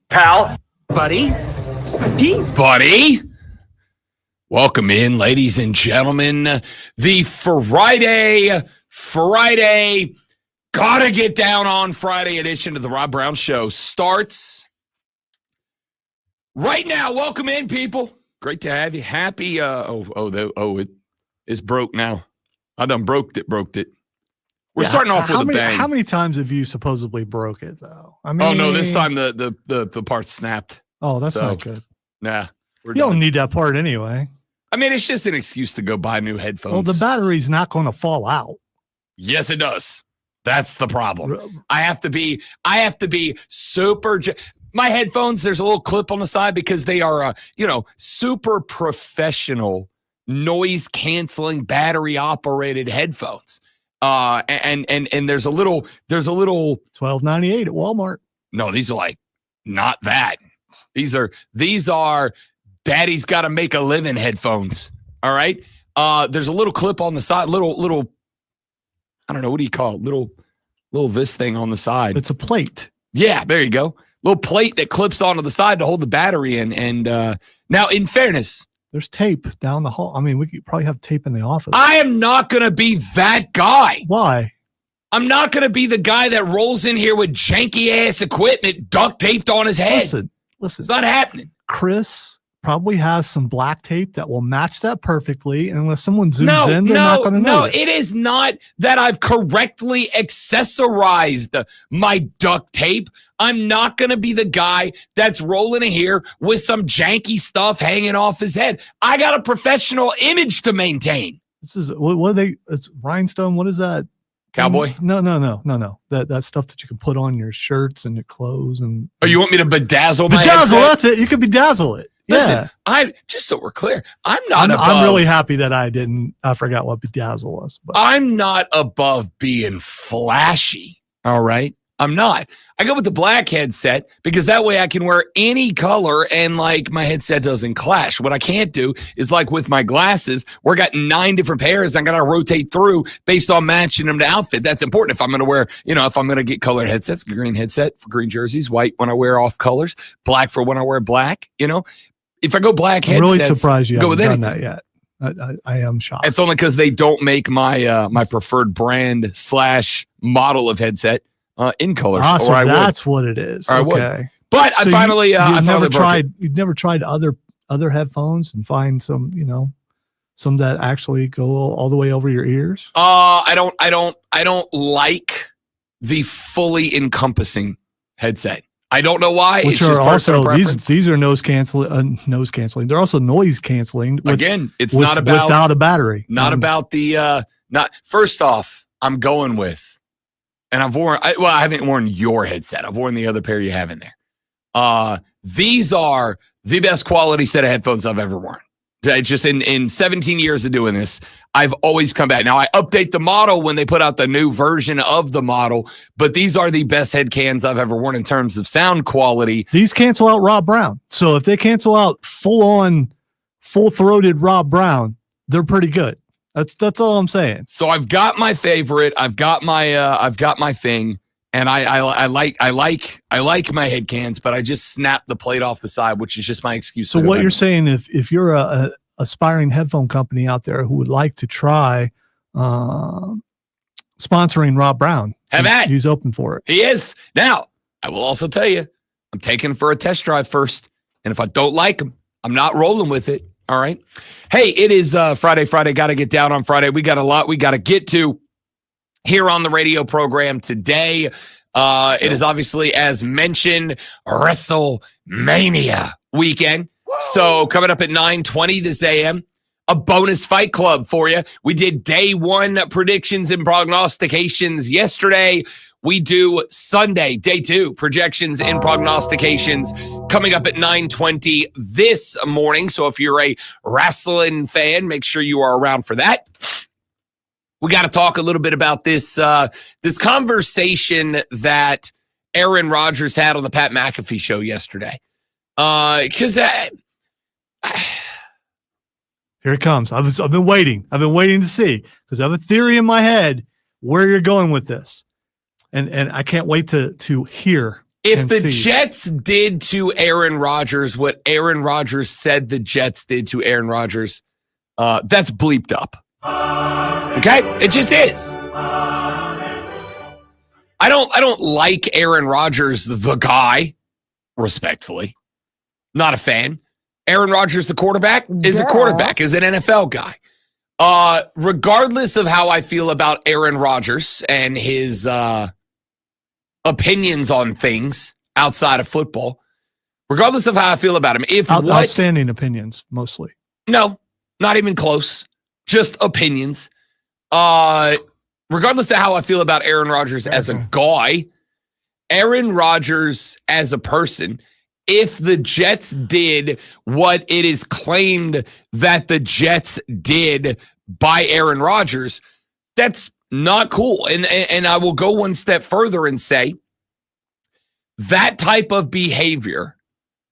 Pal. Buddy. Buddy. Welcome in, ladies and gentlemen. The Friday, gotta get down on Friday edition of the Rob Brown Show starts right now. Welcome in, people. Great to have you. Happy, it is broke now. I done broke it. We're starting off with a bang. How many times have you supposedly broke it, though? I mean, no, this time the part snapped. Oh, that's not good. Nah. You don't need that part anyway. I mean, it's just an excuse to go buy new headphones. Well, the battery's not going to fall out. Yes, it does. That's the problem. I have to be super. My headphones, there's a little clip on the side because they are, super professional noise canceling battery operated headphones. And there's a little $12.98 at Walmart. No, these are like not that. These are Daddy's got to make a living headphones. All right. There's a little clip on the side, little. I don't know, what do you call it? Little this thing on the side. It's a plate. Yeah, there you go. Little plate that clips onto the side to hold the battery in. And now, in fairness, there's tape down the hall. I mean, we could probably have tape in the office. I am not going to be that guy. Why? I'm not going to be the guy that rolls in here with janky ass equipment duct taped on his head. Listen. It's not happening. Chris probably has some black tape that will match that perfectly. And unless someone zooms in, they're not going to know. No, it is not that I've correctly accessorized my duct tape. I'm not going to be the guy that's rolling in here with some janky stuff hanging off his head. I got a professional image to maintain. This is what are they? It's rhinestone. What is that? Cowboy? No. That stuff that you can put on your shirts and your clothes and. Oh, you want me to bedazzle my headset? That's it. You could bedazzle it. Listen, yeah. Just so we're clear, I'm really happy that I forgot what bedazzle was. But. I'm not above being flashy. All right. I'm not. I go with the black headset because that way I can wear any color and like my headset doesn't clash. What I can't do is like with my glasses, where I got 9 different pairs. I got to rotate through based on matching them to outfit. That's important. If I'm going to wear, if I'm going to get colored headsets, green headset for green jerseys, white when I wear off colors, black for when I wear black, If I go black headsets, I'm really surprised you haven't done anything. that yet. I am shocked. It's only because they don't make my my preferred brand / model of headset in color. So that's what it is. Okay, but so I finally you've never tried other headphones and find some some that actually go all the way over your ears. I don't like the fully encompassing headset. I don't know why. Which are also these are noise canceling. They're also noise canceling. It's not about without a battery. Not about the First off, I'm going with, and I haven't worn your headset. I've worn the other pair you have in there. These are the best quality set of headphones I've ever worn. Just in 17 years of doing this, I've always come back. Now, I update the model when they put out the new version of the model, but these are the best head cans I've ever worn in terms of sound quality. These cancel out Rob Brown. So if they cancel out full-throated Rob Brown, they're pretty good. That's all I'm saying. So I've got my favorite. I've got my thing. And I like my head cans, but I just snap the plate off the side, which is just my excuse. So what you're saying, if you're a aspiring headphone company out there who would like to try sponsoring Rob Brown, he's open for it. He is. Now, I will also tell you, I'm taking him for a test drive first. And if I don't like him, I'm not rolling with it. All right. Hey, it is Friday. Got to get down on Friday. We got a lot we got to get to here on the radio program today. It is obviously, as mentioned, WrestleMania weekend. Whoa. So coming up at 9:20 this a.m., a bonus Fight Club for you. We did day one predictions and prognostications yesterday. we do Sunday, day 2, projections and prognostications coming up at 9:20 this morning. So if you're a wrestling fan, make sure you are around for that. We got to talk a little bit about this this conversation that Aaron Rodgers had on the Pat McAfee show yesterday. Because here it comes. I've been waiting. I've been waiting to see, because I have a theory in my head where you're going with this, and I can't wait to hear. If the Jets did to Aaron Rodgers what Aaron Rodgers said the Jets did to Aaron Rodgers, that's bleeped up. Okay, it just is. I don't like Aaron Rodgers, the guy, respectfully. Not a fan. Aaron Rodgers, the quarterback, is a quarterback, is an NFL guy. Regardless of how I feel about Aaron Rodgers and his opinions on things outside of football, regardless of how I feel about him, outstanding opinions, mostly. No, not even close. Just opinions. Regardless of how I feel about Aaron Rodgers as a guy, Aaron Rodgers as a person, if the Jets did what it is claimed that the Jets did by Aaron Rodgers, that's not cool. And I will go one step further and say that type of behavior,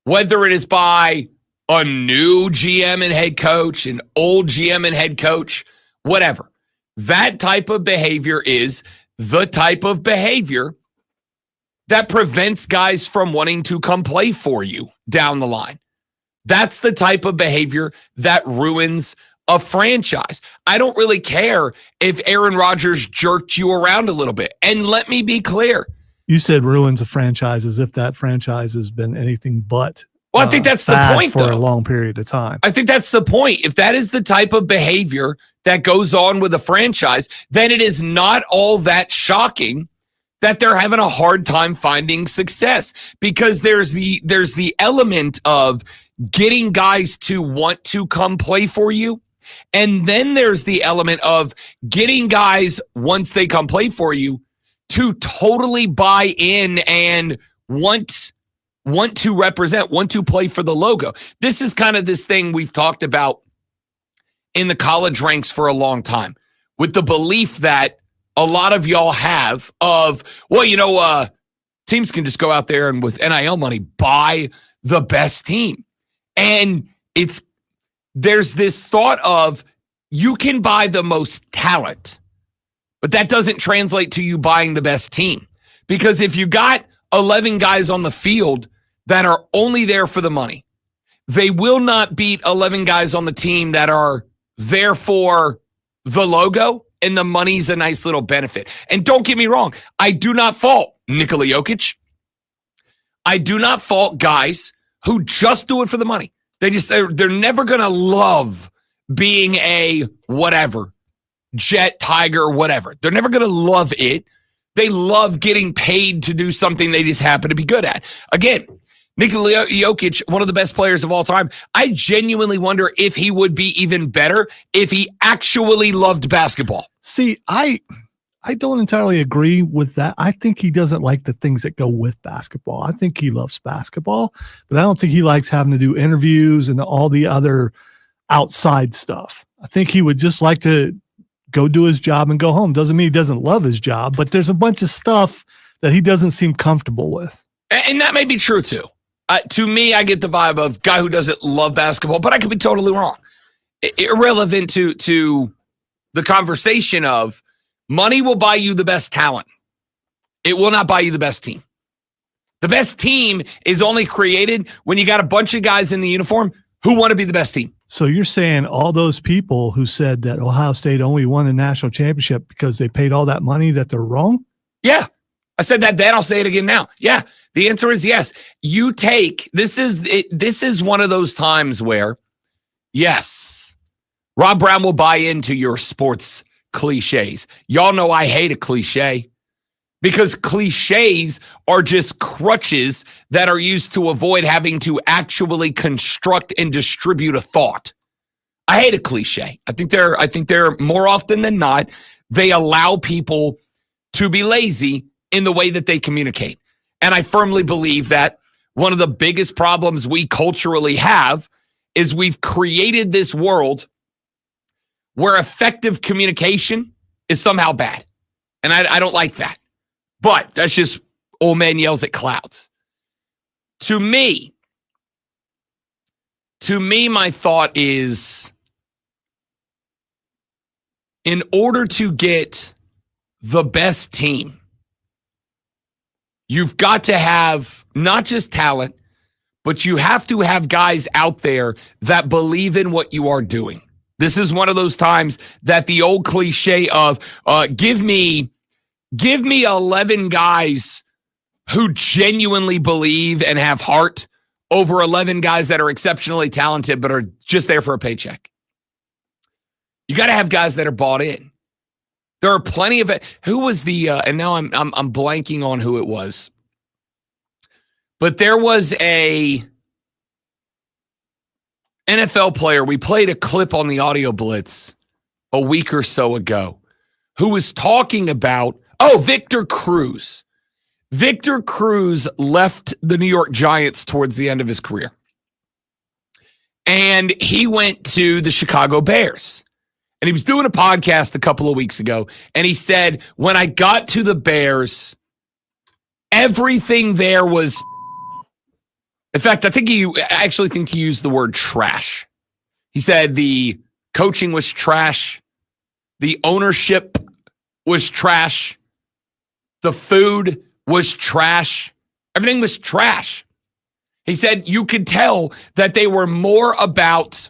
whether it is by a new GM and head coach, an old GM and head coach, whatever, that type of behavior is the type of behavior that prevents guys from wanting to come play for you down the line. That's the type of behavior that ruins a franchise. I don't really care if Aaron Rodgers jerked you around a little bit. And let me be clear. You said ruins a franchise as if that franchise has been anything but. Well, I think that's the point, for a long period of time. I think that's the point. If that is the type of behavior that goes on with a franchise, then it is not all that shocking that they're having a hard time finding success, because there's the element of getting guys to want to come play for you. And then there's the element of getting guys, once they come play for you, to totally buy in and want to represent, want to play for the logo. This is kind of this thing we've talked about in the college ranks for a long time, with the belief that a lot of y'all have of, well, teams can just go out there and with NIL money buy the best team. And there's this thought of you can buy the most talent, but that doesn't translate to you buying the best team. Because if you got 11 guys on the field that are only there for the money, they will not beat 11 guys on the team that are there for the logo, and the money's a nice little benefit. And don't get me wrong, I do not fault Nikola Jokic. I do not fault guys who just do it for the money. They're never going to love being a whatever, Jet, Tiger, whatever. They're never going to love it. They love getting paid to do something they just happen to be good at. Again, Nikola Jokic, one of the best players of all time. I genuinely wonder if he would be even better if he actually loved basketball. See, I don't entirely agree with that. I think he doesn't like the things that go with basketball. I think he loves basketball, but I don't think he likes having to do interviews and all the other outside stuff. I think he would just like to go do his job and go home. Doesn't mean he doesn't love his job, but there's a bunch of stuff that he doesn't seem comfortable with. And that may be true too. To me, I get the vibe of guy who doesn't love basketball, but I could be totally wrong. Irrelevant to the conversation of money will buy you the best talent. It will not buy you the best team. The best team is only created when you got a bunch of guys in the uniform who want to be the best team. So you're saying all those people who said that Ohio State only won the national championship because they paid all that money, that they're wrong? Yeah. I said that then, I'll say it again now. Yeah. The answer is yes. This is one of those times where, yes, Rob Brown will buy into your sports cliches. Y'all know I hate a cliche because cliches are just crutches that are used to avoid having to actually construct and distribute a thought. I hate a cliche. I think they're more often than not, they allow people to be lazy in the way that they communicate. And I firmly believe that one of the biggest problems we culturally have is we've created this world where effective communication is somehow bad. And I don't like that. But that's just old man yells at clouds. To me, my thought is, in order to get the best team, you've got to have not just talent, but you have to have guys out there that believe in what you are doing. This is one of those times that the old cliche of give me 11 guys who genuinely believe and have heart over 11 guys that are exceptionally talented but are just there for a paycheck. You got to have guys that are bought in. There are plenty of it. Who was the and now I'm blanking on who it was. But there was a NFL player. We played a clip on the Audio Blitz a week or so ago who was talking about, Victor Cruz. Victor Cruz left the New York Giants towards the end of his career. And he went to the Chicago Bears. And he was doing a podcast a couple of weeks ago. And he said, when I got to the Bears, everything there was, in fact, I actually think he used the word trash. He said the coaching was trash. The ownership was trash. The food was trash. Everything was trash. He said you could tell that they were more about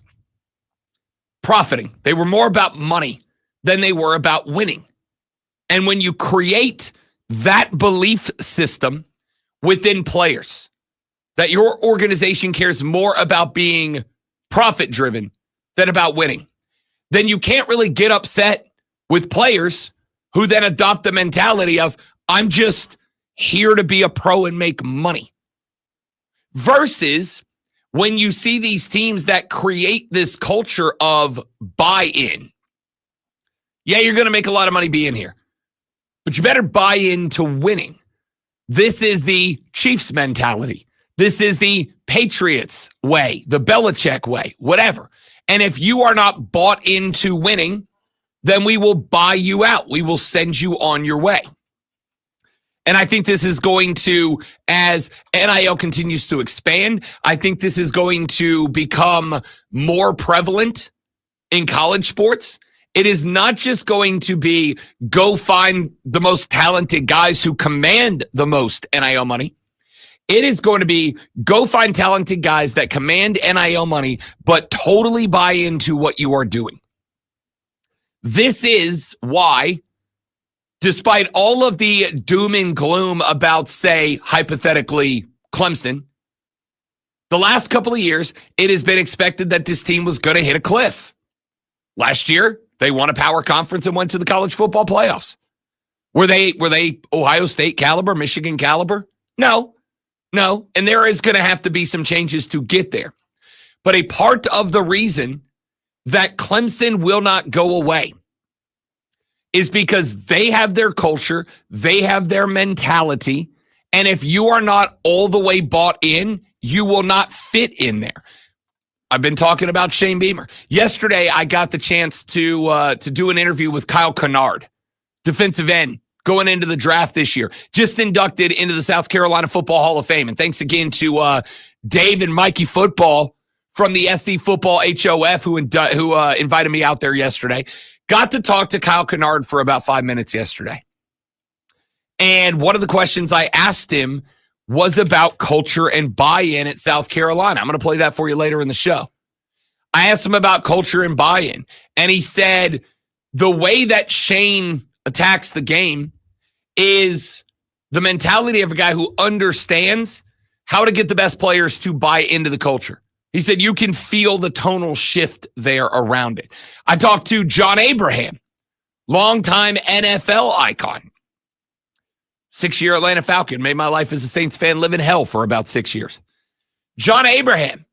profiting. They were more about money than they were about winning. And when you create that belief system within players, that your organization cares more about being profit-driven than about winning, then you can't really get upset with players who then adopt the mentality of, I'm just here to be a pro and make money. Versus when you see these teams that create this culture of buy-in. Yeah, you're going to make a lot of money being here, but you better buy into winning. This is the Chiefs mentality. This is the Patriots way, the Belichick way, whatever. And if you are not bought into winning, then we will buy you out. We will send you on your way. And I think this is going to, as NIL continues to expand, I think this is going to become more prevalent in college sports. It is not just going to be go find the most talented guys who command the most NIL money. It is going to be go find talented guys that command NIL money, but totally buy into what you are doing. This is why, despite all of the doom and gloom about, say, hypothetically, Clemson, the last couple of years, it has been expected that this team was going to hit a cliff. Last year, they won a power conference and went to the college football playoffs. Were they Ohio State caliber, Michigan caliber? No. And there is going to have to be some changes to get there. But a part of the reason that Clemson will not go away is because they have their culture, they have their mentality, and if you are not all the way bought in, you will not fit in there. I've been talking about Shane Beamer. Yesterday, I got the chance to do an interview with Kyle Kennard, defensive end, going into the draft this year, just inducted into the South Carolina Football Hall of Fame. And thanks again to Dave and Mikey Football from the SC Football HOF who invited me out there yesterday. Got to talk to Kyle Kennard for about 5 minutes yesterday. And one of the questions I asked him was about culture and buy-in at South Carolina. I'm going to play that for you later in the show. I asked him about culture and buy-in, and he said the way that Shane attacks the game is the mentality of a guy who understands how to get the best players to buy into the culture. He said you can feel the tonal shift there around it. I talked to John Abraham, longtime NFL icon. 6-year Atlanta Falcon, made my life as a Saints fan live in hell for about 6 years. John Abraham,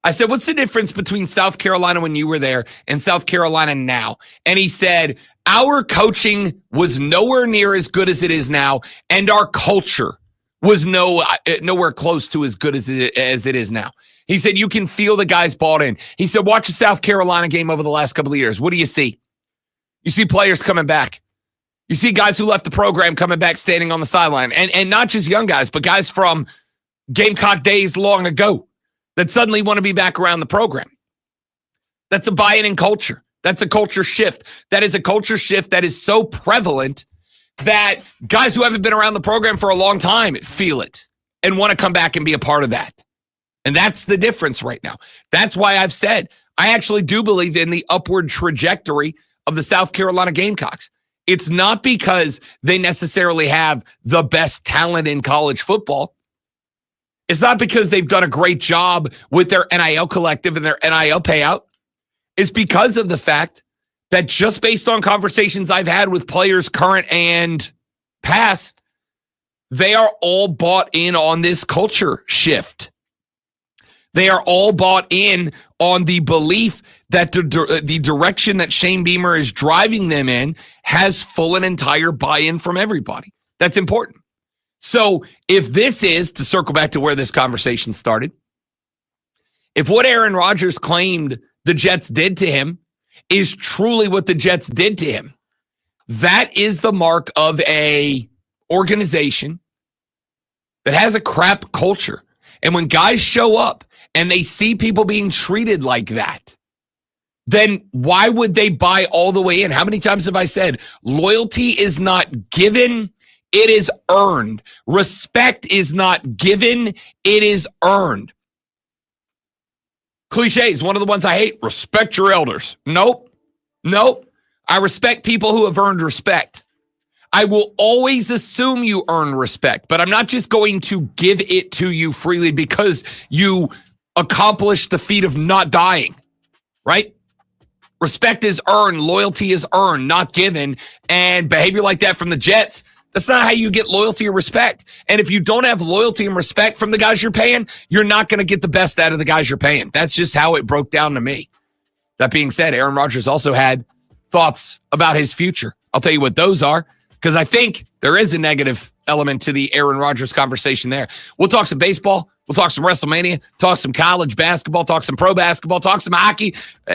I said, what's the difference between South Carolina when you were there and South Carolina now? And he said, our coaching was nowhere near as good as it is now, and our culture was nowhere close to as good as it is now. He said, you can feel the guys bought in. He said, watch a South Carolina game over the last couple of years. What do you see? You see players coming back. You see guys who left the program coming back, standing on the sideline. And not just young guys, but guys from Gamecock days long ago that suddenly want to be back around the program. That's a buy-in in culture. That's a culture shift. That is a culture shift that is so prevalent that guys who haven't been around the program for a long time feel it and want to come back and be a part of that. And that's the difference right now. That's why I've said I actually do believe in the upward trajectory of the South Carolina Gamecocks. It's not because they necessarily have the best talent in college football. It's not because they've done a great job with their NIL collective and their NIL payout. It's because of the fact that just based on conversations I've had with players current and past, they are all bought in on this culture shift. They are all bought in on the belief that the direction that Shane Beamer is driving them in has full and entire buy-in from everybody. That's important. So if this is, to circle back to where this conversation started, if what Aaron Rodgers claimed the Jets did to him is truly what the Jets did to him, that is the mark of a organization that has a crap culture. And when guys show up and they see people being treated like that, then why would they buy all the way in? How many times have I said loyalty is not given, it is earned. Respect is not given, it is earned. Cliches, one of the ones I hate, respect your elders. Nope. I respect people who have earned respect. I will always assume you earn respect, but I'm not just going to give it to you freely because you accomplished the feat of not dying, right? Respect is earned, loyalty is earned, not given, and behavior like that from the Jets, that's not how you get loyalty or respect. And if you don't have loyalty and respect from the guys you're paying, you're not going to get the best out of the guys you're paying. That's just how it broke down to me. That being said, Aaron Rodgers also had thoughts about his future. I'll tell you what those are, because I think there is a negative element to the Aaron Rodgers conversation there. We'll talk some baseball. We'll talk some WrestleMania, talk some college basketball, talk some pro basketball, talk some hockey.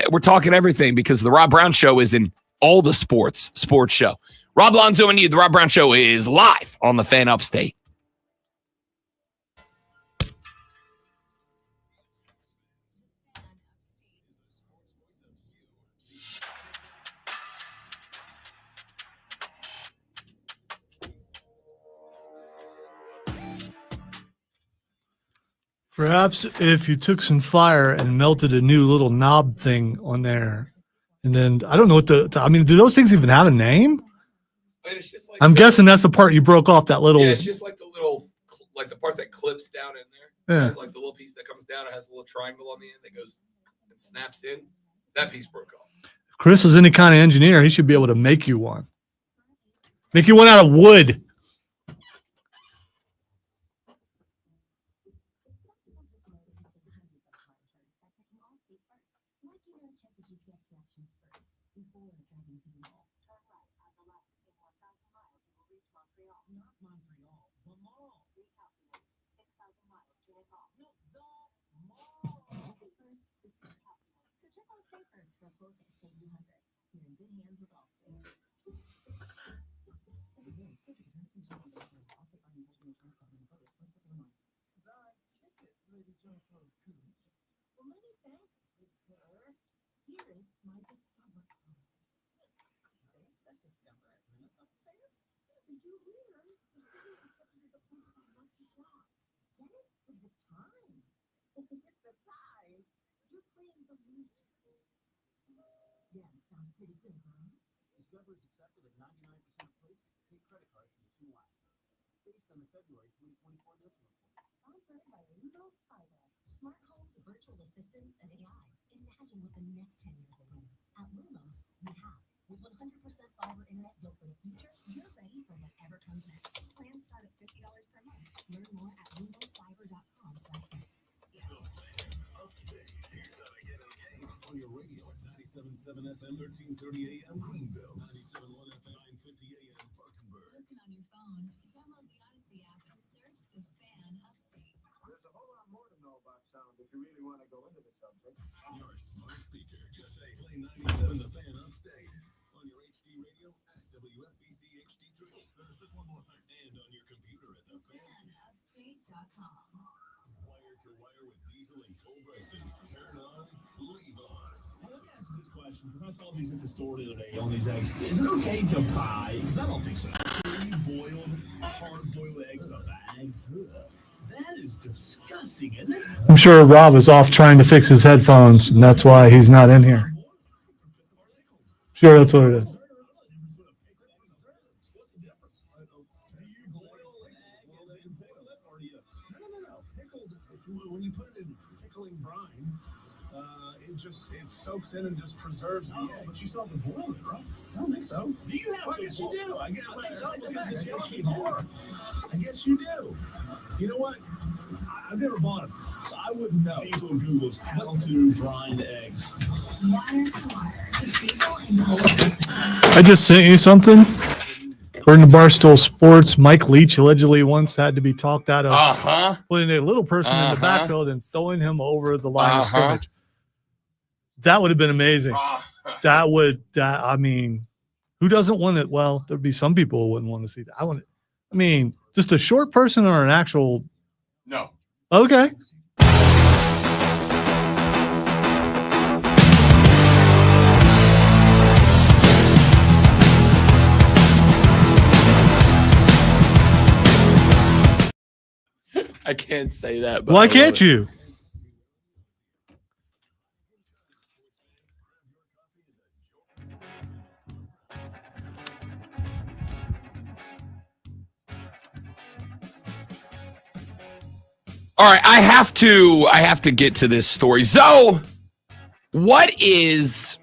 We're talking everything because the Rob Brown Show is in all the sports show. Rob Lonzo and you, the Rob Brown Show is live on the Fan Upstate. Perhaps if you took some fire and melted a new little knob thing on there, and then I don't know what do those things even have a name? It's just like I'm guessing that's the part you broke off that little. Yeah, it's just like the little, like the part that clips down in there. Yeah. Right? Like the little piece that comes down, it has a little triangle on the end that goes and snaps in. That piece broke off. If Chris is any kind of engineer, he should be able to make you one. Make you one out of wood. on your radio at 97.7 FM, 1330 AM, Greenville, 97.1 FM, 950 AM, Parkenburg. Listen on your phone. Download the Odyssey app and search The Fan Upstate. There's a whole lot more to know about sound if you really want to go into the subject. On your smart speaker, just say play 97 The Fan Upstate. On your HD radio at WFBC HD3. There's just one more thing. And on your computer at TheFanUpstate.com. Wire to wire with Diesel and Cobra. Turn on, leave on. Let me ask this question, because I saw these at the store today on these eggs. Is it okay to buy, because I don't think so, pre-boiled, hard-boiled eggs in a bag? Ugh. That is disgusting, isn't it? I'm sure Rob is off trying to fix his headphones, and that's why he's not in here. Sure, that's what it is. What's the difference? Do you boil an egg and then boil it, or do you? No. Pickled, when you put it in pickling brine, it soaks in and just preserves the egg. But you still have to boil it, right? I don't think so. Do you have to? I guess you do. I guess you do. You know what? I've never bought them, so I wouldn't know. Diesel Googles how to brine eggs. Wire to wire. Diesel and Cobra. I just sent you something. According to Barstool Sports, Mike Leach allegedly once had to be talked out of putting a little person in the backfield and throwing him over the line of scrimmage. That would have been amazing. I mean, who doesn't want it? Well, there'd be some people who wouldn't want to see that. Just a short person or an actual. No. Okay. I can't say that. But Why can't you? All right, I have to get to this story. So, what's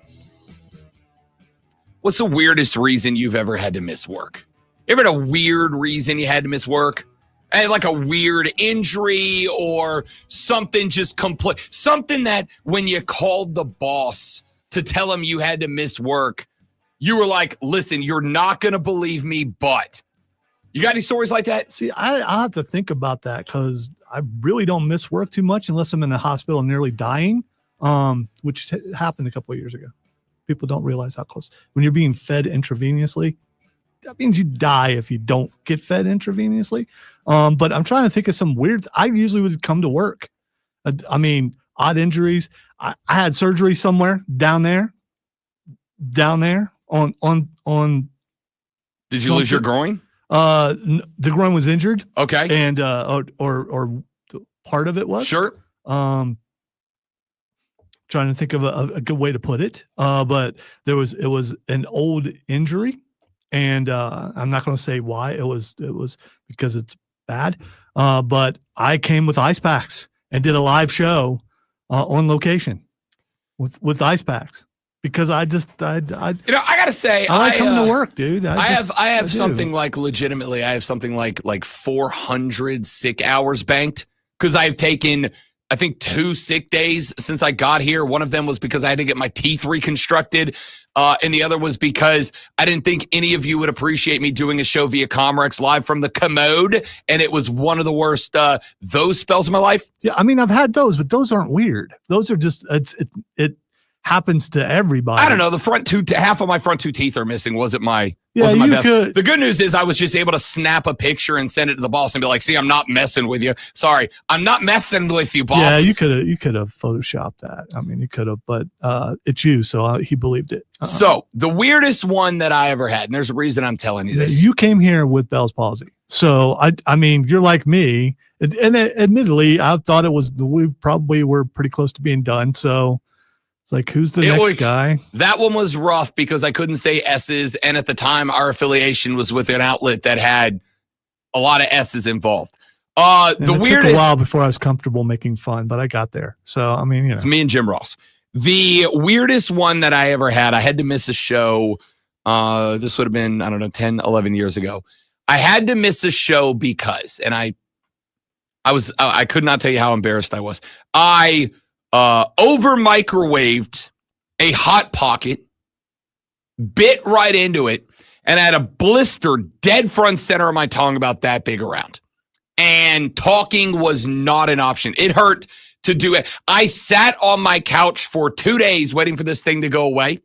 the weirdest reason you've ever had to miss work? You ever had a weird reason you had to miss work? Like a weird injury or something something that when you called the boss to tell him you had to miss work, you were like, listen, you're not going to believe me, but you got any stories like that? See, I'll have to think about that because I really don't miss work too much unless I'm in the hospital nearly dying, which happened a couple of years ago. People don't realize how close. When you're being fed intravenously, that means you die if you don't get fed intravenously. But I'm trying to think of some weird. I usually would come to work. Odd injuries. I had surgery somewhere down there on. Did you lose your groin? The groin was injured. Okay. And or part of it was. Sure. Trying to think of a good way to put it. But it was an old injury, and I'm not going to say why. It was because it's bad. But I came with ice packs and did a live show on location with ice packs. Because I gotta say, I like coming to work, dude. I have something like 400 sick hours banked because I've taken, I think, 2 sick days since I got here. One of them was because I had to get my teeth reconstructed, and the other was because I didn't think any of you would appreciate me doing a show via Comrex live from the commode, and it was one of the worst those spells of my life. Yeah, I've had those, but those aren't weird. Those are just it happens to everybody. I don't know. Half of my front 2 teeth are missing. Wasn't my best. The good news is I was just able to snap a picture and send it to the boss and be like, see, I'm not messing with you. Sorry, I'm not messing with you, boss. Yeah, you could have photoshopped that. You could have, but it's you, so he believed it. So the weirdest one that I ever had, and there's a reason I'm telling you this. You came here with Bell's palsy. So you're like me. And admittedly, I thought we probably were pretty close to being done. So it's like, who's the next guy? That one was rough because I couldn't say S's. And at the time, our affiliation was with an outlet that had a lot of S's involved. It took a while before I was comfortable making fun, but I got there. So, It's me and Jim Ross. The weirdest one that I ever had, I had to miss a show. This would have been, 10, 11 years ago. I had to miss a show because, and I could not tell you how embarrassed I was. I over microwaved a Hot Pocket, bit right into it, and I had a blister dead front center of my tongue about that big around. And talking was not an option. It hurt to do it. I sat on my couch for 2 days waiting for this thing to go away.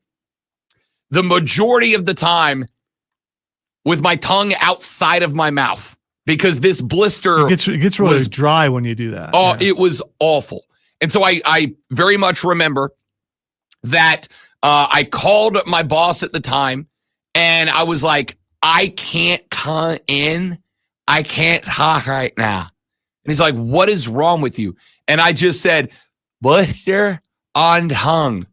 The majority of the time with my tongue outside of my mouth because this blister it gets really dry when you do that. Oh, yeah. It was awful. And so I very much remember that I called my boss at the time and I was like, I can't come in. I can't talk right now. And he's like, what is wrong with you? And I just said, blister on tongue.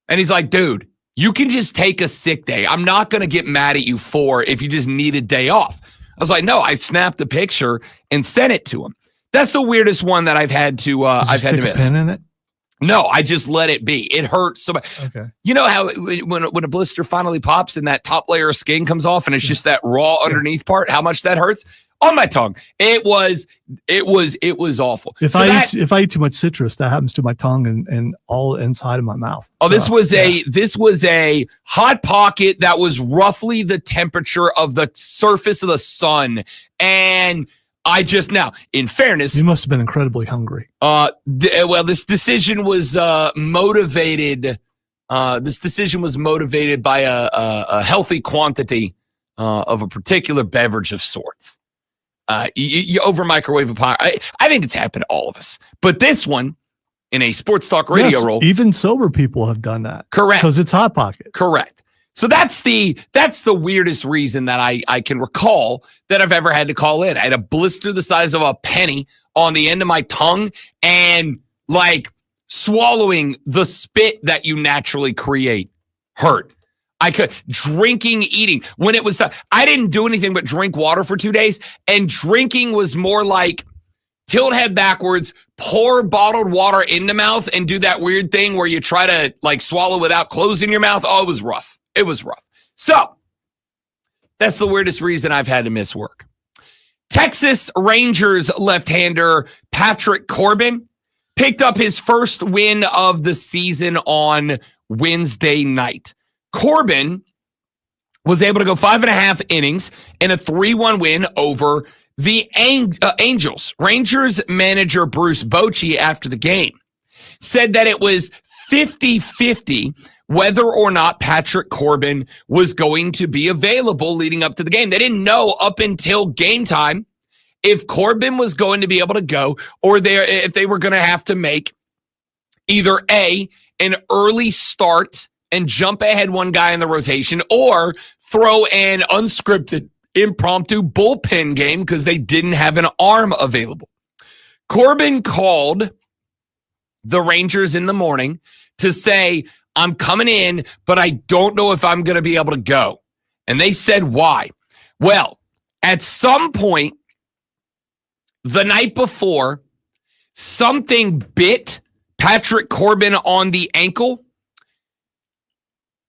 And he's like, dude, you can just take a sick day. I'm not going to get mad at you for if you just need a day off. I was like, no, I snapped a picture and sent it to him. That's the weirdest one that I've had to miss. A pen in it? No, I just let it be. It hurts so much. Okay. You know how when a blister finally pops and that top layer of skin comes off and it's just that raw underneath part, how much that hurts? On my tongue. It was awful. If I eat too much citrus, that happens to my tongue and all inside of my mouth. Oh, this was a Hot Pocket that was roughly the temperature of the surface of the sun. And I just now, in fairness, you must have been incredibly hungry. This decision was motivated. This decision was motivated by a healthy quantity of a particular beverage of sorts. You over microwave a pie. I think it's happened to all of us. But this one, in a sports talk radio role, even sober people have done that. Correct. Because it's Hot Pocket. Correct. So that's the weirdest reason that I can recall that I've ever had to call in. I had a blister the size of a penny on the end of my tongue and like swallowing the spit that you naturally create hurt. I could eating when it was, I didn't do anything but drink water for 2 days, and drinking was more like tilt head backwards, pour bottled water in the mouth and do that weird thing where you try to like swallow without closing your mouth. Oh, it was rough. It was rough. So that's the weirdest reason I've had to miss work. Texas Rangers left-hander Patrick Corbin picked up his first win of the season on Wednesday night. Corbin was able to go 5.5 innings in a 3-1 win over the Angels. Rangers manager Bruce Bochy after the game said that it was 50-50 whether or not Patrick Corbin was going to be available leading up to the game. They didn't know up until game time if Corbin was going to be able to go or if they were going to have to make either an early start and jump ahead one guy in the rotation or throw an unscripted impromptu bullpen game because they didn't have an arm available. Corbin called the Rangers in the morning to say, I'm coming in, but I don't know if I'm going to be able to go. And they said, why? Well, at some point the night before, something bit Patrick Corbin on the ankle.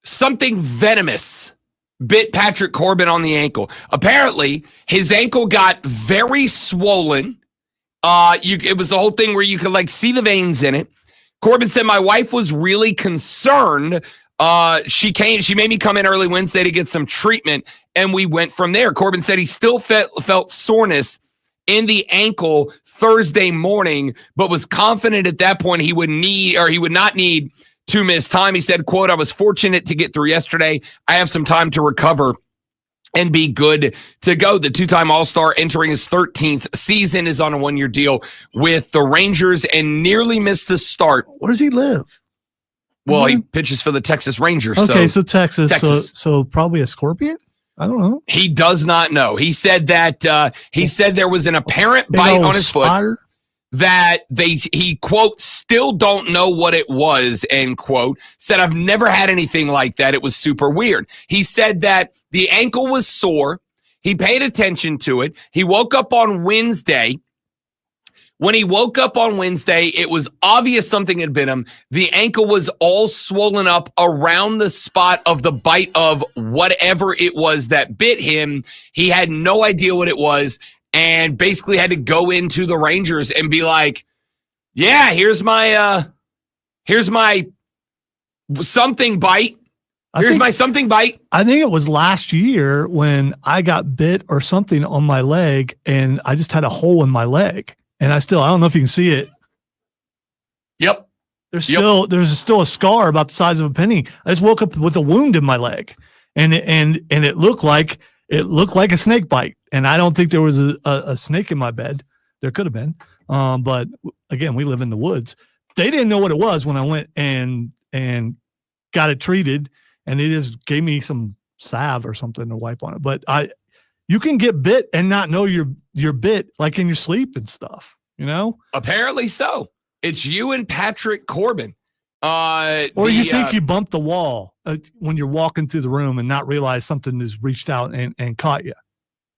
Something venomous bit Patrick Corbin on the ankle. Apparently, his ankle got very swollen. It was the whole thing where you could like see the veins in it. Corbin said, my wife was really concerned. She made me come in early Wednesday to get some treatment, and we went from there. Corbin said he still felt soreness in the ankle Thursday morning, but was confident at that point he would not need to miss time. He said, quote, I was fortunate to get through yesterday. I have some time to recover and be good to go. The two-time All-Star entering his 13th season is on a 1-year deal with the Rangers and nearly missed the start. Where does he live? Well, he pitches for the Texas Rangers. Okay, so Texas. So probably a Scorpion? I don't know. He does not know. He said that there was an apparent bite on his foot that he, quote, still don't know what it was, end quote. Said, I've never had anything like that. It was super weird. He said that the ankle was sore. He paid attention to it. He woke up on Wednesday. When he woke up on Wednesday, it was obvious something had bit him. The ankle was all swollen up around the spot of the bite of whatever it was that bit him. He had no idea what it was and basically had to go into the Rangers and be like, yeah, here's my Something bite. I Here's think, my something bite. I think it was last year when I got bit or something on my leg, and I just had a hole in my leg, and I don't know if you can see it. Yep. There's still a scar about the size of a penny. I just woke up with a wound in my leg, and it looked like a snake bite. And I don't think there was a snake in my bed. There could have been, but again, we live in the woods. They didn't know what it was when I went and got it treated, and they just gave me some salve or something to wipe on it. But you can get bit and not know you're bit, like in your sleep and stuff. You know, Apparently so. It's you and Patrick Corbin. Or you think you bumped the wall when you're walking through the room and not realize something has reached out and caught you.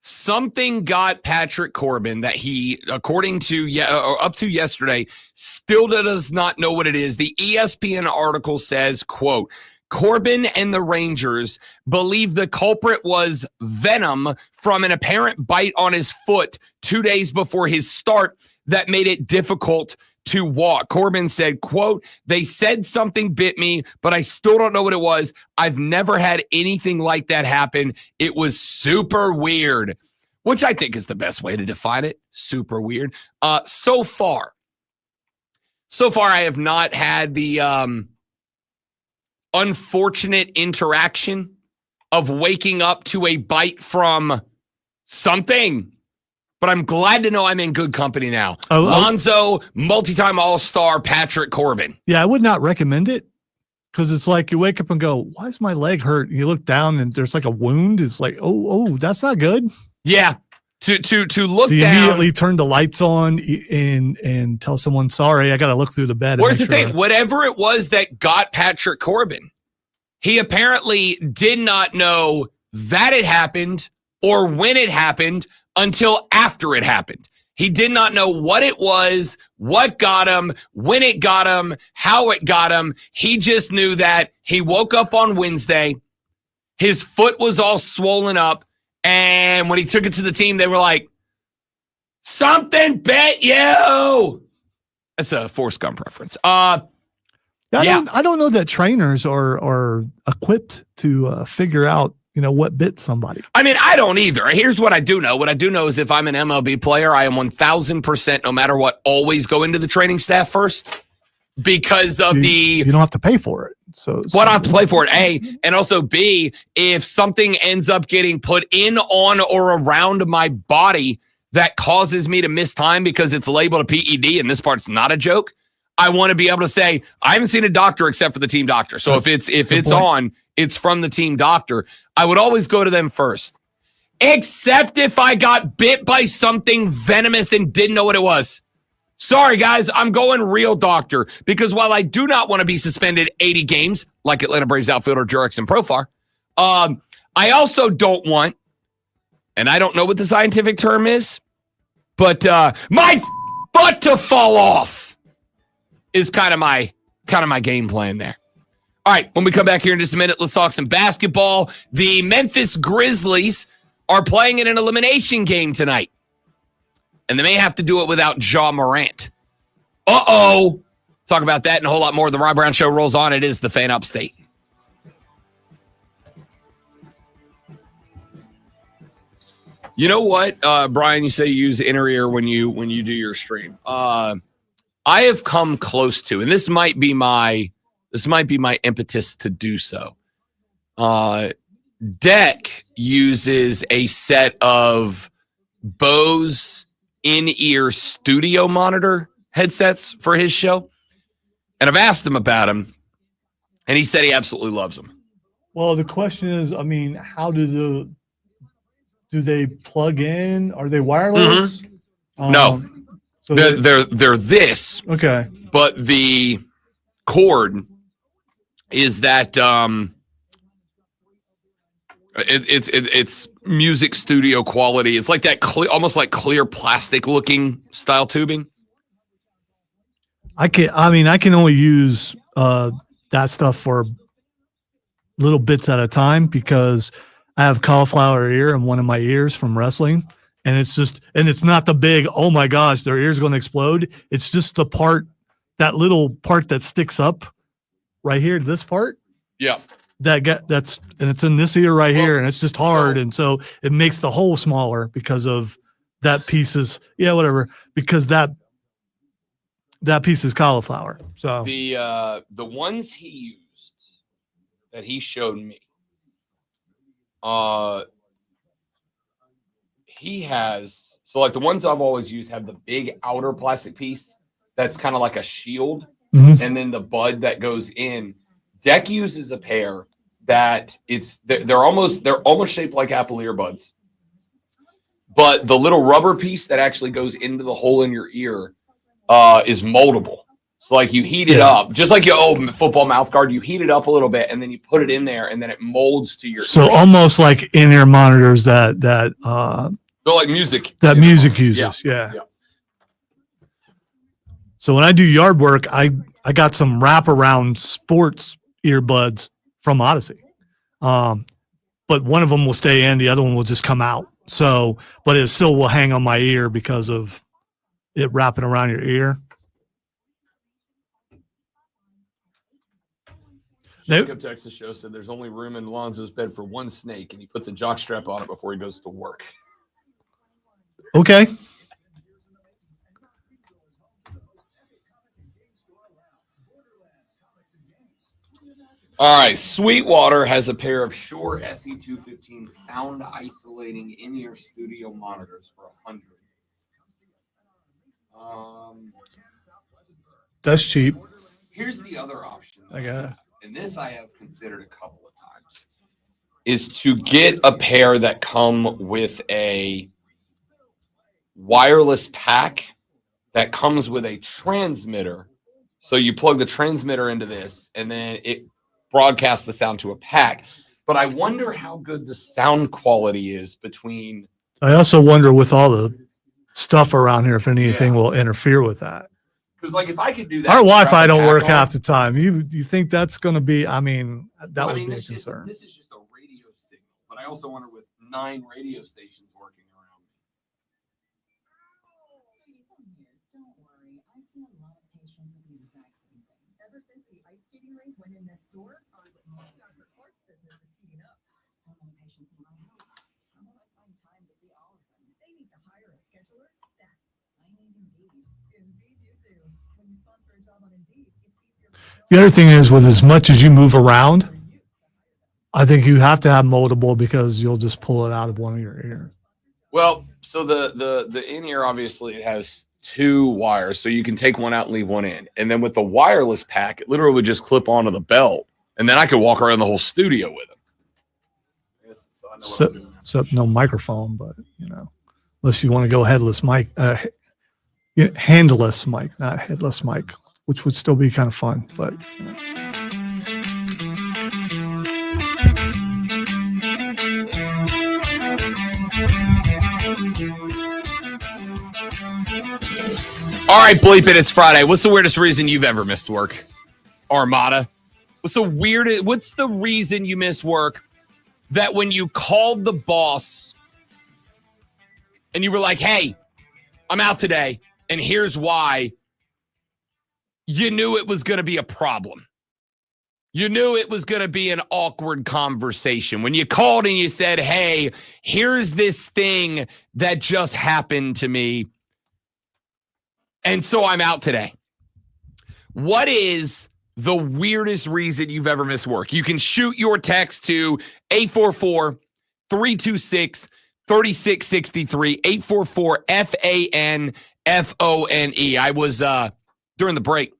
Something got Patrick Corbin that he, according to or up to yesterday, still does not know what it is. The ESPN article says, quote, Corbin and the Rangers believe the culprit was venom from an apparent bite on his foot 2 days before his start that made it difficult to walk. Corbin said, quote, they said something bit me, but I still don't know what it was. I've never had anything like that happen. It was super weird, which I think is the best way to define it. Super weird. So far, I have not had the unfortunate interaction of waking up to a bite from something. But I'm glad to know I'm in good company now. Lonzo, multi-time all-star Patrick Corbin. Yeah, I would not recommend it because it's like you wake up and go, why is my leg hurt? And you look down and there's like a wound. It's like, oh, that's not good. Yeah. To look so you down. Immediately turn the lights on and tell someone, sorry, I got to look through the bed. Where's the thing? Whatever it was that got Patrick Corbin, he apparently did not know that it happened or when it happened until after it happened. He did not know what it was, what got him, when it got him, how it got him. He just knew that he woke up on Wednesday, his foot was all swollen up, and when he took it to the team, they were like, something bit you. That's a Forrest Gump reference. I don't know that trainers are equipped to figure out what bit somebody. I mean, I don't either. Here's what I do know. What I do know is if I'm an MLB player, I am 1,000%, no matter what, always go into the training staff first because of you don't have to pay for it. So I don't have to pay for it, A. And also, B, if something ends up getting put in, on, or around my body that causes me to miss time because it's labeled a PED and this part's not a joke, I want to be able to say, I haven't seen a doctor except for the team doctor. So if it's on, it's from the team doctor. I would always go to them first, except if I got bit by something venomous and didn't know what it was. Sorry, guys, I'm going real doctor because while I do not want to be suspended 80 games like Atlanta Braves outfielder Jurickson Profar, I also don't want, and I don't know what the scientific term is, but my foot to fall off is kind of my game plan there. All right, when we come back here in just a minute, let's talk some basketball. The Memphis Grizzlies are playing in an elimination game tonight, and they may have to do it without Ja Morant. Uh-oh. Talk about that and a whole lot more. The Rob Brown Show rolls on. It is the Fan Upstate. You know what, Brian? You say you use inner ear when you do your stream. I have come close to, and this might be my impetus to do so. Deck uses a set of Bose in-ear studio monitor headsets for his show, and I've asked him about them, and he said he absolutely loves them. Well, the question is, I mean, how do they plug in? Are they wireless? Mm-hmm. No. So they're this. Okay. But the cord is that it's music studio quality. It's like that almost like clear plastic looking style tubing. I can only use that stuff for little bits at a time because I have cauliflower ear in one of my ears from wrestling. And it's not the big, oh my gosh, their ear's going to explode. It's just that little part that sticks up right here, this part, Yeah. that's and it's in this ear right Well, here, and it's just hard, so- and so it makes the hole smaller because of that piece is because that piece is cauliflower. So The ones he used that he showed me, he has, so like the ones I've always used have the big outer plastic piece that's kind of like a shield, Mhm. and then the bud that goes in. Deck uses a pair that they're almost shaped like Apple earbuds, but the little rubber piece that actually goes into the hole in your ear is moldable. So like you heat it up, just like your old football mouth guard, you heat it up a little bit and then you put it in there and then it molds to your so ear. almost like in-ear monitors that They're like music. music uses. Yeah. So when I do yard work, I got some wraparound sports earbuds from Odyssey. But one of them will stay in, the other one will just come out. So, but it still will hang on my ear because of it wrapping around your ear. Jacob Texas Show said there's only room in Lonzo's bed for one snake, and he puts a jock strap on it before he goes to work. Okay. All right, Sweetwater has a pair of Shure SE215 sound isolating in-ear studio monitors for $100. That's cheap. Here's the other option, I guess. and this I have considered a couple of times, is to get a pair that come with a wireless pack that comes with a transmitter. So you plug the transmitter into this, and then it broadcasts the sound to a pack. But I wonder how good the sound quality is between. I also wonder with all the stuff around here if anything will interfere with that. Because like if I could do that, Our strap Wi-Fi a don't pack work on- half the time. You think that's going to be? I mean, that would be a this is- concern. This is just a radio signal, but I also wonder with 9 radio stations working around me. Don't worry, I see a lot of patients with the exact same thing. Ever since the ice skating rink went in next door, I was like, Dr. Clark's business is heating up. So many patients need my help. How will I find time to see all of them? They need to hire a scheduler. Stat. I need Indeed. Indeed, you do. When you sponsor a job on Indeed, it's easier. The other thing is, with as much as you move around, I think you have to have moldable because you'll just pull it out of one of your ears. Well, so the in-ear, obviously it has 2 wires, so you can take one out and leave one in. And then with the wireless pack, it literally would just clip onto the belt, and then I could walk around the whole studio with it. Yes, so I know what I'm doing now. Except no microphone, but unless you want to go headless mic, handless mic, not headless mic, which would still be kind of fun. But All right, bleep it. It's Friday. What's the weirdest reason you've ever missed work? Armada. What's the reason you miss work that when you called the boss and you were like, hey, I'm out today, and here's why, you knew it was going to be a problem. You knew it was going to be an awkward conversation. When you called and you said, hey, here's this thing that just happened to me, and so I'm out today. What is the weirdest reason you've ever missed work? You can shoot your text to 844-326-3663, 844-FANFONE. I was, during the break,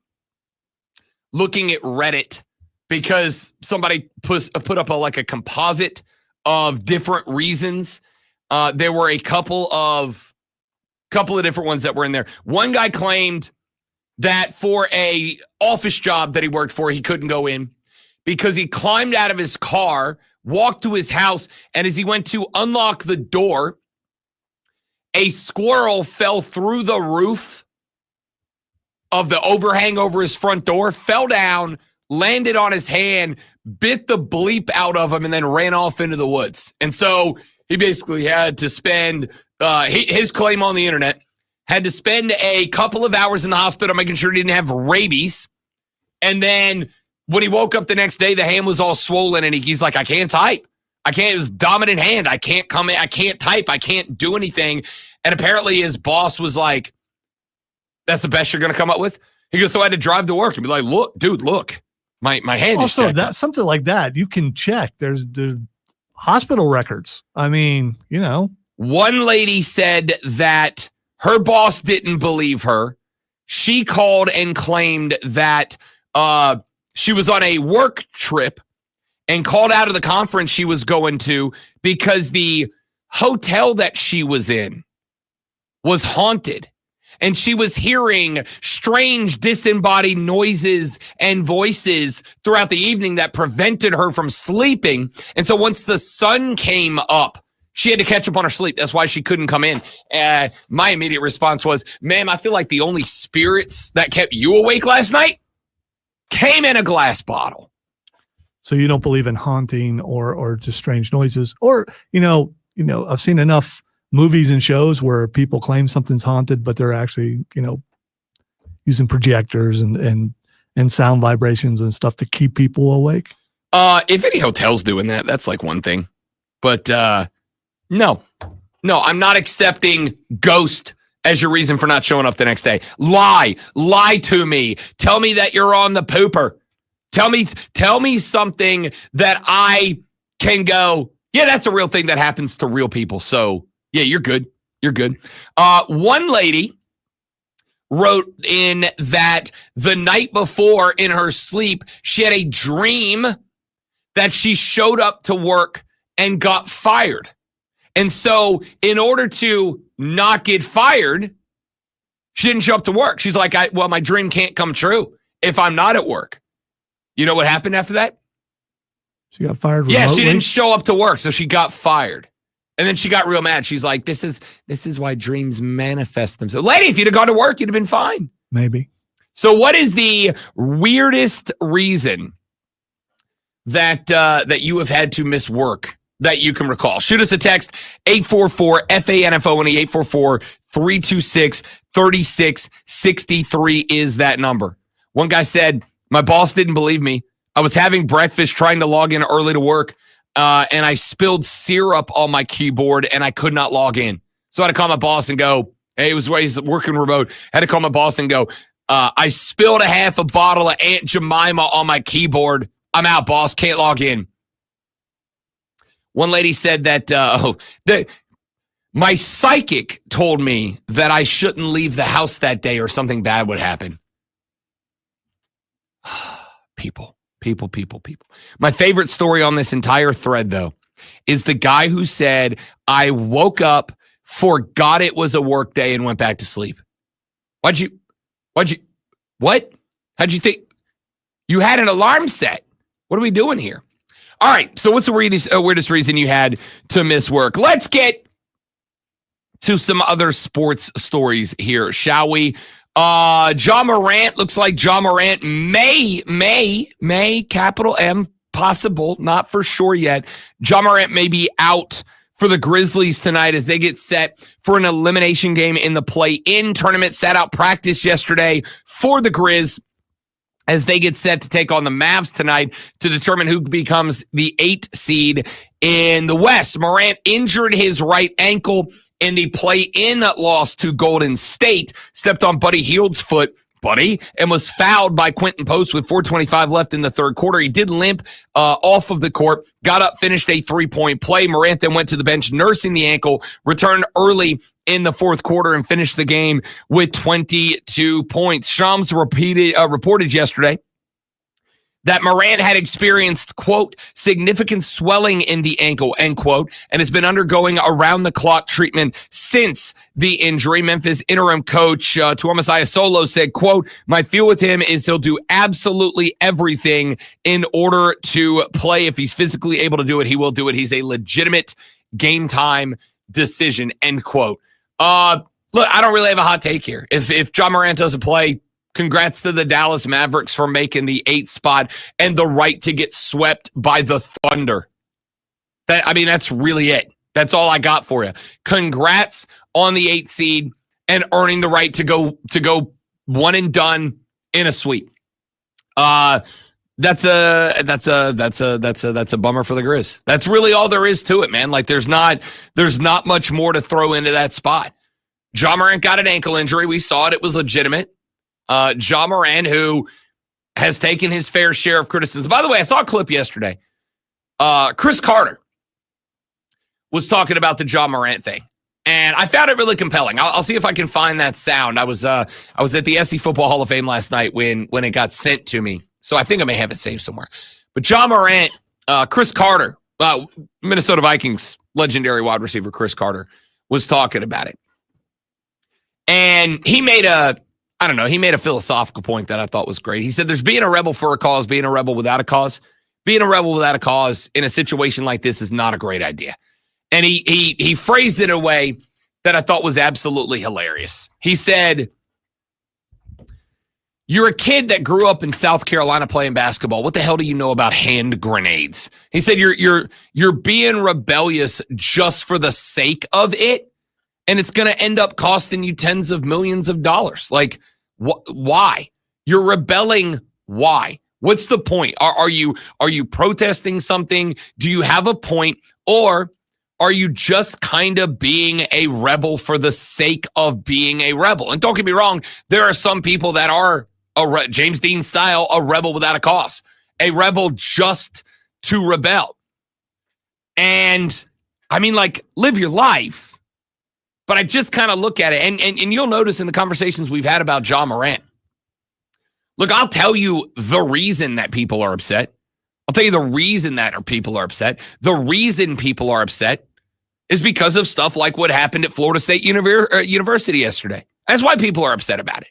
looking at Reddit because somebody put up a composite of different reasons. There were a couple of different ones that were in there. One guy claimed that for a office job that he worked for, he couldn't go in because he climbed out of his car, walked to his house, and as he went to unlock the door, a squirrel fell through the roof of the overhang over his front door, fell down, landed on his hand, bit the bleep out of him, and then ran off into the woods. And so he basically had to spend his claim on the internet, had to spend a couple of hours in the hospital making sure he didn't have rabies, and then When he woke up the next day, the hand was all swollen, and he's like, I can't type. I can't. It was dominant hand. I can't come in. I can't type. I can't do anything. And apparently his boss was like, that's the best you're going to come up with? He goes, so I had to drive to work and be like, look, dude, look. My hand is also that something like that you can check. There's hospital records. I mean, One lady said that her boss didn't believe her. She called and claimed that she was on a work trip and called out of the conference she was going to because the hotel that she was in was haunted. And she was hearing strange disembodied noises and voices throughout the evening that prevented her from sleeping. And so once the sun came up, she had to catch up on her sleep. That's why she couldn't come in. My immediate response was, ma'am, I feel like the only spirits that kept you awake last night came in a glass bottle. So you don't believe in haunting or just strange noises, or, I've seen enough movies and shows where people claim something's haunted, but they're actually, using projectors and sound vibrations and stuff to keep people awake. If any hotel's doing that, that's like one thing. But no, I'm not accepting ghost as your reason for not showing up the next day. Lie to me. Tell me that you're on the pooper. Tell me something that I can go, yeah, that's a real thing that happens to real people. So yeah, you're good. You're good. One lady wrote in that the night before in her sleep, she had a dream that she showed up to work and got fired. And so in order to not get fired, she didn't show up to work. She's like, my dream can't come true if I'm not at work. You know what happened after that? She got fired remotely? Yeah, she didn't show up to work, so she got fired. And then she got real mad. She's like, this is why dreams manifest themselves. Lady, if you'd have gone to work, you'd have been fine. Maybe. So what is the weirdest reason that you have had to miss work that you can recall? Shoot us a text, 844-FANFONE, 844-326-3663 is that number. One guy said, my boss didn't believe me. I was having breakfast trying to log in early to work. And I spilled syrup on my keyboard and I could not log in. So I had to call my boss and go, hey, he's working remote. I had to call my boss and go, I spilled a half a bottle of Aunt Jemima on my keyboard. I'm out, boss. Can't log in. One lady said that my psychic told me that I shouldn't leave the house that day or something bad would happen. People. My favorite story on this entire thread, though, is the guy who said, I woke up, forgot it was a work day, and went back to sleep. What? How'd you think? You had an alarm set. What are we doing here? All right, so what's the weirdest reason you had to miss work? Let's get to some other sports stories here, shall we? Ja Morant, looks like Ja Morant may, capital M, possible, not for sure yet. Ja Morant may be out for the Grizzlies tonight as they get set for an elimination game in the play-in tournament. Sat out practice yesterday for the Grizz as they get set to take on the Mavs tonight to determine who becomes the 8th seed in the West. Morant injured his right ankle in the play-in loss to Golden State, stepped on Buddy Hield's foot, and was fouled by Quentin Post with 4:25 left in the third quarter. He did limp off of the court, got up, finished a 3-point play. Morant then went to the bench nursing the ankle, returned early in the fourth quarter, and finished the game with 22 points. Shams reported yesterday that Morant had experienced, quote, significant swelling in the ankle, end quote, and has been undergoing around-the-clock treatment since the injury. Memphis interim coach Tuomas Ayasolo said, quote, my feel with him is he'll do absolutely everything in order to play. If he's physically able to do it, he will do it. He's a legitimate game-time decision, end quote. Look, I don't really have a hot take here. If Ja Morant doesn't play, congrats to the Dallas Mavericks for making the 8th spot and the right to get swept by the Thunder. That's really it. That's all I got for you. Congrats on the 8th seed and earning the right to go one and done in a sweep. That's a bummer for the Grizz. That's really all there is to it, man. Like there's not much more to throw into that spot. Ja Morant got an ankle injury. We saw it. It was legitimate. Ja Morant, who has taken his fair share of criticism. By the way, I saw a clip yesterday. Chris Carter was talking about the Ja Morant thing. And I found it really compelling. I'll see if I can find that sound. I was at the SC Football Hall of Fame last night when it got sent to me. So I think I may have it saved somewhere. But Ja Morant, Chris Carter, Minnesota Vikings legendary wide receiver Chris Carter was talking about it. And he made a philosophical point that I thought was great. He said there's being a rebel for a cause, being a rebel without a cause. Being a rebel without a cause in a situation like this is not a great idea. And he phrased it in a way that I thought was absolutely hilarious. He said, you're a kid that grew up in South Carolina playing basketball. What the hell do you know about hand grenades? He said, you're being rebellious just for the sake of it, and it's going to end up costing you tens of millions of dollars. Like, why? You're rebelling. Why? What's the point? Are you protesting something? Do you have a point? Or are you just kind of being a rebel for the sake of being a rebel? And don't get me wrong, there are some people that are James Dean style, a rebel without a cause, a rebel just to rebel. And I mean, like, live your life. But I just kind of look at it, and you'll notice in the conversations we've had about Ja Morant. Look, I'll tell you the reason that people are upset. I'll tell you the reason that people are upset. The reason people are upset is because of stuff like what happened at Florida State University yesterday. That's why people are upset about it.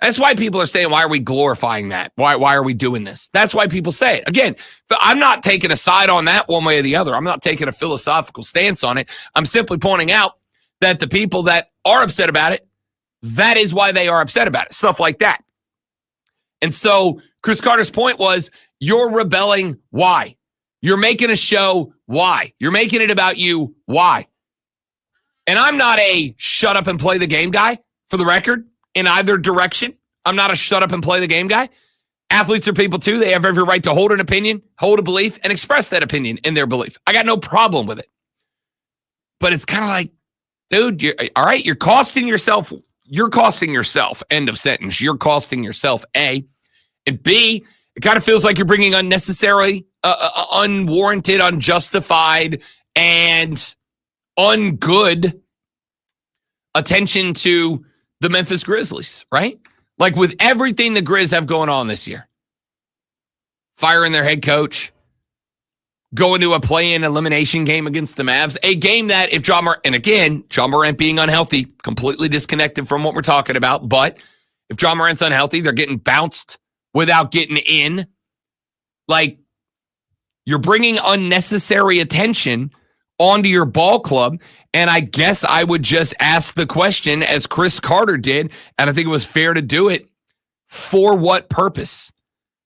That's why people are saying, why are we glorifying that? Why are we doing this? That's why people say it. Again, I'm not taking a side on that one way or the other. I'm not taking a philosophical stance on it. I'm simply pointing out that the people that are upset about it, that is why they are upset about it. Stuff like that. And so Chris Carter's point was, you're rebelling. Why? You're making a show. Why? You're making it about you. Why? And I'm not a shut up and play the game guy, for the record, in either direction. I'm not a shut up and play the game guy. Athletes are people too. They have every right to hold an opinion, hold a belief, and express that opinion in their belief. I got no problem with it. But it's kind of like, dude, all right, you're costing yourself. You're costing yourself. End of sentence. You're costing yourself, A. And B, it kind of feels like you're bringing unnecessary, unwarranted, unjustified, and ungood attention to the Memphis Grizzlies, right? Like with everything the Grizz have going on this year. Firing their head coach, going to a play-in elimination game against the Mavs, a game that if Ja Morant being unhealthy, completely disconnected from what we're talking about, but if Ja Morant's unhealthy, they're getting bounced without getting in. Like, you're bringing unnecessary attention onto your ball club, and I guess I would just ask the question as Chris Carter did, and I think it was fair to do it, for what purpose?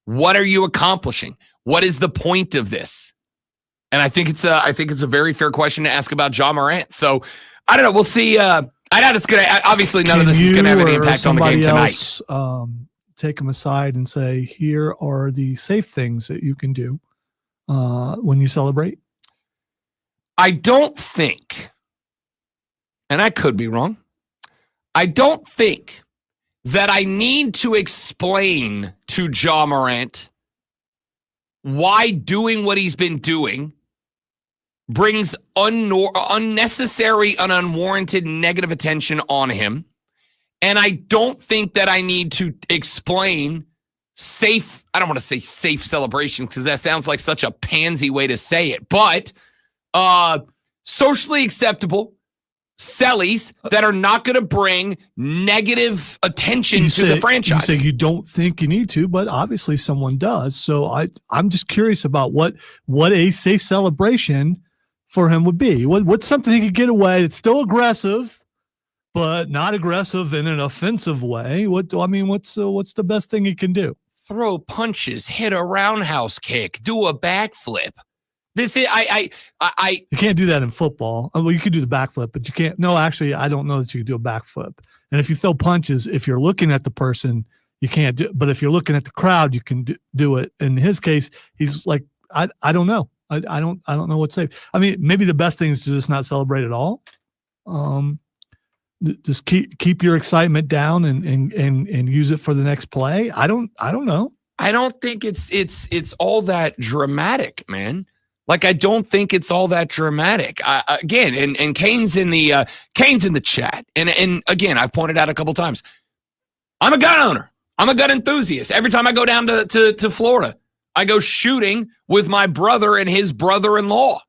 What are you accomplishing? What is the point of this? And I think it's a very fair question to ask about Ja Morant. So I don't know. We'll see. I doubt it's gonna. Obviously, none of this is gonna have any impact on the game tonight. Take them aside and say, here are the safe things that you can do when you celebrate. I don't think, and I could be wrong, I don't think that I need to explain to Ja Morant why doing what he's been doing brings unnecessary and unwarranted negative attention on him. And I don't think that I need to explain safe, I don't want to say safe celebration because that sounds like such a pansy way to say it, but socially acceptable sellies that are not going to bring negative attention to the franchise. You say you don't think you need to, but obviously someone does. So I'm just curious about what a safe celebration for him would be. What's something he could get away that's still aggressive, but not aggressive in an offensive way? What's the best thing he can do? Throw punches, hit a roundhouse kick, do a backflip. This is You can't do that in football. Well, you could do the backflip, but you can't. No, actually, I don't know that you can do a backflip. And if you throw punches, if you're looking at the person, you can't do. But if you're looking at the crowd, you can do it. In his case, he's like, I don't know. I don't know what's safe. I mean, maybe the best thing is to just not celebrate at all. Just keep your excitement down and use it for the next play. I don't know. I don't think it's all that dramatic, man. Like, I don't think it's all that dramatic. Again, and Kane's in the chat. And again, I've pointed out a couple times, I'm a gun owner. I'm a gun enthusiast. Every time I go down to Florida, I go shooting with my brother and his brother-in-law.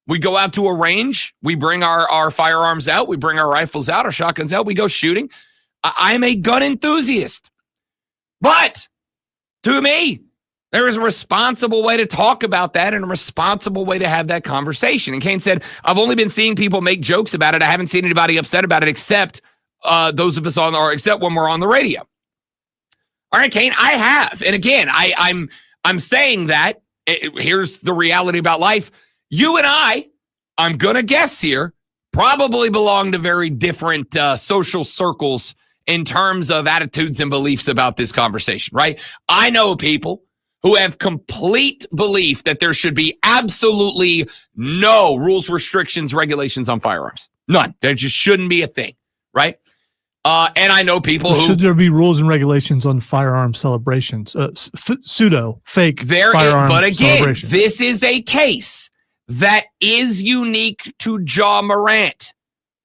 We go out to a range. We bring our firearms out. We bring our rifles out, our shotguns out. We go shooting. I'm a gun enthusiast. But to me, there is a responsible way to talk about that and a responsible way to have that conversation. And Kane said, I've only been seeing people make jokes about it. I haven't seen anybody upset about it except those of us except when we're on the radio. All right, Kane, I have. And again, I'm saying that. Here's the reality about life. You and I'm going to guess here, probably belong to very different social circles in terms of attitudes and beliefs about this conversation, right? I know people who have complete belief that there should be absolutely no rules, restrictions, regulations on firearms. None. There just shouldn't be a thing, right? And I know people who... Should there be rules and regulations on firearm celebrations? Pseudo, fake firearm but again, celebration. This is a case that is unique to Ja Morant.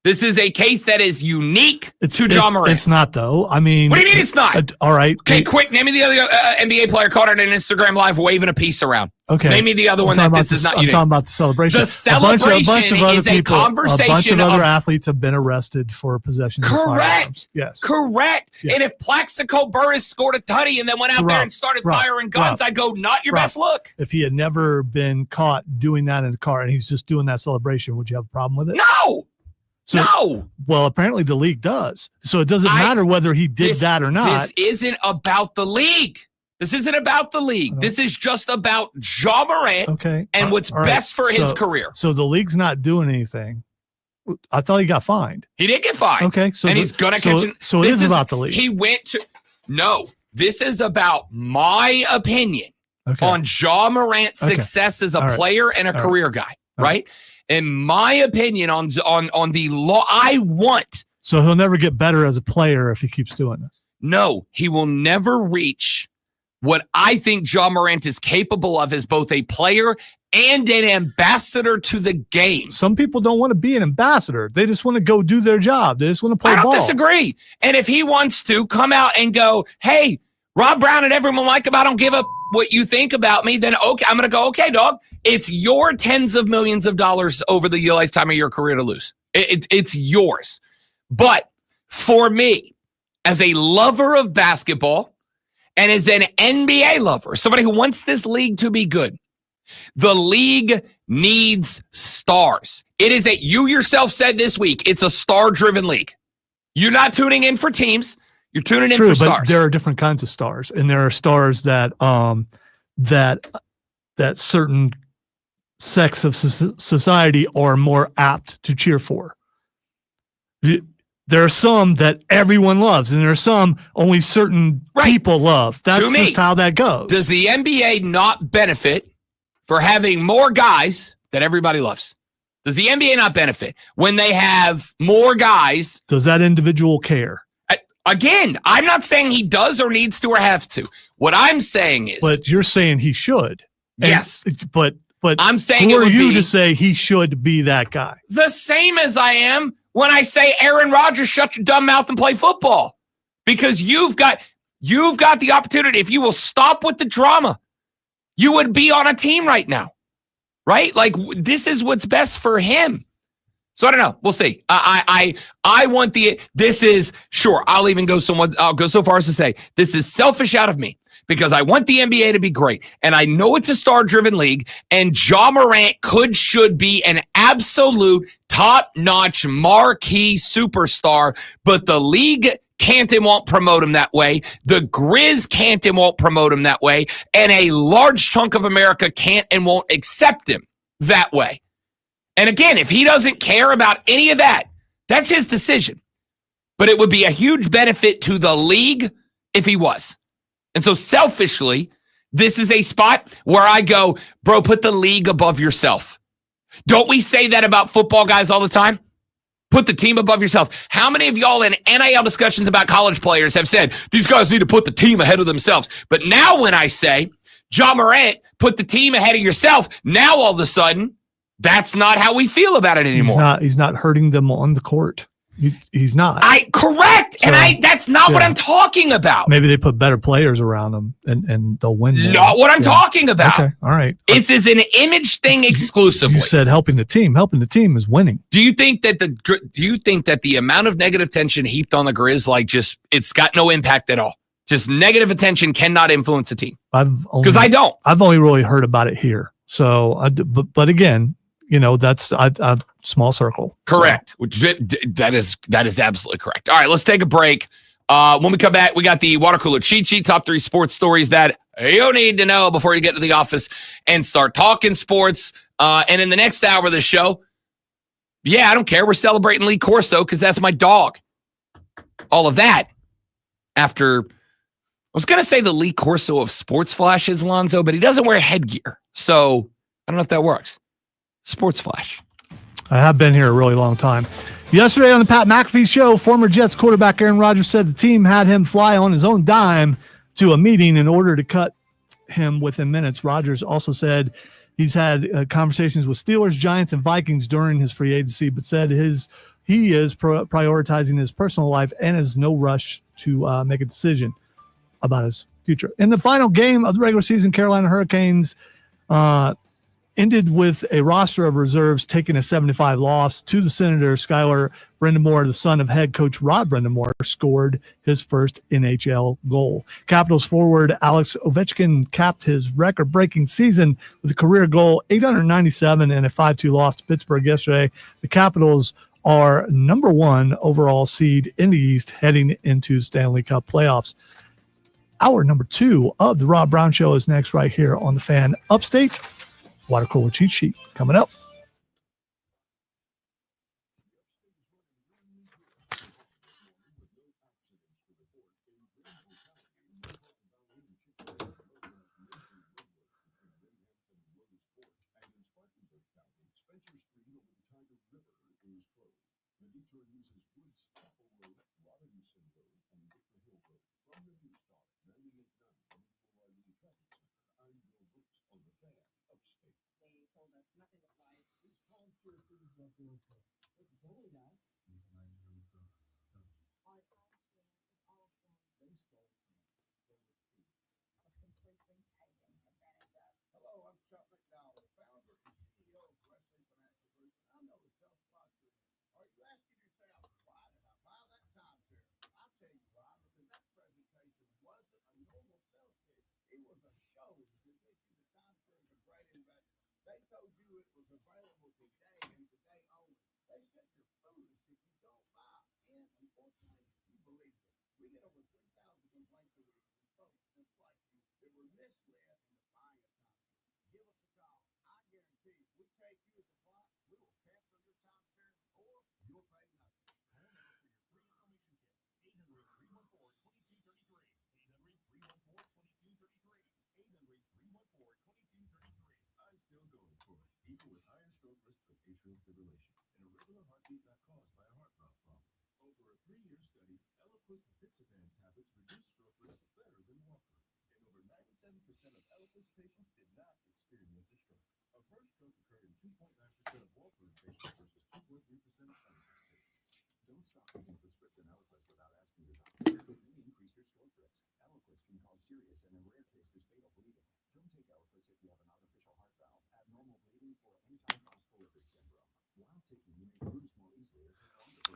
This is a case that is unique to Ja Morant. It's not, though. I mean... What do you mean it's not? All right. Okay, quick. Name me the other NBA player caught on an Instagram Live waving a piece around. Okay. Name me the other one that this is not unique. I'm talking about the celebration. The celebration is a conversation. A bunch of other athletes have been arrested for possession of firearms. Yes. Correct. Yeah. And if Plaxico Burress scored a tutty and then went out there and started firing guns, I go, not your best look. If he had never been caught doing that in the car and he's just doing that celebration, would you have a problem with it? No. No. Well, apparently the league does. So it doesn't matter whether he did that or not. This isn't about the league. This isn't about the league. This is just about Ja Morant and what's best for his career. So the league's not doing anything. I thought he got fined. He did get fined. Okay. So he's going to catch it. So it is about the league. He went to – no. This is about my opinion on Ja Morant's success as a player and a career guy, right? In my opinion on the law, I want. So he'll never get better as a player if he keeps doing this. No, he will never reach what I think Ja Morant is capable of as both a player and an ambassador to the game. Some people don't want to be an ambassador. They just want to go do their job. They just want to play ball. I don't disagree. And if he wants to come out and go, hey, Rob Brown and everyone like him, I don't give a what you think about me, then okay, I'm going to go, okay, dog. It's your tens of millions of dollars over the lifetime of your career to lose. It's yours. But for me, as a lover of basketball and as an NBA lover, somebody who wants this league to be good, the league needs stars. It is you yourself said this week, it's a star-driven league. You're not tuning in for teams. You're tuning in for stars. But there are different kinds of stars, and there are stars that that certain sects of society are more apt to cheer for. There are some that everyone loves, and there are some only certain people love. That's just how that goes. Does the NBA not benefit for having more guys that everybody loves? Does the NBA not benefit when they have more guys? Does that individual care? Again, I'm not saying he does or needs to or have to. What I'm saying is... But you're saying he should. Yes. But I'm saying who are you to say he should be that guy? The same as I am when I say Aaron Rodgers, shut your dumb mouth and play football. Because you've got the opportunity. If you will stop with the drama, you would be on a team right now. Right? Like, this is what's best for him. So I don't know. We'll see. I want this is sure. I'll go so far as to say this is selfish out of me because I want the NBA to be great. And I know it's a star-driven league and Ja Morant should be an absolute top-notch marquee superstar, but the league can't and won't promote him that way. The Grizz can't and won't promote him that way. And a large chunk of America can't and won't accept him that way. And again, if he doesn't care about any of that, that's his decision. But it would be a huge benefit to the league if he was. And so selfishly, this is a spot where I go, bro, put the league above yourself. Don't we say that about football guys all the time? Put the team above yourself. How many of y'all in NIL discussions about college players have said, these guys need to put the team ahead of themselves? But now when I say, John Morant, put the team ahead of yourself, now all of a sudden, that's not how we feel about it anymore. He's not hurting them on the court. He's not. Correct. So, that's not what I'm talking about. Maybe they put better players around them and they'll win. Not what I'm talking about. Okay. All right. This is an image thing exclusively. You said helping the team. Helping the team is winning. Do you think that the amount of negative tension heaped on the Grizz, it's got no impact at all? Just negative attention cannot influence a team. Because I don't. I've only really heard about it here. So, but again, that's a small circle. Correct. So. That is absolutely correct. All right, let's take a break. When we come back, we got the water cooler cheat sheet, top 3 sports stories that you need to know before you get to the office and start talking sports. And in the next hour of the show, I don't care. We're celebrating Lee Corso because that's my dog. All of that after, I was going to say the Lee Corso of sports flashes, Lonzo, but he doesn't wear headgear. So I don't know if that works. Sports flash. I have been here a really long time. Yesterday on the Pat McAfee show, former Jets quarterback Aaron Rodgers said the team had him fly on his own dime to a meeting in order to cut him within minutes. Rodgers also said he's had conversations with Steelers, Giants, and Vikings during his free agency, but said he is prioritizing his personal life and has no rush to make a decision about his future. In the final game of the regular season, Carolina Hurricanes ended with a roster of reserves taking a 7-5 loss to the Senators. Skylar Brindamore, the son of head coach Rod Brindamore, scored his first NHL goal. Capitals forward Alex Ovechkin capped his record-breaking season with a career goal, 897, and a 5-2 loss to Pittsburgh yesterday. The Capitals are number 1 overall seed in the East heading into the Stanley Cup playoffs. Hour number 2 of the Rob Brown Show is next right here on the Fan Upstate. Water cooler cheat sheet coming up.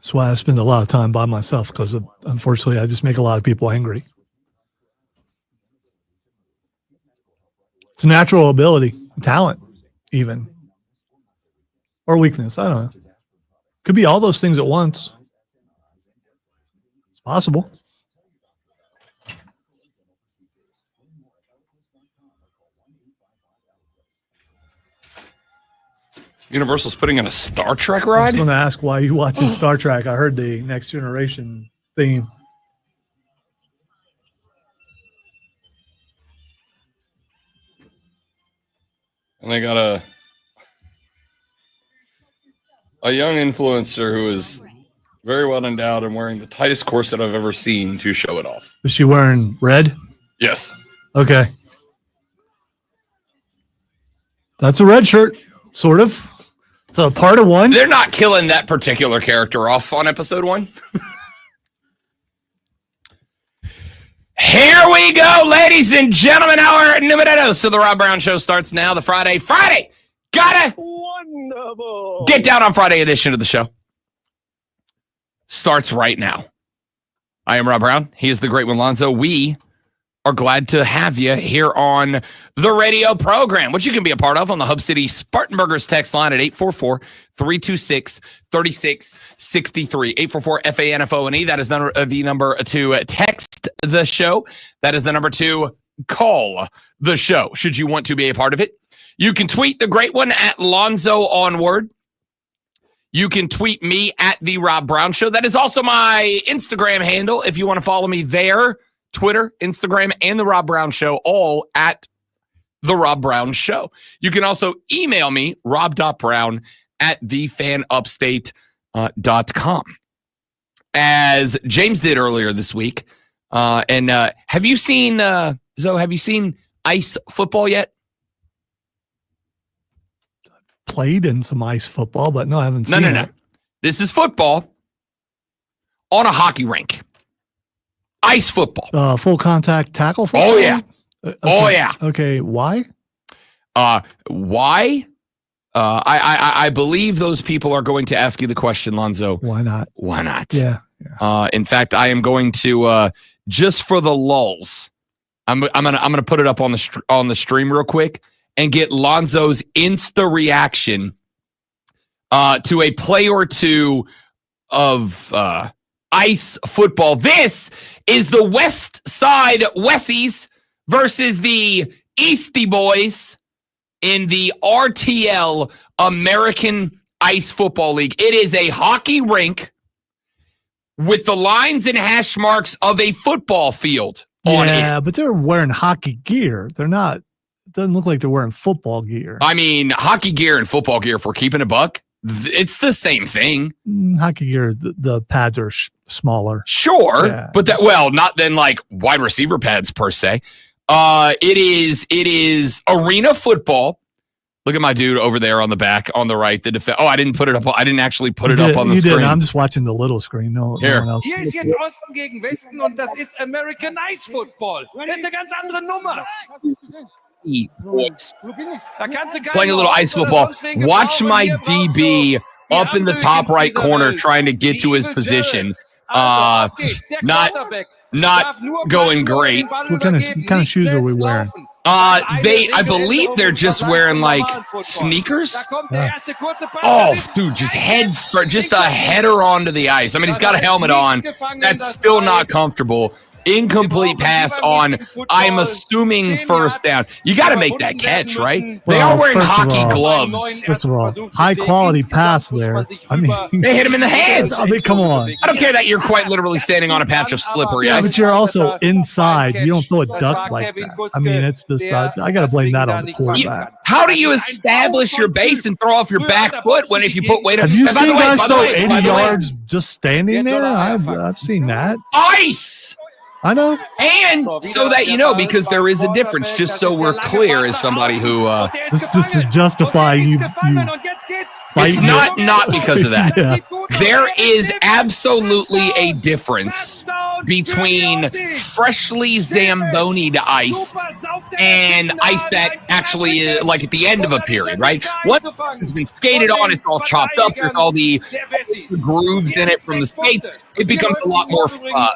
That's why I spend a lot of time by myself, because unfortunately I just make a lot of people angry. It's a natural ability, talent, even, or weakness. I don't know. Could be all those things at once. It's possible. Universal's putting in a Star Trek ride? I was going to ask why you watching Star Trek. I heard the Next Generation theme. They got a young influencer who is very well endowed and wearing the tightest corset I've ever seen to show it off. Is she wearing red? Yes. Okay. That's a red shirt, sort of. It's a part of one. They're not killing that particular character off on episode 1. Here we go, ladies and gentlemen. Our numero dos. So the Rob Brown Show starts now. The Friday. Gotta Wonderful. get down on Friday edition of the show. Starts right now. I am Rob Brown. He is the great one, Lonzo. We are glad to have you here on the radio program, which you can be a part of on the Hub City Spartanburgers text line at 844-326-3663. 844-FANFONE. That is the number to text the show. That is the number to call the show, should you want to be a part of it. You can tweet the great one at Lonzo Onward. You can tweet me at The Rob Brown Show. That is also my Instagram handle if you want to follow me there. Twitter, Instagram, and The Rob Brown Show, all at The Rob Brown Show. You can also email me, rob.brown@thefanupstate.com. As James did earlier this week. And have you seen, Zoe, have you seen ice football yet? Played in some ice football, but no, I haven't seen it. No. This is football on a hockey rink. Ice football. Full contact tackle football? Oh, yeah. Okay. Oh, yeah. Okay, why? Why? I believe those people are going to ask you the question, Lonzo. Why not? Why not? Yeah. In fact, I am going to just for the lulls. I'm gonna put it up on the stream real quick and get Lonzo's Insta reaction to a play or two of ice football. This is the West Side Wessies versus the Eastie Boys in the RTL American Ice Football League. It is a hockey rink with the lines and hash marks of a football field on it. Yeah, but they're wearing hockey gear. They're not. It doesn't look like they're wearing football gear. I mean, hockey gear and football gear, if we're keeping a buck, it's the same thing. Hockey gear, the pads are smaller. Sure, Yeah. but not then like wide receiver pads per se. It is arena football. Look at my dude over there on the back, on the right. The defense. I didn't put it up. I didn't actually put it up on the you screen. Did. I'm just watching the little screen. No Here. one else. Hier ist jetzt Osten gegen Westen und das ist American Ice Football. Das ist eine ganz andere Nummer. Da kannst du Playing a little ice football. Watch my DB up in the top right corner trying to get to his position. Not going great. What kind of shoes are we wearing? I believe they're just wearing like sneakers. Oh, dude, just a header onto the ice. I mean, he's got a helmet on. That's still not comfortable. Incomplete pass on, I'm assuming, first down. You got to make that catch, right? They are wearing hockey gloves. First of all, high quality pass there. I mean, they hit him in the hands. I mean, come on. I don't care that you're quite literally standing on a patch of slippery Yeah, ice. but you're also inside. You don't throw a duck like that. I mean, it's just, I got to blame that on the quarterback. How do you establish your base and throw off your back foot when if you put weight on? Have you seen guys throw 80 yards just standing there? I've seen that. Ice! I know. And so that you know, because there is a difference, just so we're clear, as somebody who this is just to justify you it's not because of that. Yeah. There is absolutely a difference between freshly Zamboni'd ice and ice that actually is like at the end of a period, right? Once it's been skated on, it's all chopped up, there's all the grooves in it from the skates, it becomes a lot more frictional.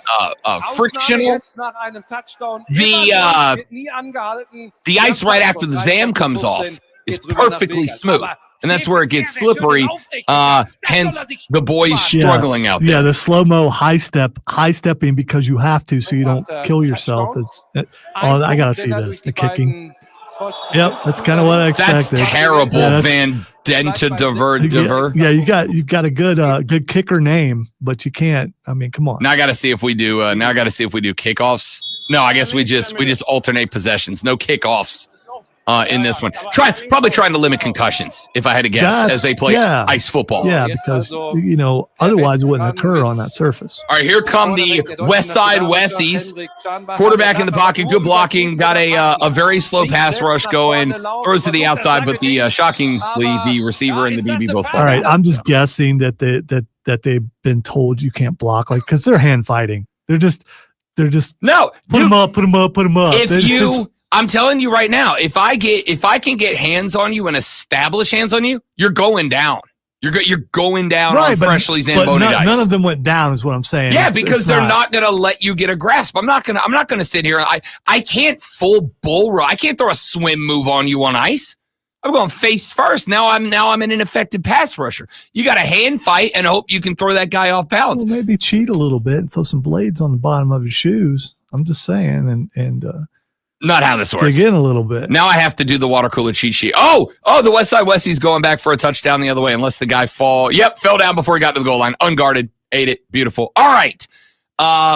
The ice right after the Zam comes off is perfectly smooth. And that's where it gets slippery. Hence the boys struggling out there. Yeah, the slow-mo high stepping because you have to, so you don't kill yourself. I gotta see this. The kicking. Yep, that's kind of what I expected. That's terrible, Van Denta Diver. Yeah, you got a good kicker name, but you can't. I mean, come on. Now I got to see if we do. Kickoffs. No, I guess we just alternate possessions. No kickoffs in this one. Probably trying to limit concussions, if I had to guess, as they play ice football. Yeah, because, otherwise it wouldn't occur on that surface. All right, here come the West Side Westies. Quarterback in the pocket, good blocking, got a very slow pass rush going, throws to the outside, but shockingly, the receiver and the DB both fall. All right, I'm just guessing that they've been told you can't block, because they're hand fighting. They're just no, put them up. I'm telling you right now, if I can get hands on you and establish hands on you, you're going down. You're going down on freshly Zamboni dice. None of them went down, is what I'm saying. Yeah, because they're not going to let you get a grasp. I'm not going to sit here. I can't full bull run. I can't throw a swim move on you on ice. I'm going face first. Now I'm an ineffective pass rusher. You got to hand fight and hope you can throw that guy off balance. Well, maybe cheat a little bit and throw some blades on the bottom of your shoes. I'm just saying, and not how this works. Dig in a little bit. Now I have to do the water cooler cheat sheet. Oh, the West Side Westie's going back for a touchdown the other way unless the guy fell down before he got to the goal line. Unguarded. Ate it. Beautiful. All right.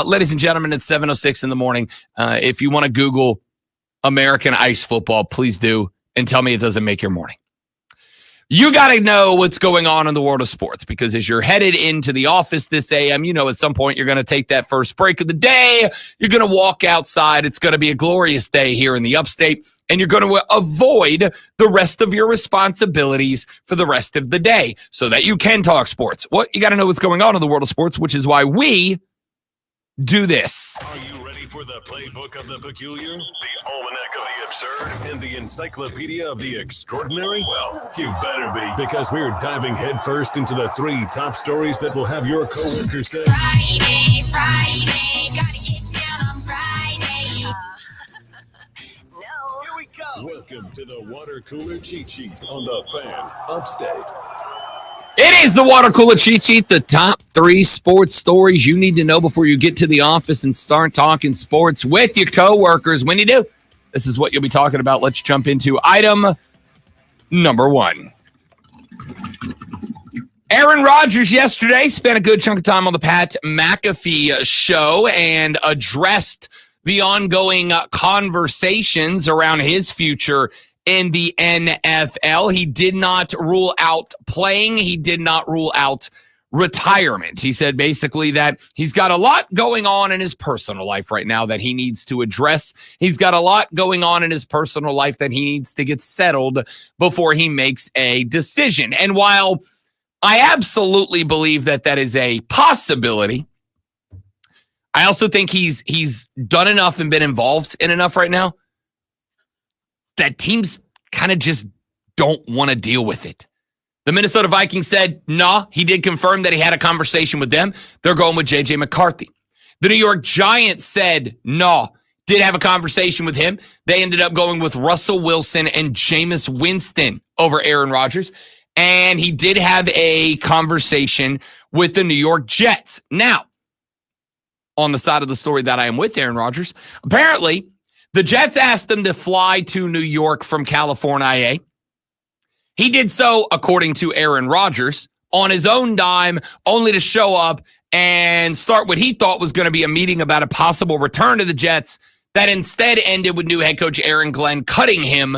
Ladies and gentlemen, it's 7:06 in the morning. If you want to Google American ice football, please do, and tell me it doesn't make your morning. You got to know what's going on in the world of sports, because as you're headed into the office this AM, at some point you're going to take that first break of the day. You're going to walk outside. It's going to be a glorious day here in the upstate, and you're going to avoid the rest of your responsibilities for the rest of the day so that you can talk sports. You got to know what's going on in the world of sports, which is why we do this. Are you ready for the playbook of the peculiar, the almanac of the absurd, and the encyclopedia of the extraordinary? Well, you better be, because we're diving headfirst into the 3 top stories that will have your coworkers say, Friday, gotta get down on Friday. No. Here we go. Welcome to the water cooler cheat sheet on the Fan Upstate. It is the water cooler cheat sheet, the top 3 sports stories you need to know before you get to the office and start talking sports with your coworkers. When you do, this is what you'll be talking about. Let's jump into item number 1. Aaron Rodgers yesterday spent a good chunk of time on the Pat McAfee show and addressed the ongoing conversations around his future in the NFL. He did not rule out playing. He did not rule out retirement. He said basically that he's got a lot going on in his personal life right now that he needs to address. He's got a lot going on in his personal life that he needs to get settled before he makes a decision. And while I absolutely believe that is a possibility, I also think he's done enough and been involved in enough right now that teams kind of just don't want to deal with it. The Minnesota Vikings said, nah, he did confirm that he had a conversation with them. They're going with J.J. McCarthy. The New York Giants said, no, did have a conversation with him. They ended up going with Russell Wilson and Jameis Winston over Aaron Rodgers. And he did have a conversation with the New York Jets. Now, on the side of the story that I am with Aaron Rodgers, apparently the Jets asked him to fly to New York from California. He did so, according to Aaron Rodgers, on his own dime, only to show up and start what he thought was going to be a meeting about a possible return to the Jets that instead ended with new head coach Aaron Glenn cutting him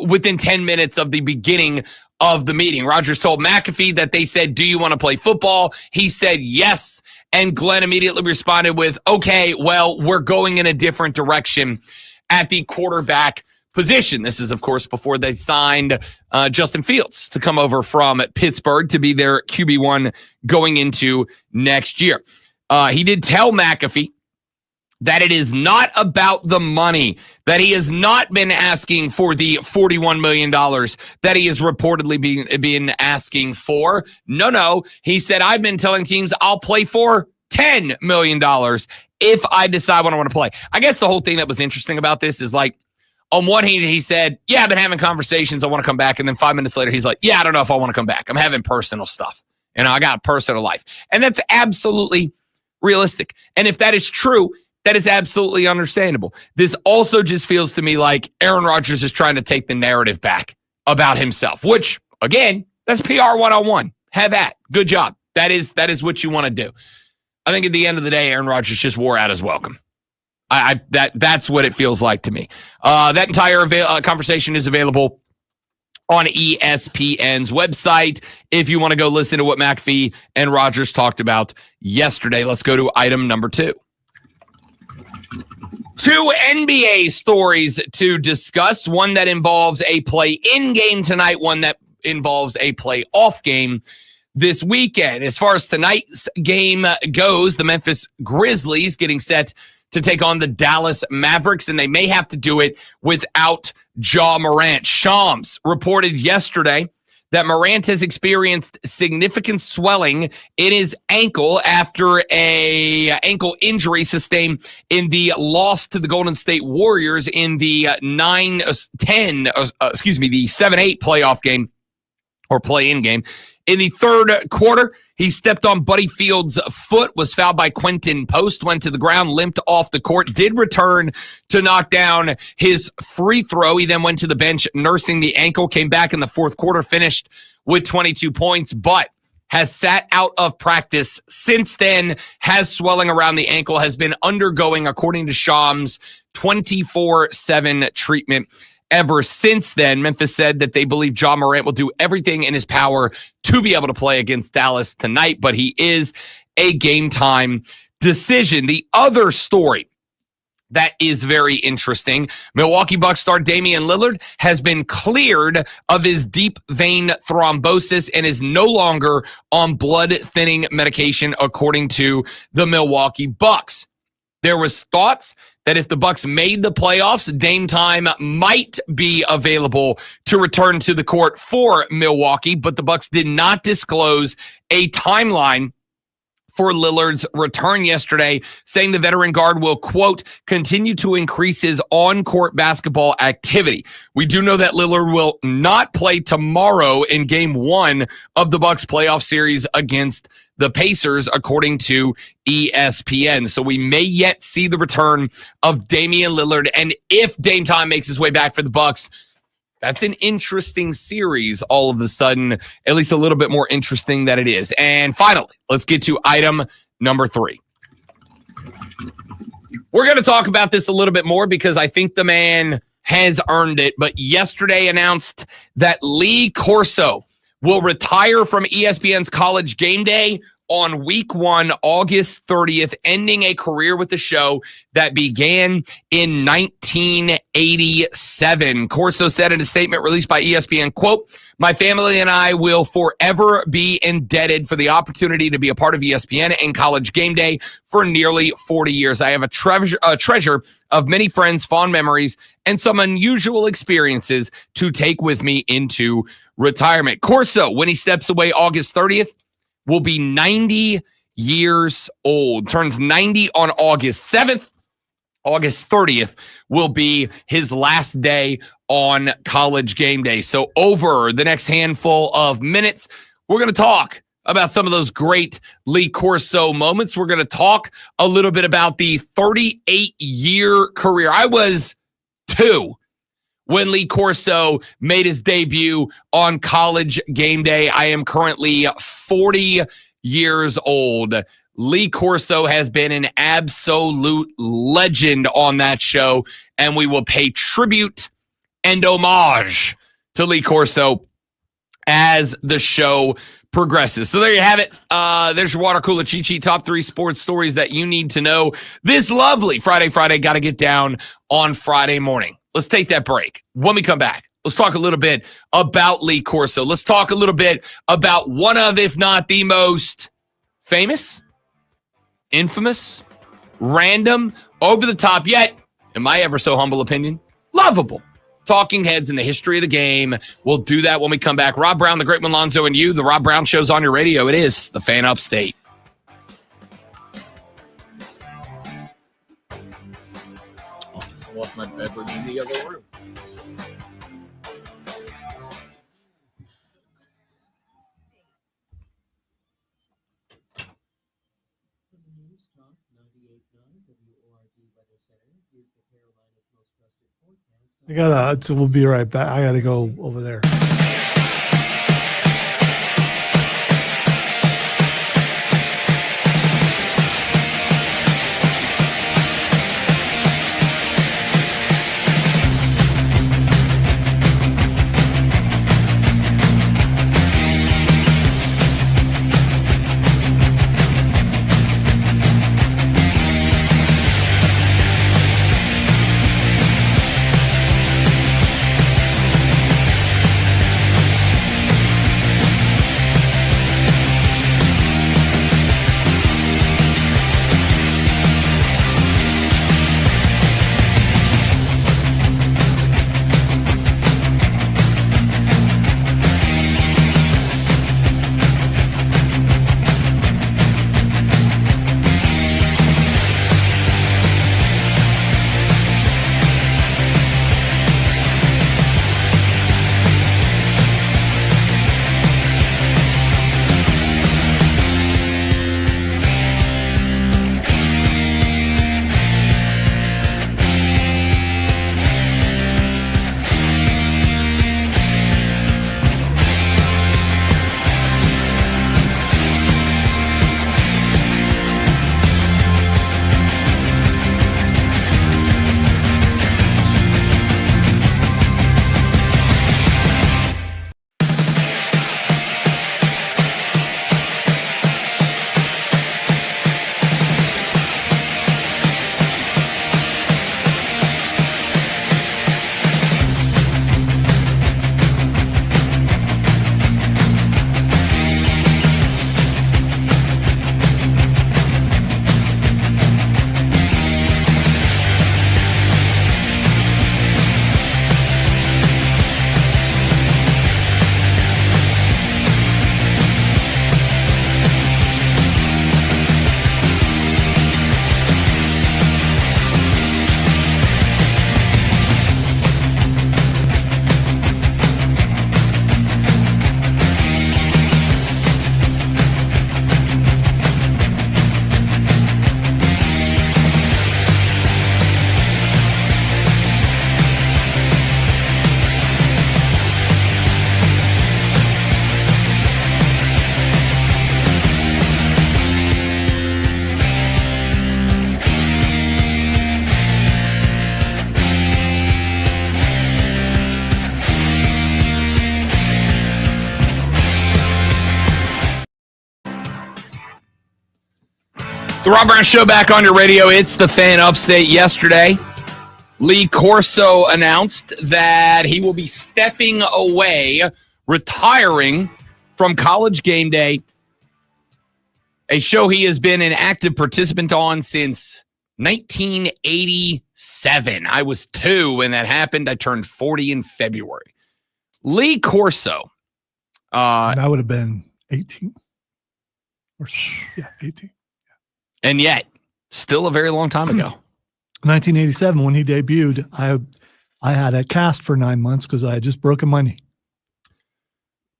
within 10 minutes of the beginning of the meeting. Rodgers told McAfee that they said, do you want to play football? He said yes. And Glenn immediately responded with, okay, well, we're going in a different direction at the quarterback position. This is, of course, before they signed Justin Fields to come over from Pittsburgh to be their QB1 going into next year. He did tell McAfee that it is not about the money, that he has not been asking for the $41 million that he is reportedly being asking for. No. He said, I've been telling teams I'll play for $10 million if I decide when I want to play. I guess the whole thing that was interesting about this is like, on one hand, he said, yeah, I've been having conversations. I want to come back. And then 5 minutes later, he's like, yeah, I don't know if I want to come back. I'm having personal stuff. I got a personal life. And that's absolutely realistic. And if that is true, that is absolutely understandable. This also just feels to me like Aaron Rodgers is trying to take the narrative back about himself, which, again, that's PR 101. Have at. Good job. That is what you want to do. I think at the end of the day, Aaron Rodgers just wore out his welcome. That's what it feels like to me. That entire conversation is available on ESPN's website if you want to go listen to what McAfee and Rogers talked about yesterday. Let's go to item number 2. 2 NBA stories to discuss. One that involves a play-in game tonight, one that involves a play-off game this weekend. As far as tonight's game goes, the Memphis Grizzlies getting set to take on the Dallas Mavericks, and they may have to do it without Ja Morant. Shams reported yesterday that Morant has experienced significant swelling in his ankle after a ankle injury sustained in the loss to the Golden State Warriors in the 7-8 playoff game or play-in game. In the third quarter, he stepped on Buddy Field's foot, was fouled by Quentin Post, went to the ground, limped off the court, did return to knock down his free throw. He then went to the bench nursing the ankle, came back in the fourth quarter, finished with 22 points, but has sat out of practice since then, has swelling around the ankle, has been undergoing, according to Shams, 24/7 treatment. Ever since then, Memphis said that they believe Ja Morant will do everything in his power to be able to play against Dallas tonight, but he is a game-time decision. The other story that is very interesting, Milwaukee Bucks star Damian Lillard has been cleared of his deep vein thrombosis and is no longer on blood-thinning medication, according to the Milwaukee Bucks. There was thoughts that if the Bucks made the playoffs, Dame time might be available to return to the court for Milwaukee, but the Bucks did not disclose a timeline for Lillard's return yesterday, saying the veteran guard will, quote, continue to increase his on-court basketball activity. We do know that Lillard will not play tomorrow in game 1 of the Bucks playoff series against the Pacers, according to ESPN. So we may yet see the return of Damian Lillard. And if Dame time makes his way back for the Bucks, that's an interesting series all of a sudden, at least a little bit more interesting than it is. And finally, let's get to item number 3. We're going to talk about this a little bit more because I think the man has earned it. But yesterday announced that Lee Corso will retire from ESPN's College Game Day on week 1, August 30th, ending a career with the show that began in 1987. Corso said in a statement released by ESPN, quote, my family and I will forever be indebted for the opportunity to be a part of ESPN and College Game Day for nearly 40 years. I have a treasure of many friends, fond memories, and some unusual experiences to take with me into retirement. Corso, when he steps away August 30th, will be 90 years old. Turns 90 on August 7th. August 30th will be his last day on College Game Day. So over the next handful of minutes, we're going to talk about some of those great Lee Corso moments. We're going to talk a little bit about the 38-year career. I was 2 when Lee Corso made his debut on College Game Day. I am currently 40 years old. Lee Corso has been an absolute legend on that show, and we will pay tribute and homage to Lee Corso as the show progresses. So there you have it. There's your water cooler cheat sheet, top 3 sports stories that you need to know this lovely Friday. Got to get down on Friday morning. Let's take that break. When we come back, let's talk a little bit about Lee Corso. Let's talk a little bit about one of, if not the most famous, infamous, random, over the top, yet, in my ever so humble opinion, lovable talking heads in the history of the game. We'll do that when we come back. Rob Brown, the Great One, Lonzo, and you. The Rob Brown Show's on your radio. It is the Fan Upstate. I left my beverage in the other room. We'll be right back. I gotta go over there. The Rob Brown Show back on your radio. It's the Fan Upstate. Yesterday, Lee Corso announced that he will be stepping away, retiring from College Game Day, a show he has been an active participant on since 1987. I was 2 when that happened. I turned 40 in February. Lee Corso. That would have been 18. 18. And yet, still a very long time ago. 1987, when he debuted, I had a cast for 9 months because I had just broken my knee.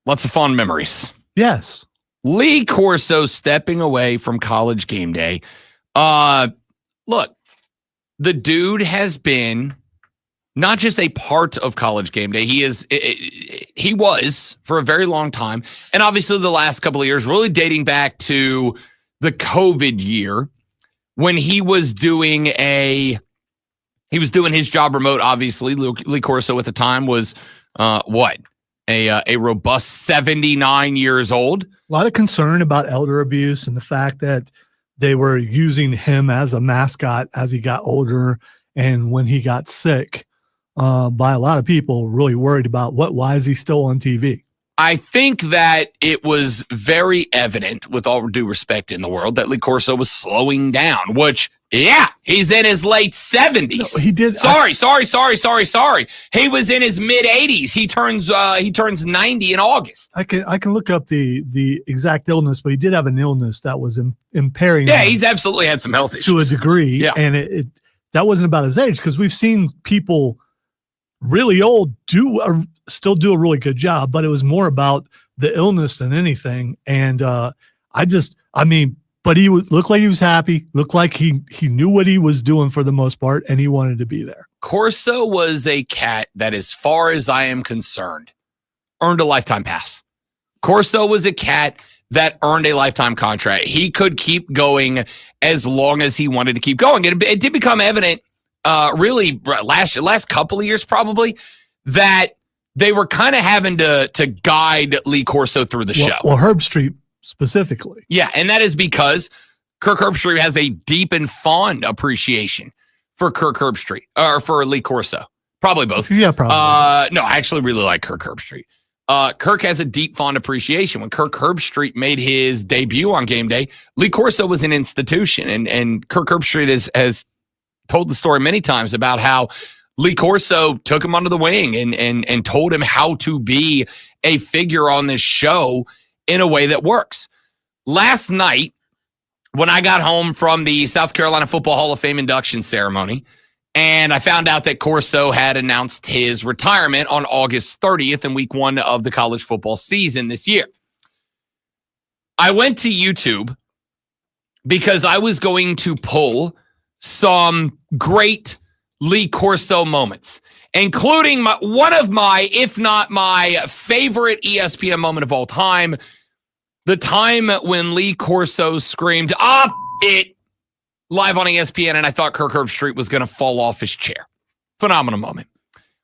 Lots of fond memories. Yes. Lee Corso stepping away from College Game Day. Look, the dude has been not just a part of College Game Day. He was for a very long time. And obviously the last couple of years, really dating back to the COVID year when he was doing his job remote. Obviously, Lee Corso at the time was a robust 79 years old. A lot of concern about elder abuse and the fact that they were using him as a mascot as he got older, and when he got sick, by a lot of people really worried about why is he still on TV? I think that it was very evident, with all due respect in the world, that Lee Corso was slowing down, which, yeah, he's in his late 70s. No, he did. Sorry. He was in his mid 80s. He turns 90 in August. I can look up the exact illness, but he did have an illness that was impairing. Yeah, him he's absolutely had some health issues to a degree. Yeah. And it that wasn't about his age, because we've seen people really old still do a really good job, but it was more about the illness than anything. And but he looked like he was happy, looked like he knew what he was doing for the most part, and he wanted to be there. Corso was a cat that, as far as I am concerned, earned a lifetime pass. Corso was a cat that earned a lifetime contract. He could keep going as long as he wanted to keep going. It did become evident really last couple of years probably that they were kind of having to guide Lee Corso through the show. Well, Herb Street specifically. Yeah, and that is because Kirk Herbstreit has a deep and fond appreciation for Kirk Herbstreit, or for Lee Corso. Probably both. Yeah, probably. No, I actually really like Kirk Herbstreit. Kirk has a deep, fond appreciation. When Kirk Herbstreit made his debut on Game Day, Lee Corso was an institution, and Kirk Herbstreit has told the story many times about how Lee Corso took him under the wing and told him how to be a figure on this show in a way that works. Last night, when I got home from the South Carolina Football Hall of Fame induction ceremony, and I found out that Corso had announced his retirement on August 30th in week 1 of the college football season this year, I went to YouTube because I was going to pull some great Lee Corso moments, including one of my, if not my favorite ESPN moment of all time, the time when Lee Corso screamed, it, live on ESPN, and I thought Kirk Herbstreit was going to fall off his chair. Phenomenal moment.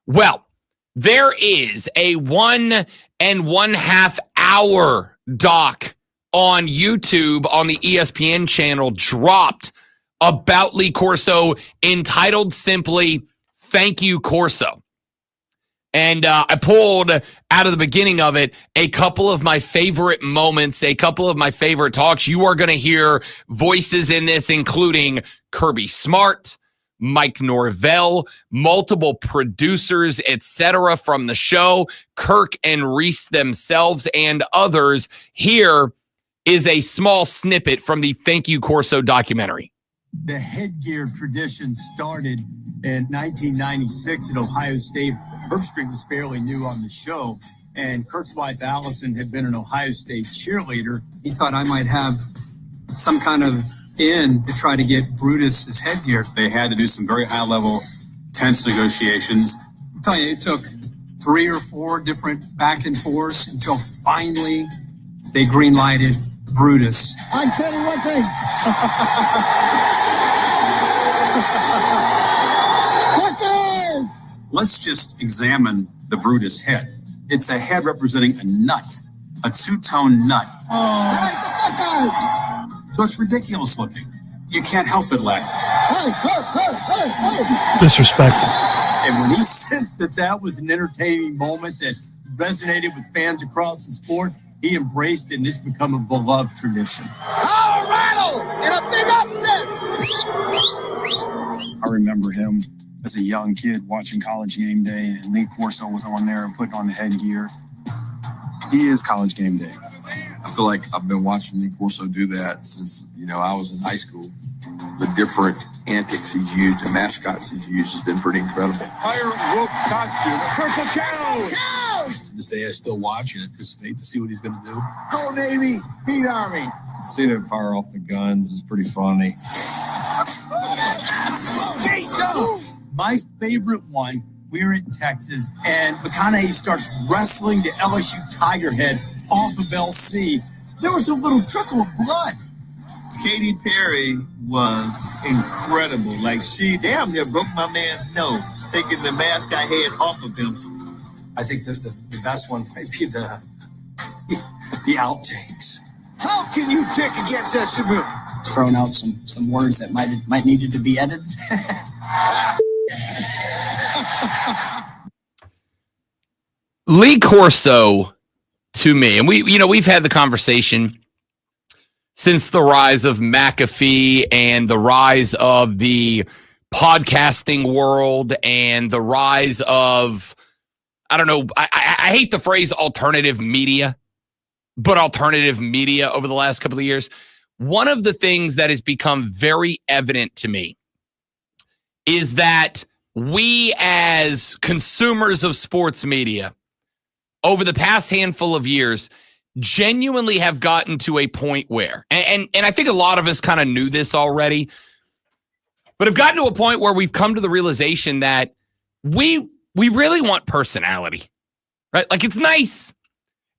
Well, there is a 1.5 hour doc on YouTube on the ESPN channel dropped about Lee Corso, entitled simply, "Thank You, Corso." And I pulled out of the beginning of it a couple of my favorite moments, a couple of my favorite talks. You are going to hear voices in this, including Kirby Smart, Mike Norvell, multiple producers, etc. from the show, Kirk and Reese themselves, and others. Here is a small snippet from the Thank You, Corso documentary. The headgear tradition started in 1996 at Ohio State. Herbstreit was fairly new on the show, and Kirk's wife Allison had been an Ohio State cheerleader. He thought I might have some kind of in to try to get Brutus's headgear. They had to do some very high-level, tense negotiations. I'm telling you, it took 3 or 4 different back and forths until finally they green-lighted Brutus. I tell you one thing. Let's just examine the Brutus head. It's a head representing a nut, a two-tone nut. So it's ridiculous looking. you can't help but laugh. Disrespectful. And when he sensed that was an entertaining moment that resonated with fans across the sport, he embraced it, and it's become a beloved tradition. Colorado in a big upset. I remember him as a young kid watching College Game Day, and Lee Corso was on there and putting on the headgear. He is College Game Day. I feel like I've been watching Lee Corso do that since, I was in high school. The different antics he's used and mascots he's used has been pretty incredible. Iron rope costume, purple cow. To this day, I still watch and anticipate to see what he's going to do. Go Navy, beat Army. Seeing him fire off the guns is pretty funny. My favorite one, we were in Texas, and McConaughey starts wrestling the LSU Tiger head off of LC. There was a little trickle of blood. Katy Perry was incredible. Like, she damn near broke my man's nose, taking the mask I had off of him. I think that the best one might be the outtakes. How can you pick against SMU? Throwing out some words that might needed to be edited. Lee Corso, to me, and we've had the conversation since the rise of McAfee and the rise of the podcasting world and the rise of, I don't know, I hate the phrase alternative media, but alternative media over the last couple of years. One of the things that has become very evident to me is that we as consumers of sports media over the past handful of years genuinely have gotten to a point where, and I think a lot of us kind of knew this already, but have gotten to a point where we've come to the realization that we really want personality, right? Like it's nice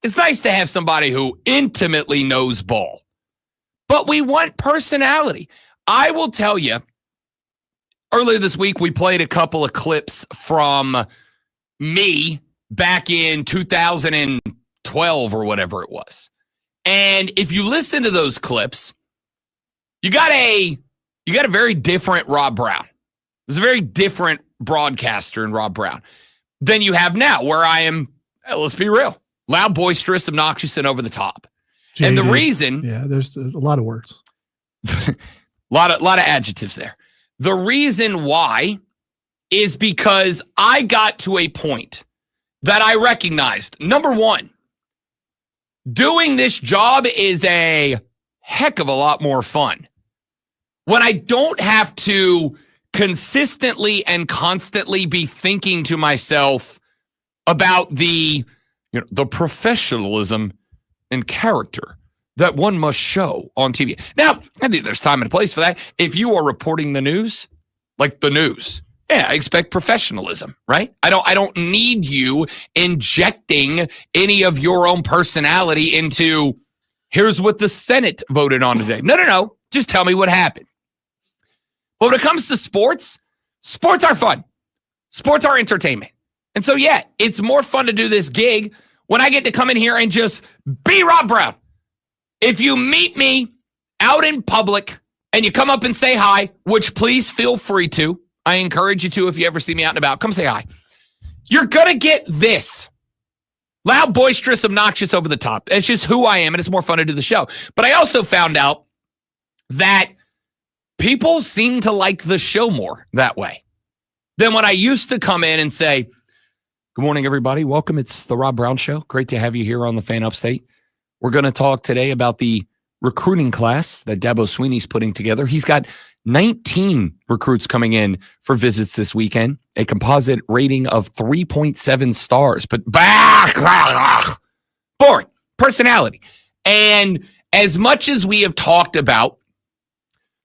to have somebody who intimately knows ball, but we want personality. I will tell you, earlier this week, we played a couple of clips from me back in 2012 or whatever it was. And if you listen to those clips, you got a very different Rob Brown. There's a very different broadcaster in Rob Brown than you have now, where I am, let's be real, loud, boisterous, obnoxious, and over the top. JD. And the reason... Yeah, there's a lot of words. a lot of adjectives there. The reason why is because I got to a point that I recognized, number one, doing this job is a heck of a lot more fun when I don't have to consistently and constantly be thinking to myself about the professionalism and character that one must show on TV. Now, I think there's time and a place for that. If you are reporting the news, like the news, I expect professionalism, right? I don't need you injecting any of your own personality into, here's what the Senate voted on today. No. Just tell me what happened. But when it comes to sports are fun. Sports are entertainment. And so, it's more fun to do this gig when I get to come in here and just be Rob Brown. If you meet me out in public and you come up and say hi, which please feel free to, I encourage you to, if you ever see me out and about, come say hi. You're going to get this. Loud, boisterous, obnoxious, over the top. It's just who I am, and it's more fun to do the show. But I also found out that people seem to like the show more that way than when I used to come in and say, good morning, everybody. Welcome. It's the Rob Brown Show. Great to have you here on the Fan Upstate. We're going to talk today about the recruiting class that Dabo Sweeney's putting together. He's got 19 recruits coming in for visits this weekend, a composite rating of 3.7 stars, but boring personality. And as much as we have talked about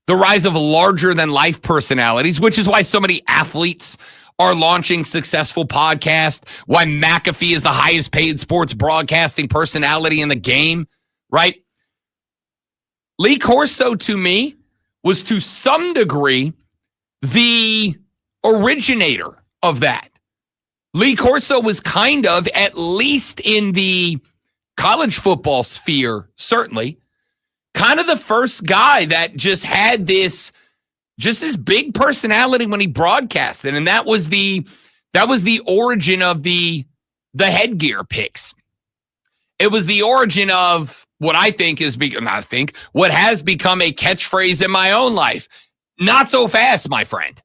the rise of larger than life personalities, which is why so many athletes are launching successful podcasts, why McAfee is the highest paid sports broadcasting personality in the game, right? Lee Corso, to me, was to some degree the originator of that. Lee Corso was kind of, at least in the college football sphere, certainly, kind of the first guy that just had this big personality when he broadcasted, and that was the origin of the headgear picks. It was the origin of what I think what has become a catchphrase in my own life. Not so fast, my friend.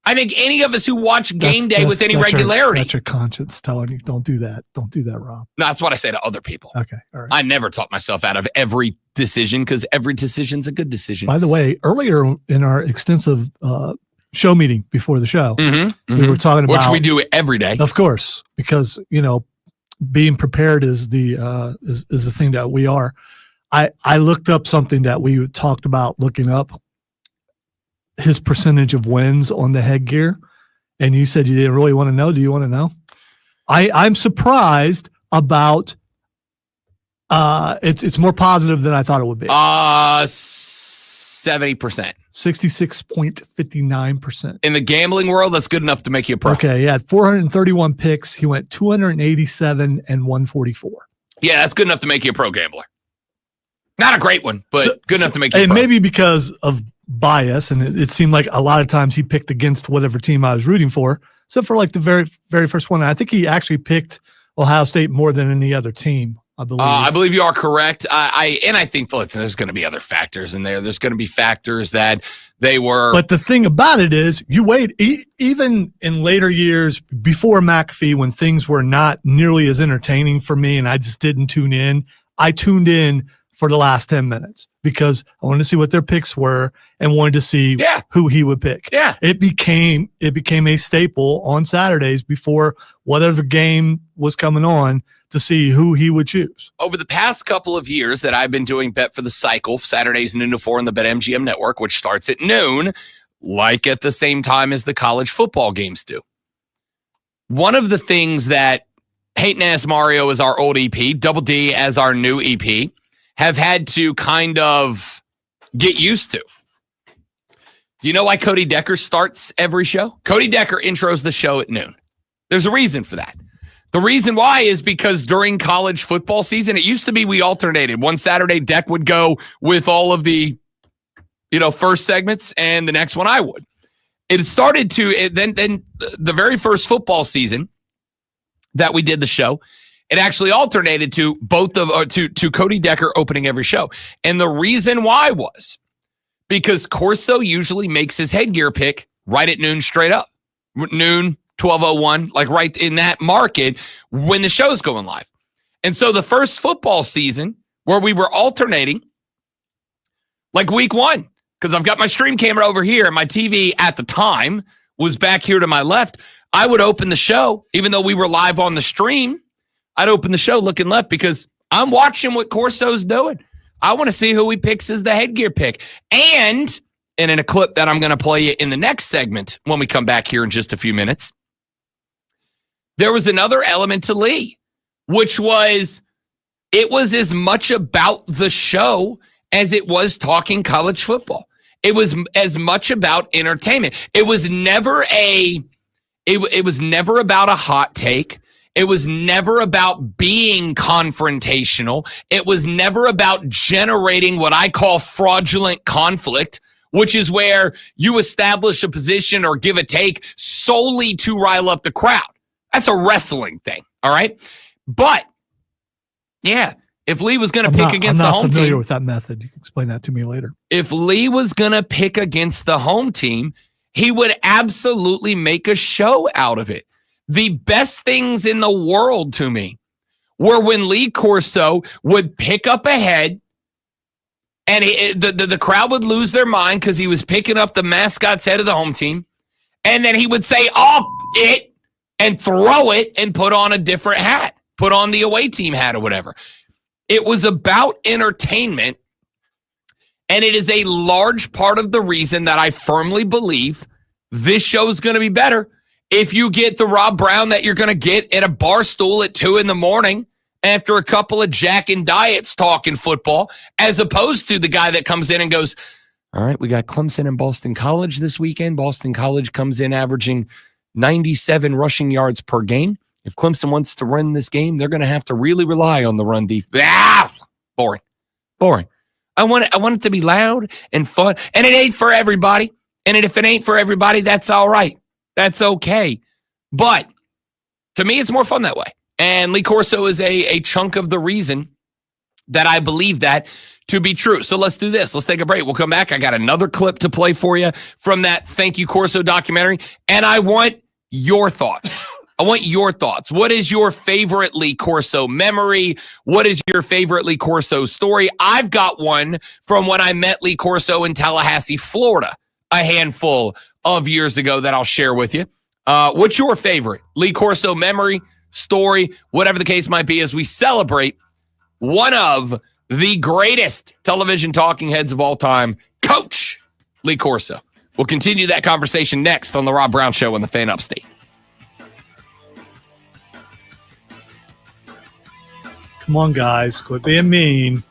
I think any of us who watch game day with any regularity. That's your conscience telling you, don't do that. Don't do that, Rob. No, that's what I say to other people. Okay. All right. I never talk myself out of every decision because every decision's a good decision. By the way, earlier in our extensive show meeting before the show, we were talking about. Which we do every day. Of course, because, being prepared is the thing that we are. I looked up something that we talked about looking up. His percentage of wins on the headgear, and you said you didn't really want to know. Do you want to know? I'm surprised about. It's more positive than I thought it would be. 70%, 66.59%. In the gambling world, that's good enough to make you a pro. Okay, he had 431 picks. He went 287 and 144. Yeah, that's good enough to make you a pro gambler. Not a great one, but good enough to make you a pro. And maybe because of bias, and it seemed like a lot of times he picked against whatever team I was rooting for. So for like the very, very first one, I think he actually picked Ohio State more than any other team, I believe. I believe you are correct. I think there's going to be other factors in there. There's going to be factors that they were. But the thing about it is, you wait, even in later years before McAfee, when things were not nearly as entertaining for me and I just didn't tune in, I tuned in for the last 10 minutes because I wanted to see what their picks were and wanted to see who he would pick. Yeah. It became a staple on Saturdays before whatever game was coming on to see who he would choose. Over the past couple of years that I've been doing Bet for the Cycle, Saturdays noon to 4 on the BetMGM network, which starts at noon, like at the same time as the college football games do. One of the things that Hayden Ass Mario is our old EP, Double D as our new EP, have had to kind of get used to. Do you know why Cody Decker starts every show? Cody Decker intros the show at noon. There's a reason for that. The reason why is because during college football season, it used to be we alternated. One Saturday, Deck would go with all of the, first segments, and the next one I would. It started to, then the very first football season that we did the show, it actually alternated to to Cody Decker opening every show. And the reason why was because Corso usually makes his headgear pick right at noon straight up. Noon, 12:01, like right in that market when the show's going live. And so the first football season where we were alternating, like week one, because I've got my stream camera over here and my TV at the time was back here to my left, I would open the show, even though we were live on the stream, I'd open the show looking left because I'm watching what Corso's doing. I want to see who he picks as the headgear pick. And in a clip that I'm going to play you in the next segment when we come back here in just a few minutes, there was another element to Lee, which was it was as much about the show as it was talking college football. It was as much about entertainment. It was never it was never about a hot take. It was never about being confrontational. It was never about generating what I call fraudulent conflict, which is where you establish a position or give a take solely to rile up the crowd. That's a wrestling thing, all right? But, yeah, if Lee was going to pick against the home team. I'm not familiar with that method. You can explain that to me later. If Lee was going to pick against the home team, he would absolutely make a show out of it. The best things in the world to me were when Lee Corso would pick up a head and the crowd would lose their mind because he was picking up the mascot's head of the home team. And then he would say, it, and throw it and put on a different hat, put on the away team hat or whatever. It was about entertainment. And it is a large part of the reason that I firmly believe this show is going to be better. If you get the Rob Brown that you're going to get at a bar stool at 2 a.m. after a couple of Jack and Diets talking football, as opposed to the guy that comes in and goes, all right, we got Clemson and Boston College this weekend. Boston College comes in averaging 97 rushing yards per game. If Clemson wants to run this game, they're going to have to really rely on the run defense. Boring. I want it to be loud and fun. And it ain't for everybody. And if it ain't for everybody, that's all right. That's okay. But to me, it's more fun that way. And Lee Corso is a chunk of the reason that I believe that to be true. So let's do this. Let's take a break. We'll come back. I got another clip to play for you from that Thank You Corso documentary. And I want your thoughts. What is your favorite Lee Corso memory? What is your favorite Lee Corso story? I've got one from when I met Lee Corso in Tallahassee, Florida, a handful of years ago that I'll share with you. What's your favorite Lee Corso memory, story, whatever the case might be, as we celebrate one of the greatest television talking heads of all time, Coach Lee Corso. We'll continue that conversation next on The Rob Brown Show on the Fan Upstate. Come on, guys. Quit being mean.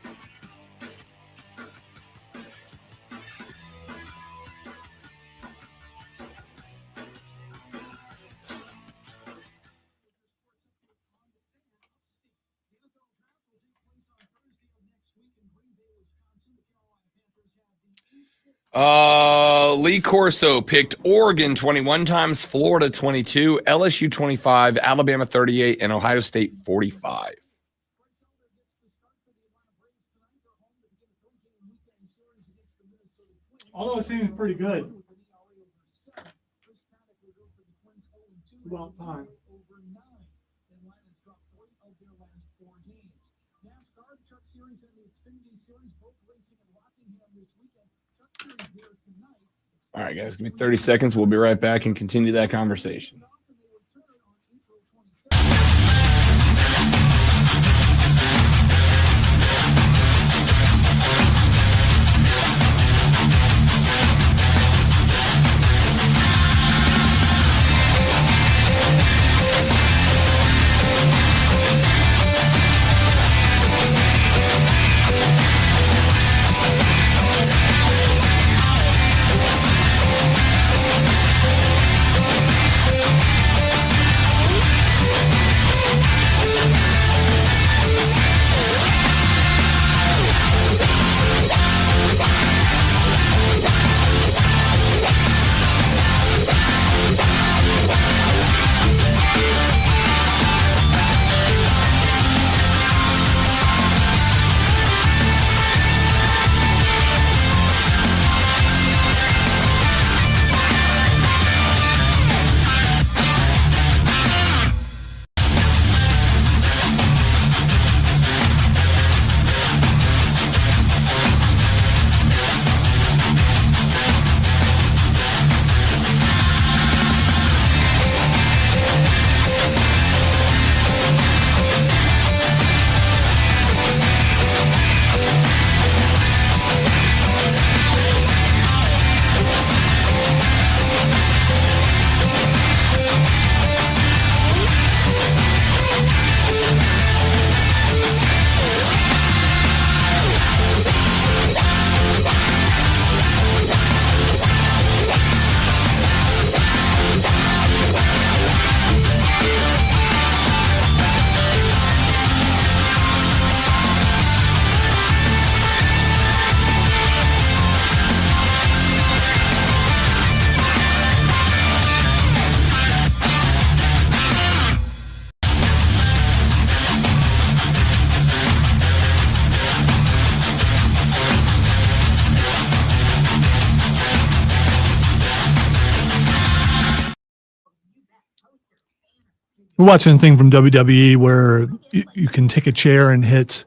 Lee Corso picked Oregon 21 times, Florida 22, LSU 25, Alabama 38, and Ohio State 45. All those seems pretty good. About time. All right, guys, give me 30 seconds. We'll be right back and continue that conversation. We're watching a thing from WWE where you can take a chair and hit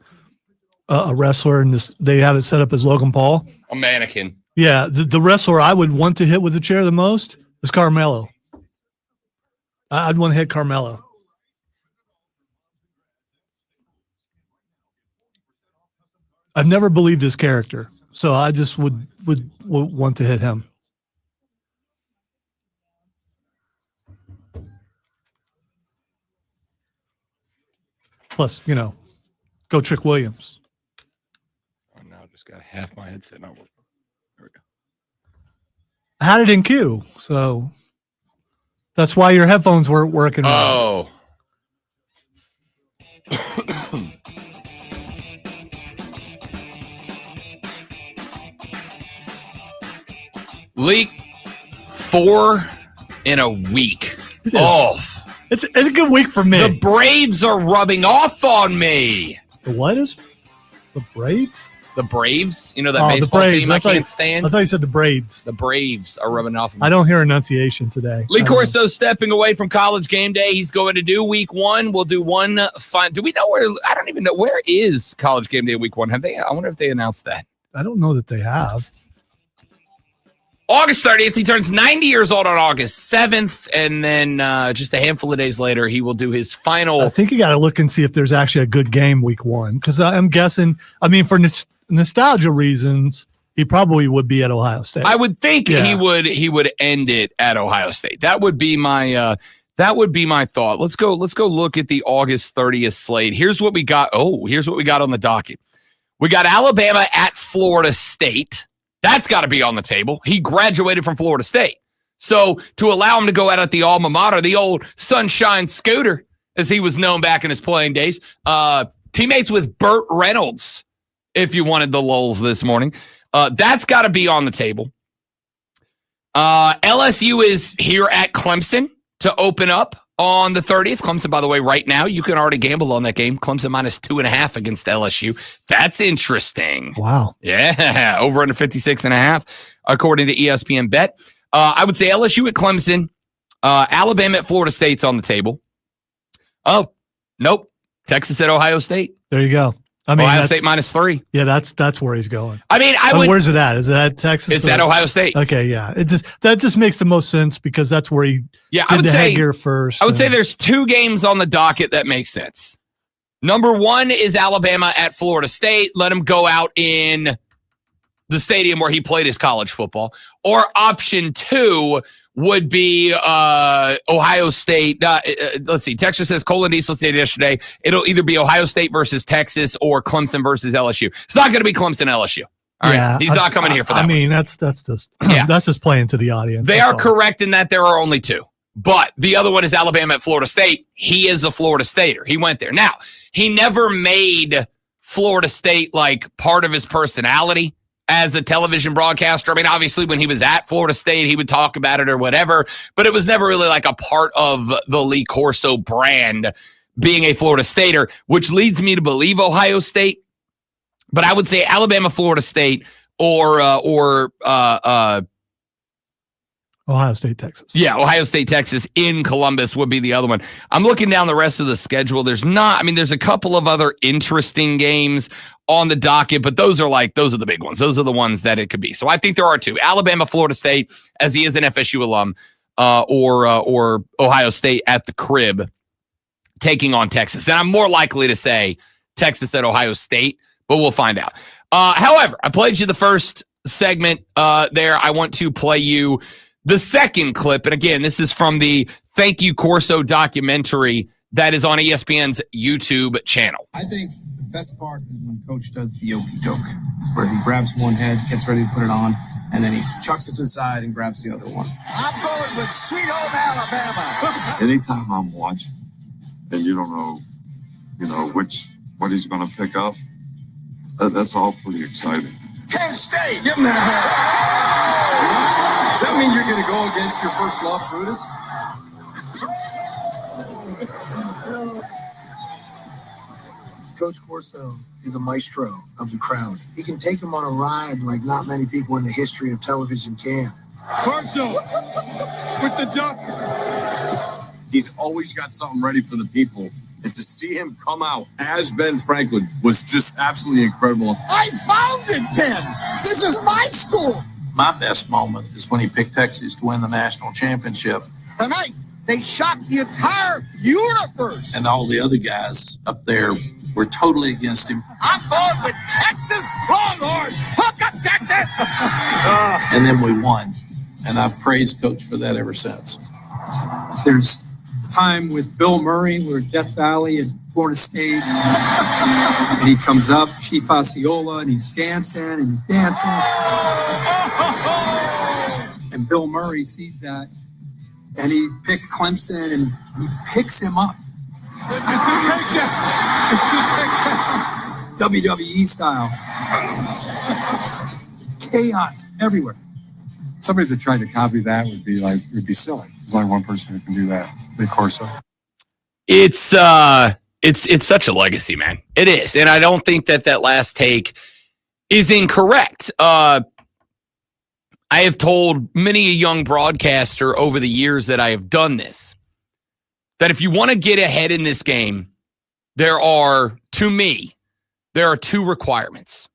a wrestler, and they have it set up as Logan Paul. A mannequin. Yeah, the wrestler I would want to hit with the chair the most is Carmelo. I'd want to hit Carmelo. I've never believed his character, so I just would want to hit him. Plus, go Trick Williams. Oh, now I just got half my headset not working. There we go. I had it in queue, so that's why your headphones weren't working. Oh. Leak 4 in a week. Oh, it's a good week for me. The Braves are rubbing off on me. The what is the Braves? The Braves, you know that baseball team I can't stand? I thought you said the Braids. The Braves are rubbing off on me. I don't hear enunciation today. Lee Corso stepping away from College Game Day. He's going to do week 1. We'll do one fun. Do we know where? I don't even know. Where is College Game Day week 1? Have they? I wonder if they announced that. I don't know that they have. August 30th, he turns 90 years old on August 7th, and then just a handful of days later, he will do his final. I think you got to look and see if there's actually a good game week 1, because I'm guessing, I mean, for nostalgia reasons, he probably would be at Ohio State. I would think he would end it at Ohio State. That would be my thought. Let's go look at the August 30th slate. Here's what we got. Here's what we got on the docket. We got Alabama at Florida State. That's got to be on the table. He graduated from Florida State. So to allow him to go out at the alma mater, the old Sunshine Scooter, as he was known back in his playing days, teammates with Burt Reynolds, if you wanted the lulz this morning. That's got to be on the table. LSU is here at Clemson to open up on the 30th. Clemson, by the way, right now, you can already gamble on that game. Clemson minus 2.5 against LSU. That's interesting. Wow. Yeah, over under 56.5, according to ESPN Bet. I would say LSU at Clemson. Alabama at Florida State's on the table. Oh, nope. Texas at Ohio State. There you go. I mean, Ohio State minus 3. Yeah, that's where he's going. I mean, where's it at? Is it at Texas? It's at Ohio State. Okay, yeah. That just makes the most sense because that's where he did the headgear first. I would say there's 2 games on the docket that make sense. Number 1 is Alabama at Florida State. Let him go out in the stadium where he played his college football. Or option 2 would be Ohio State. Let's see. Texas says Colin Diesel said yesterday it'll either be Ohio State versus Texas or Clemson versus LSU. It's not going to be Clemson LSU. All right, he's not coming here for that. I mean, that's just that's just playing to the audience. They are correct in that there are only 2, but the other one is Alabama at Florida State. He is a Florida Stater. He went there. Now he never made Florida State like part of his personality as a television broadcaster. I mean, obviously, when he was at Florida State, he would talk about it or whatever, but it was never really like a part of the Lee Corso brand being a Florida Stater, which leads me to believe Ohio State. But I would say Alabama, Florida State, or Ohio State, Texas. Yeah, Ohio State, Texas in Columbus would be the other one. I'm looking down the rest of the schedule. There's a couple of other interesting games on the docket, but those are the big ones. Those are the ones that it could be. So I think there are 2. Alabama, Florida State, as he is an FSU alum, or Ohio State at the crib taking on Texas. And I'm more likely to say Texas at Ohio State, but we'll find out. However, I played you the first segment there. I want to play you the second clip. And again, this is from the Thank You Corso documentary that is on ESPN's YouTube channel. I think the best part is when Coach does the okey doke, where he grabs one head, gets ready to put it on, and then he chucks it to the side and grabs the other one. I'm going with sweet home Alabama. Anytime I'm watching and you don't know, what he's going to pick up, that's all pretty exciting. Penn State. Give him that. Does that mean you're going to go against your first love, Brutus? Coach Corso is a maestro of the crowd. He can take them on a ride like not many people in the history of television can. Corso with the duck. He's always got something ready for the people. And to see him come out as Ben Franklin was just absolutely incredible. I founded 10. This is my school. My best moment is when he picked Texas to win the national championship. Tonight, they shocked the entire universe. And all the other guys up there were totally against him. I'm going with Texas Longhorns. Hook up, Texas! And then we won. And I've praised Coach for that ever since. There's time with Bill Murray. We're at Death Valley at Florida State. And he comes up, Chief Osceola, and he's dancing. And Bill Murray sees that. And he picked Clemson, and he picks him up. It's a takedown. WWE style. It's chaos everywhere. somebody that tried to copy that would be silly. There's only one person who can do that, the Corso. It's such a legacy, man. It is. And I don't think that last take is incorrect. I have told many a young broadcaster over the years that I have done this, that if you want to get ahead in this game, there are two requirements.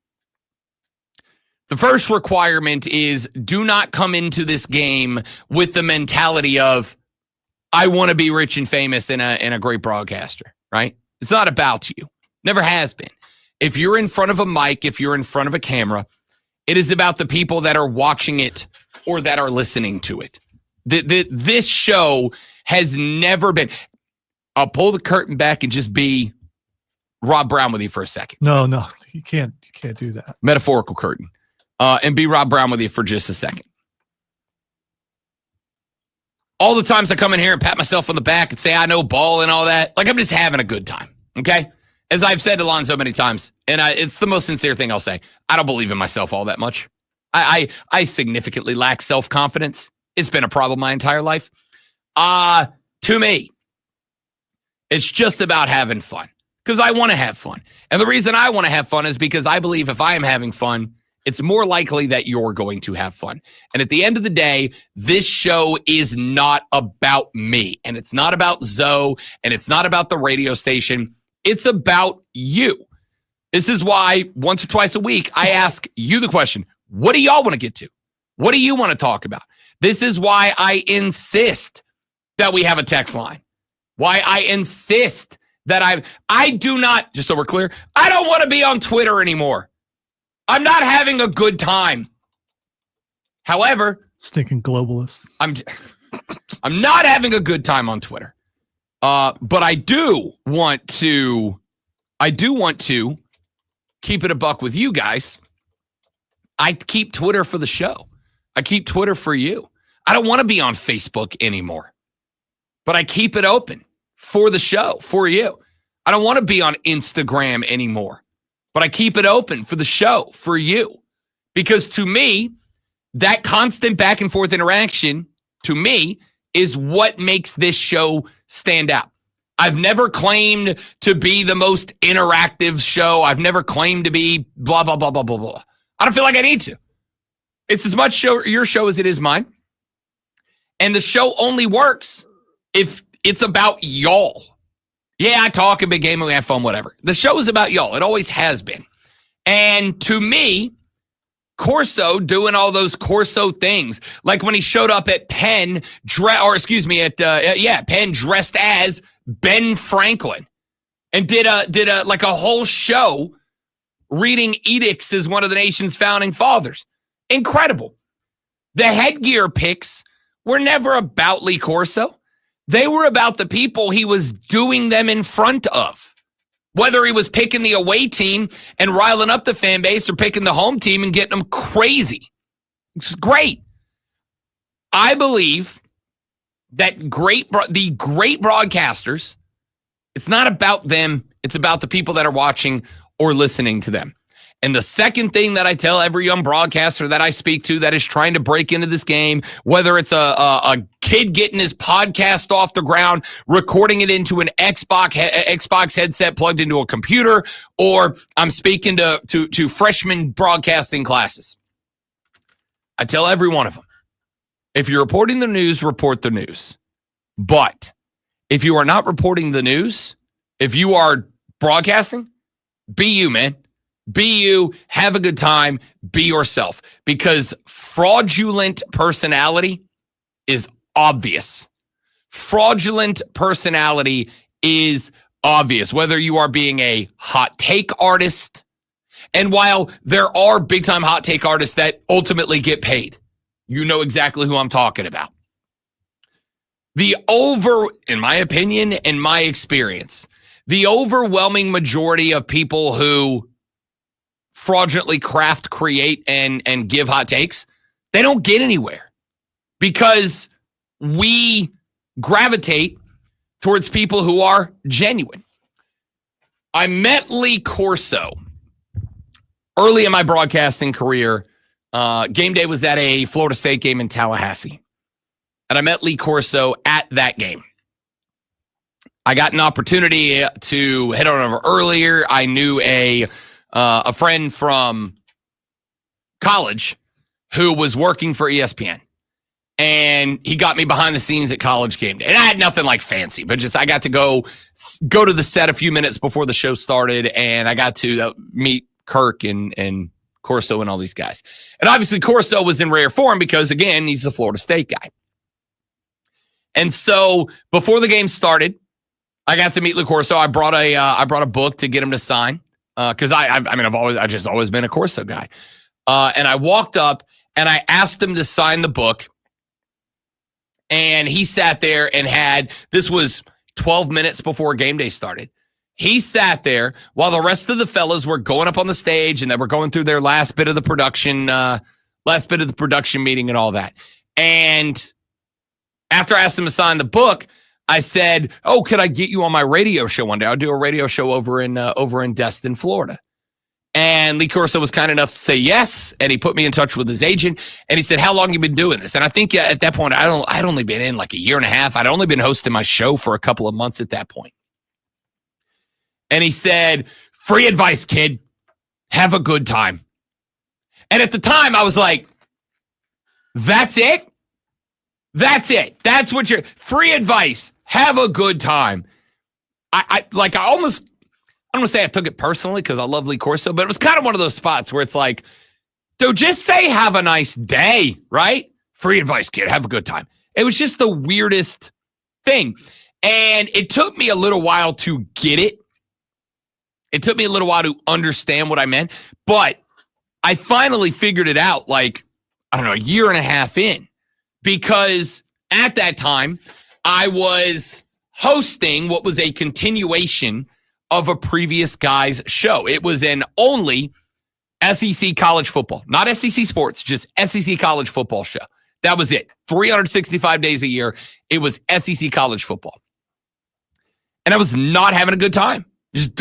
The first requirement is do not come into this game with the mentality of, I want to be rich and famous and a great broadcaster, right? It's not about you. Never has been. If you're in front of a mic, if you're in front of a camera, it is about the people that are watching it or that are listening to it. This show has never been. I'll pull the curtain back and just be Rob Brown with you for a second. No, you can't do that. Metaphorical curtain. And be Rob Brown with you for just a second. All the times I come in here and pat myself on the back and say I know ball and all that, like I'm just having a good time, okay? As I've said to Lon so many times, and it's the most sincere thing I'll say, I don't believe in myself all that much. I significantly lack self-confidence. It's been a problem my entire life. To me, it's just about having fun because I want to have fun. And the reason I want to have fun is because I believe if I am having fun, it's more likely that you're going to have fun. And at the end of the day, this show is not about me. And it's not about Zoe. And it's not about the radio station. It's about you. This is why once or twice a week, I ask you the question, what do y'all want to get to? What do you want to talk about? This is why I insist that we have a text line. Why I insist that I do not, just so we're clear, I don't want to be on Twitter anymore. I'm not having a good time. However, stinking globalists. I'm not having a good time on Twitter. But I do want to keep it a buck with you guys. I keep Twitter for the show. I keep Twitter for you. I don't want to be on Facebook anymore. But I keep it open for the show, for you. I don't want to be on Instagram anymore. But I keep it open for the show, for you. Because to me, that constant back and forth interaction, to me, is what makes this show stand out. I've never claimed to be the most interactive show. I've never claimed to be blah, blah, blah, blah, blah, blah. I don't feel like I need to. It's as much your show as it is mine. And the show only works if it's about y'all. Yeah, I talk a big game and we have fun, whatever. The show is about y'all. It always has been. And to me, Corso doing all those Corso things, like when he showed up at Penn, Penn dressed as Ben Franklin and did a whole show reading edicts as one of the nation's founding fathers. Incredible. The headgear picks were never about Lee Corso. They were about the people he was doing them in front of. Whether he was picking the away team and riling up the fan base or picking the home team and getting them crazy. It's great. I believe that the great broadcasters, it's not about them. It's about the people that are watching or listening to them. And the second thing that I tell every young broadcaster that I speak to that is trying to break into this game, whether it's a kid getting his podcast off the ground, recording it into an Xbox headset plugged into a computer, or I'm speaking to freshman broadcasting classes. I tell every one of them, if you're reporting the news, report the news. But if you are not reporting the news, if you are broadcasting, be you, man. Be you, have a good time, be yourself. Because fraudulent personality is obvious. Fraudulent personality is obvious. Whether you are being a hot take artist, and while there are big-time hot take artists that ultimately get paid, you know exactly who I'm talking about. In my opinion and my experience, the overwhelming majority of people who fraudulently craft, create, and give hot takes, they don't get anywhere because we gravitate towards people who are genuine. I met Lee Corso early in my broadcasting career Game day was at a Florida State game in Tallahassee. And I met Lee Corso at that game. I got an opportunity to head on over earlier. I knew a friend from college who was working for ESPN. And he got me behind the scenes at College Game Day. And I had nothing like fancy, but just I got to go to the set a few minutes before the show started, and I got to meet Kirk and Corso and all these guys. And obviously Corso was in rare form because, again, he's a Florida State guy. And so before the game started, I got to meet Lee Corso. I brought a book to get him to sign because I've just always been a Corso guy. And I walked up and I asked him to sign the book. And he sat there and this was 12 minutes before game day started. He sat there while the rest of the fellas were going up on the stage and they were going through their last bit of the production meeting and all that. And after I asked him to sign the book, I said, "Oh, could I get you on my radio show one day? I'll do a radio show over in Destin, Florida." And Lee Corso was kind enough to say yes, and he put me in touch with his agent, and he said, "How long have you been doing this?" And I think at that point, I'd only been in like a year and a half. I'd only been hosting my show for a couple of months at that point. And he said, "Free advice, kid. Have a good time." And at the time, I was like, that's it? That's it. That's what you're free advice. Have a good time. I don't want to say I took it personally because I love Lee Corso, but it was kind of one of those spots where it's like, dude, just say have a nice day, right? Free advice, kid. Have a good time. It was just the weirdest thing. And it took me a little while to get it. It took me a little while to understand what I meant, but I finally figured it out like, I don't know, a year and a half in, because at that time I was hosting what was a continuation of a previous guy's show. It was an only SEC college football, not SEC sports, just SEC college football show. That was it. 365 days a year. It was SEC college football. And I was not having a good time.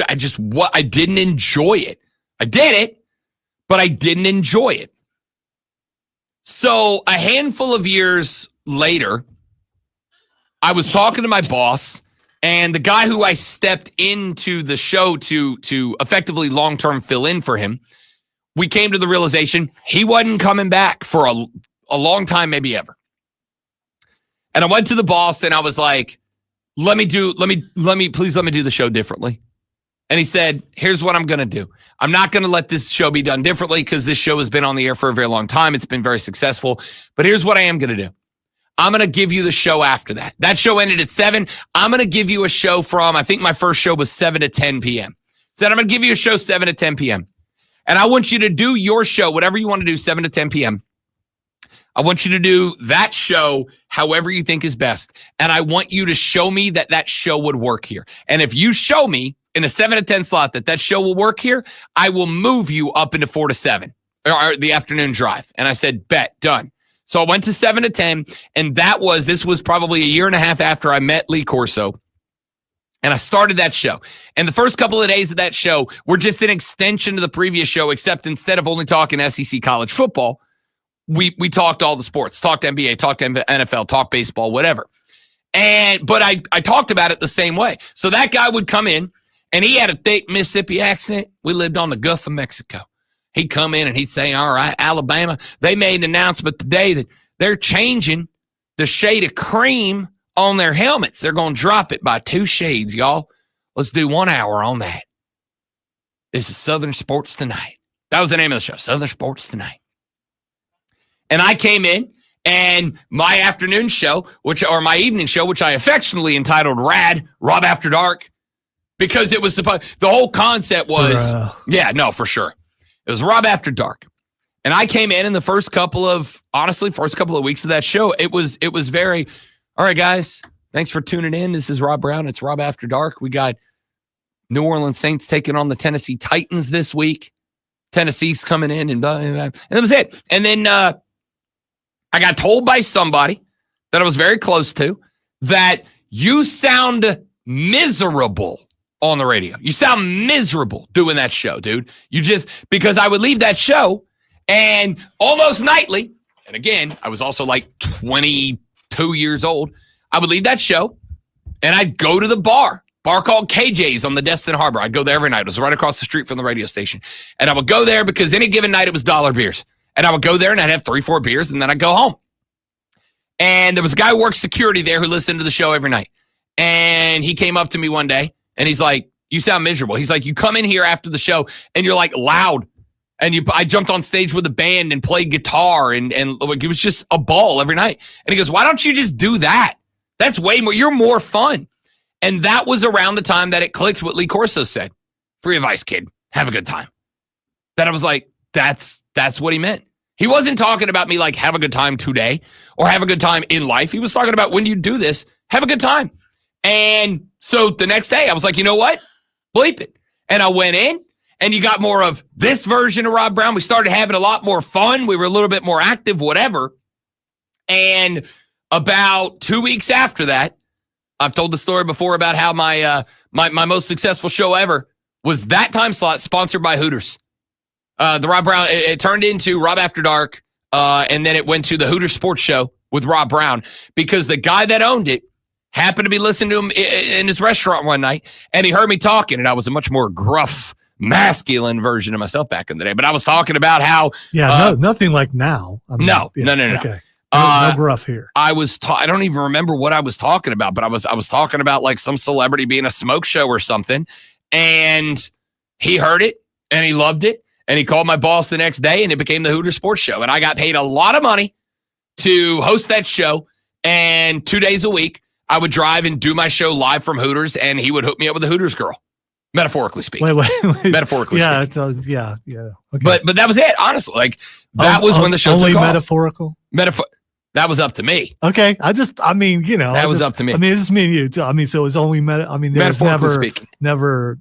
I didn't enjoy it. I did it, but I didn't enjoy it. So a handful of years later, I was talking to my boss, and the guy who I stepped into the show to effectively long-term fill in for him, we came to the realization he wasn't coming back for a long time, maybe ever. And I went to the boss and I was like, please let me do the show differently. And he said, here's what I'm going to do. I'm not going to let this show be done differently because this show has been on the air for a very long time. It's been very successful. But here's what I am going to do. I'm going to give you the show after that. That show ended at 7. I'm going to give you a show from, I think my first show was 7 to 10 p.m. Said, I'm going to give you a show 7 to 10 p.m. And I want you to do your show, whatever you want to do, 7 to 10 p.m. I want you to do that show however you think is best. And I want you to show me that show would work here. And if you show me in a 7 to 10 slot that show will work here, I will move you up into 4 to 7 or the afternoon drive. And I said, bet, done. So I went to 7 to 10, and this was probably a year and a half after I met Lee Corso. And I started that show. And the first couple of days of that show were just an extension to the previous show, except instead of only talking SEC college football, we talked all the sports, talked NBA, talked NFL, talked baseball, whatever. But I talked about it the same way. So that guy would come in, and he had a thick Mississippi accent. We lived on the Gulf of Mexico. He'd come in and he'd say, all right, Alabama, they made an announcement today that they're changing the shade of cream on their helmets. They're going to drop it by 2 shades, y'all. Let's do 1 hour on that. This is Southern Sports Tonight. That was the name of the show, Southern Sports Tonight. And I came in, and my afternoon show, my evening show, which I affectionately entitled Rob After Dark, because it was the whole concept was, for sure. It was Rob After Dark. And I came in the first couple of weeks of that show, it was very, all right, guys, thanks for tuning in. This is Rob Brown. It's Rob After Dark. We got New Orleans Saints taking on the Tennessee Titans this week. Tennessee's coming in, and that was it. And then I got told by somebody that I was very close to that you sound miserable on the radio. You sound miserable doing that show, dude. Because I would leave that show And almost nightly, and again, I was also like 22 years old, I would leave that show and I'd go to the bar called KJ's on the Destin Harbor. I'd go there every night. It was right across the street from the radio station. And I would go there because any given night it was dollar beers. And I would go there and I'd have 3-4 beers and then I'd go home. And there was a guy who worked security there who listened to the show every night. And he came up to me one day and he's like, "You sound miserable." He's like, "You come in here after the show and you're like loud." And I jumped on stage with a band and played guitar and like, it was just a ball every night. And he goes, "Why don't you just do that? That's way more, you're more fun." And that was around the time that it clicked what Lee Corso said. Free advice, kid. Have a good time. That I was like, that's what he meant. He wasn't talking about me like have a good time today or have a good time in life. He was talking about when you do this, have a good time. And so the next day I was like, you know what? Bleep it. And I went in and you got more of this version of Rob Brown. We started having a lot more fun. We were a little bit more active, whatever. And about 2 weeks after that, I've told the story before about how my most successful show ever was that time slot sponsored by Hooters. The Rob Brown, it turned into Rob After Dark, and then it went to the Hooters Sports Show with Rob Brown because the guy that owned it happened to be listening to him in his restaurant one night, and he heard me talking, and I was a much more gruff, masculine version of myself back in the day. But I was talking about how nothing like now. I mean, no. Okay. No gruff here. I don't even remember what I was talking about, but I was talking about like some celebrity being a smoke show or something. And he heard it and he loved it. And he called my boss the next day and it became the Hooters Sports Show. And I got paid a lot of money to host that show. And 2 days a week, I would drive and do my show live from Hooters and he would hook me up with a Hooters girl. Metaphorically speaking. Wait. Metaphorically speaking. Yeah. Okay. But that was it, honestly. Like that was when the show only took off. Metaphorical? That was up to me. Okay. That was up to me. I mean, it's just me and you. I mean, so it was only metaphorically speaking. Never,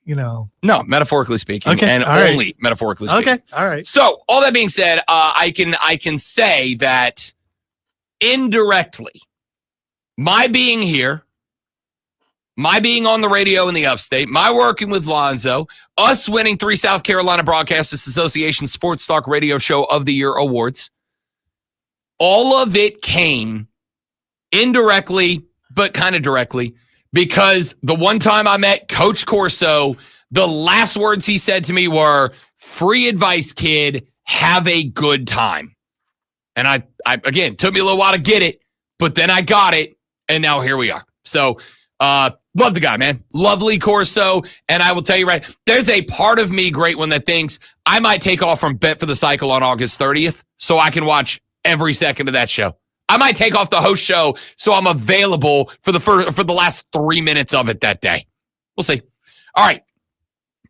No, metaphorically speaking. Okay. And all only right. metaphorically speaking. Okay. All right. So all that being said, I can say that indirectly, my being here, my being on the radio in the upstate, my working with Lonzo, us winning 3 South Carolina Broadcasters Association Sports Talk Radio Show of the Year awards, all of it came indirectly, but kind of directly, because the one time I met Coach Corso, the last words he said to me were, "Free advice, kid, have a good time." And I again, took me a little while to get it, but then I got it, and now here we are. So, love the guy, man. Lovely Corso. And I will tell you there's a part of me, great one, that thinks I might take off from Bet for the Cycle on August 30th so I can watch every second of that show. I might take off the host show so I'm available for the last 3 minutes of it that day. We'll see. All right.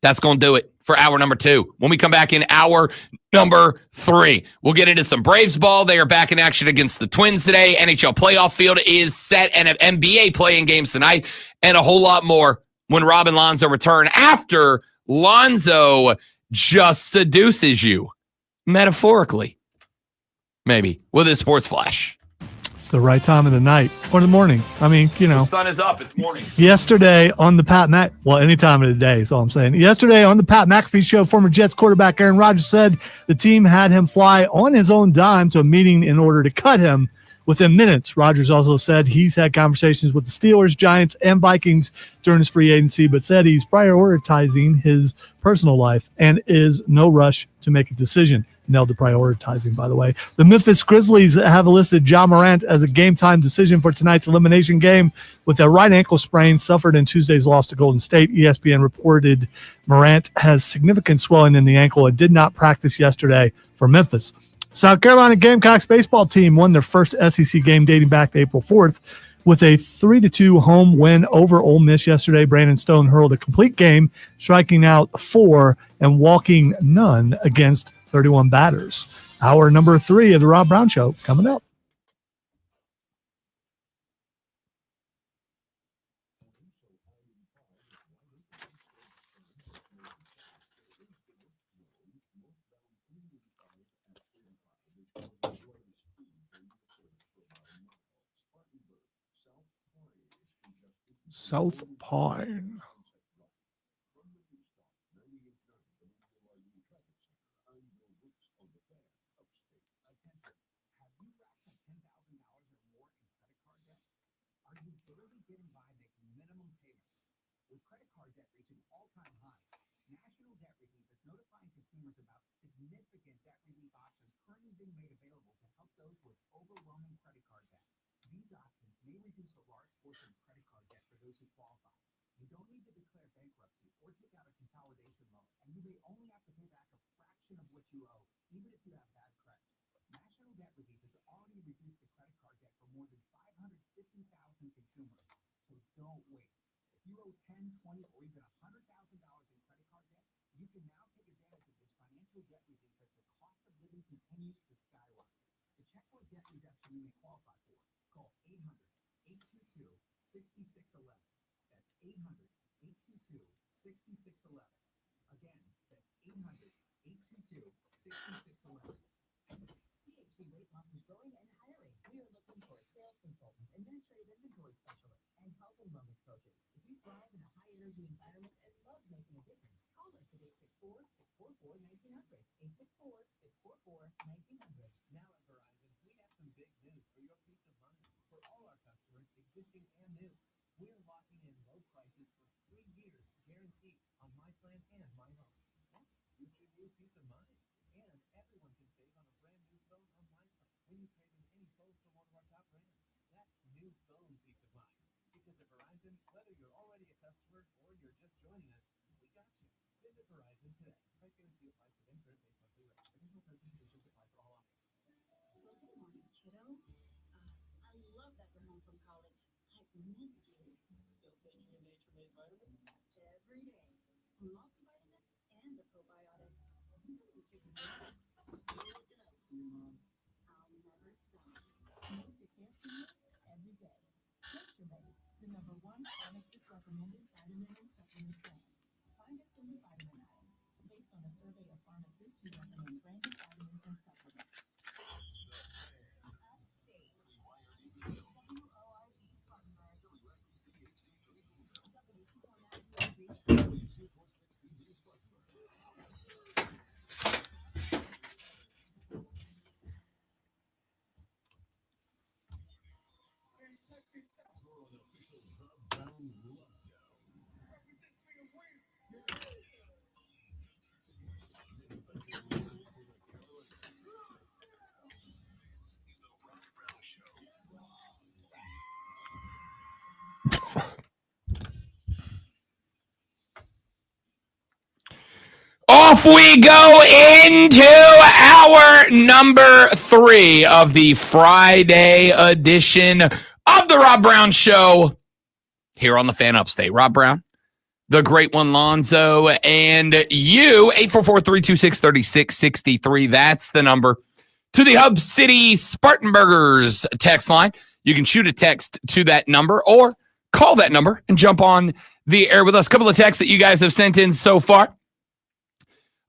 That's going to do it for hour number 2. When we come back in hour number 3, we'll get into some Braves ball. They are back in action against the Twins today. NHL playoff field is set and NBA playing games tonight and a whole lot more when Rob and Lonzo return after Lonzo just seduces you, metaphorically, maybe, with his sports flash. It's the right time of the night or the morning. I mean, The sun is up. It's morning. Yesterday on the any time of the day is all I'm saying. Yesterday on the Pat McAfee show, former Jets quarterback Aaron Rodgers said the team had him fly on his own dime to a meeting in order to cut him within minutes. Rodgers also said he's had conversations with the Steelers, Giants, and Vikings during his free agency, but said he's prioritizing his personal life and is no rush to make a decision. Nailed the prioritizing, by the way. The Memphis Grizzlies have listed Ja Morant as a game-time decision for tonight's elimination game with a right ankle sprain suffered in Tuesday's loss to Golden State. ESPN reported Morant has significant swelling in the ankle and did not practice yesterday for Memphis. South Carolina Gamecocks baseball team won their first SEC game dating back to April 4th with a 3-2 home win over Ole Miss yesterday. Brandon Stone hurled a complete game, striking out 4 and walking none against 31 batters. Hour number 3 of the Rob Brown Show coming up. South Pine. getting by making minimum payments. With credit card debt reaching all-time highs, National Debt Relief is notifying consumers about significant debt relief options currently being made available to help those with overwhelming credit card debt. These options may reduce a large portion of credit card debt for those who qualify. You don't need to declare bankruptcy or take out a consolidation loan, and you may only have to pay back a fraction of what you owe, even if you have bad credit. National Debt Relief has already reduced the credit card debt for more than 550,000 consumers, so don't wait. If you owe $10, $20, or even $100,000 in credit card debt, you can now take advantage of this financial debt relief as the cost of living continues to skyrocket. To check what debt reduction you may qualify for, call 800-822-6611. That's 800-822-6611. Again, that's 800-822-6611. PHC Weight Loss is growing and hiring. We are looking for a sales consultant, administrative inventory specialist, and health and wellness coaches. If you thrive in a high-energy environment and love making a difference, call us at 864-644-1900. 864-644-1900. Now at Verizon, we have some big news for your peace of mind. For all our customers, existing and new, we're locking in low prices for 3 years, guaranteed, on my plan and my home. That's future you peace of mind. And everyone can save on a brand new phone on my plan when you trade in any phone from one of our top brands. That's new phone peace of mind. Because at Verizon, whether you're already a customer or you're just joining us, we got you. Visit Verizon today. Price guarantee applies to insurance based monthly rate. Additional terms and conditions apply for all offers. Well, good morning, kiddo. I love that you're home from college. I've missed you. Still taking your nature-made vitamins? Every day. A multivitamin and a probiotic. Taking notes. Still looking out for you, Mom. I'll never stop. Need to care for you every day. Nature-made, the #1 pharmacist-recommended vitamin and supplement brand. Find us in the vitamin aisle. Based on a survey of pharmacists who recommend branded vitamins and supplements. Upstate. WORD Spartanburg. W246CB Spartanburg. For an official Rob Brown Off we go into our number 3 of the Friday edition of the Rob Brown Show here on the Fan Upstate. Rob Brown, the great one, Lonzo, and you, 844-326-3663. That's the number to the Hub City Spartanburgers text line. You can shoot a text to that number or call that number and jump on the air with us. A couple of texts that you guys have sent in so far.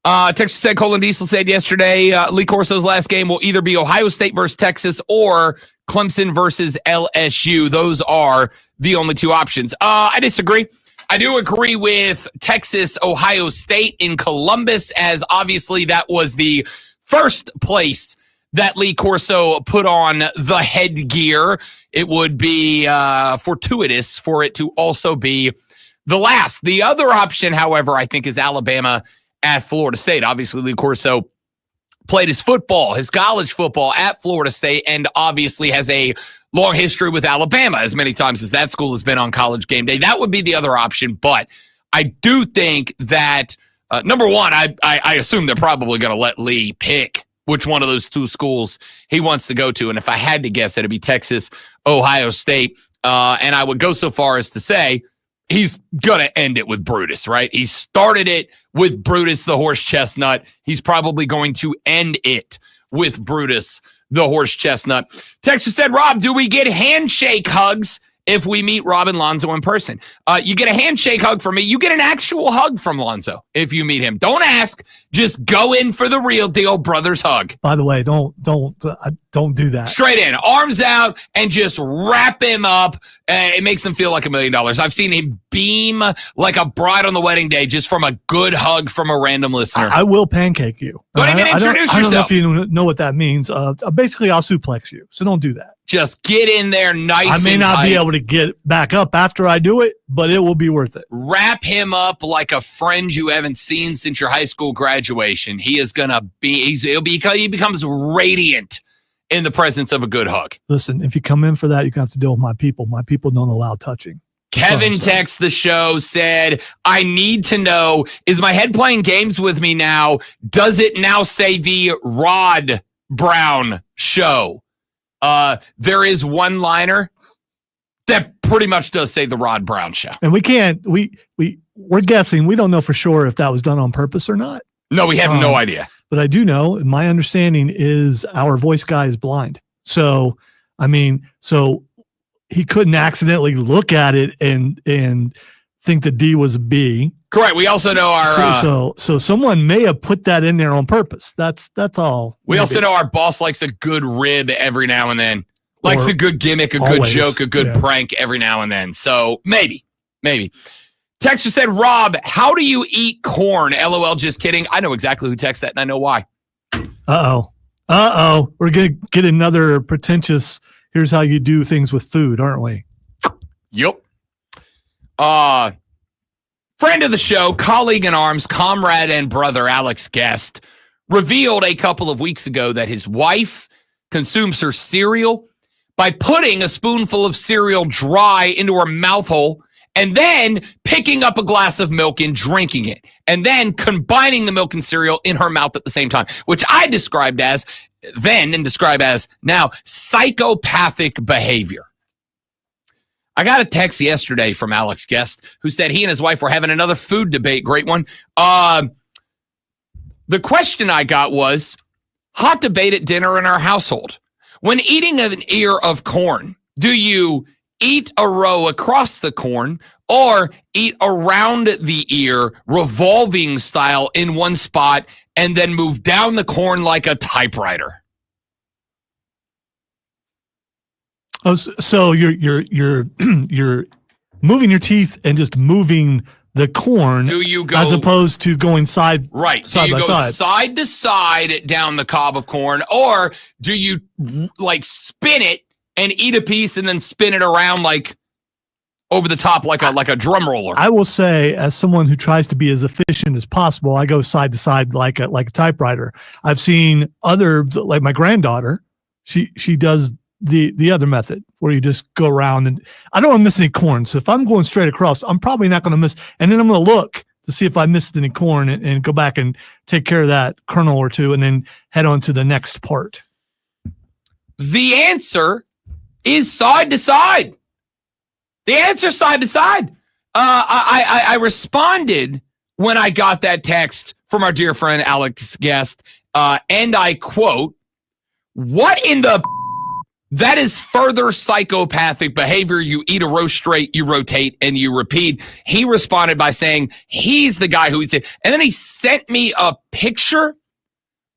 Texas said, Colin Diesel said yesterday, Lee Corso's last game will either be Ohio State versus Texas or Clemson versus LSU. Those are the only two options. I disagree. I do agree with Texas, Ohio State in Columbus, as obviously that was the first place that Lee Corso put on the headgear. It would be fortuitous for it to also be the last. The other option, however, I think is Alabama at Florida State. Obviously, Lee Corso played his college football at Florida State, and obviously has a long history with Alabama as many times as that school has been on College Game Day. That would be the other option, but I do think that, number one, I assume they're probably going to let Lee pick which one of those two schools he wants to go to, and if I had to guess, it'd be Texas, Ohio State, and I would go so far as to say he's going to end it with Brutus, right? He started it with Brutus, the horse chestnut. He's probably going to end it with Brutus, the horse chestnut. Texas said, Rob, do we get handshake hugs if we meet Rob and Lonzo in person? You get a handshake hug from me. You get an actual hug from Lonzo if you meet him. Don't ask. Just go in for the real deal, brothers hug. By the way, don't do that. Straight in, arms out, and just wrap him up. It makes him feel like $1 million. I've seen him beam like a bride on the wedding day just from a good hug from a random listener. I will pancake you. Don't even introduce I don't know yourself. if you know what that means. Basically, I'll suplex you. So don't do that. Just get in there nice I may and not tight. be able to get back up after I do it, but it will be worth it. Wrap him up like a friend you haven't seen since your high school graduation. He is going to be, he becomes radiant in the presence of a good hug. Listen, if you come in for that, you're going to have to deal with my people. My people don't allow touching. Kevin texts the show, said, I need to know, is my head playing games with me now? Does it now say the Rod Brown Show? There is one liner that pretty much does say the Rod Brown Show. And we're guessing. We don't know for sure if that was done on purpose or not. No, we have no idea. But I do know, my understanding is our voice guy is blind. So he couldn't accidentally look at it and think the D was a B. Correct. We also know our so someone may have put that in there on purpose. That's all. We also know our boss likes a good rib every now and then. Likes a good gimmick, a good joke, a good prank every now and then. So maybe. Texter said, Rob, how do you eat corn? LOL, just kidding. I know exactly who texted that, and I know why. Uh-oh. We're going to get another pretentious, here's how you do things with food, aren't we? Yep. Friend of the show, colleague in arms, comrade and brother Alex Guest revealed a couple of weeks ago that his wife consumes her cereal by putting a spoonful of cereal dry into her mouth hole and then picking up a glass of milk and drinking it, and then combining the milk and cereal in her mouth at the same time, which I described as then and describe as now psychopathic behavior. I got a text yesterday from Alex Guest who said he and his wife were having another food debate. Great one. The question I got was, hot debate at dinner in our household. When eating an ear of corn, do you eat a row across the corn or eat around the ear, revolving style in one spot, and then move down the corn like a typewriter? Oh, so you're moving your teeth and just moving the corn. Do you go as opposed to going side by side to side down the cob of corn, or do you like spin it and eat a piece and then spin it around like over the top like a drum roller? I will say, as someone who tries to be as efficient as possible, I go side to side like a typewriter. I've seen other, like my granddaughter, she does the other method where you just go around, and I don't want to miss any corn. So if I'm going straight across, I'm probably not going to miss. And then I'm going to look to see if I missed any corn and go back and take care of that kernel or two and then head on to the next part. The answer is side to side. The answer side to side. I responded when I got that text from our dear friend Alex Guest, and I quote, "What in the that is further psychopathic behavior. You eat a row straight, you rotate, and you repeat." He responded by saying he's the guy who eats it. And then he sent me a picture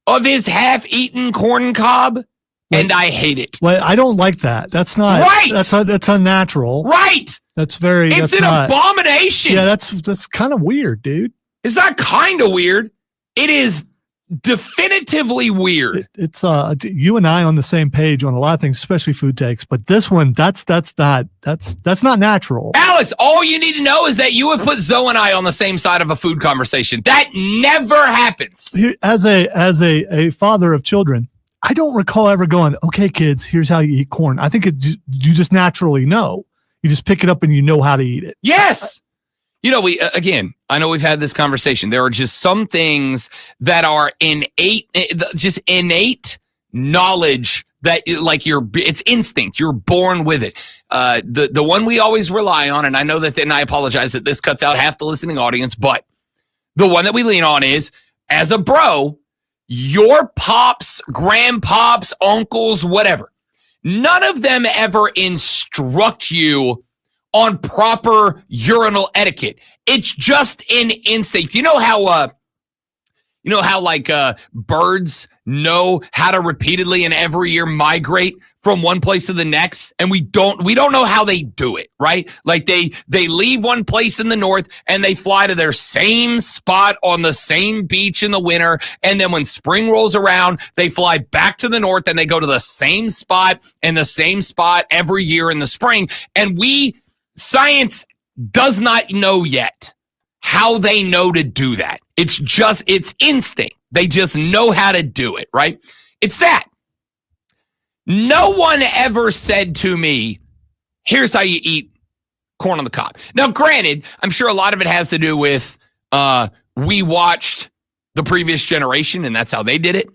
of his half-eaten corn cob, and I hate it. Well, I don't like that. That's not right. That's unnatural. Right. It's an abomination. Yeah, that's kind of weird, dude. It's not kind of weird. It is definitively weird. It's you and I on the same page on a lot of things, especially food takes, but this one that's not natural. Alex, all you need to know is that you have put Zoe and I on the same side of a food conversation. That never happens. As a father of children, I don't recall ever going, "Okay, kids, here's how you eat corn." I think you just naturally know. You just pick it up and you know how to eat it. Yes. You know, I know we've had this conversation. There are just some things that are innate knowledge that it's instinct. You're born with it. The one we always rely on, and I know that, and I apologize that this cuts out half the listening audience, but the one that we lean on is, as a bro, your pops, grandpops, uncles, whatever, none of them ever instruct you on proper urinal etiquette. It's just an instinct. You know how You know how like birds know how to repeatedly and every year migrate from one place to the next, and we don't know how they do it, right? Like they leave one place in the north and they fly to their same spot on the same beach in the winter, and then when spring rolls around, they fly back to the north and they go to the same spot and the same spot every year in the spring. And science does not know yet how they know to do that. It's instinct. They just know how to do it, right? It's that. No one ever said to me, here's how you eat corn on the cob. Now, granted, I'm sure a lot of it has to do with we watched the previous generation and that's how they did it.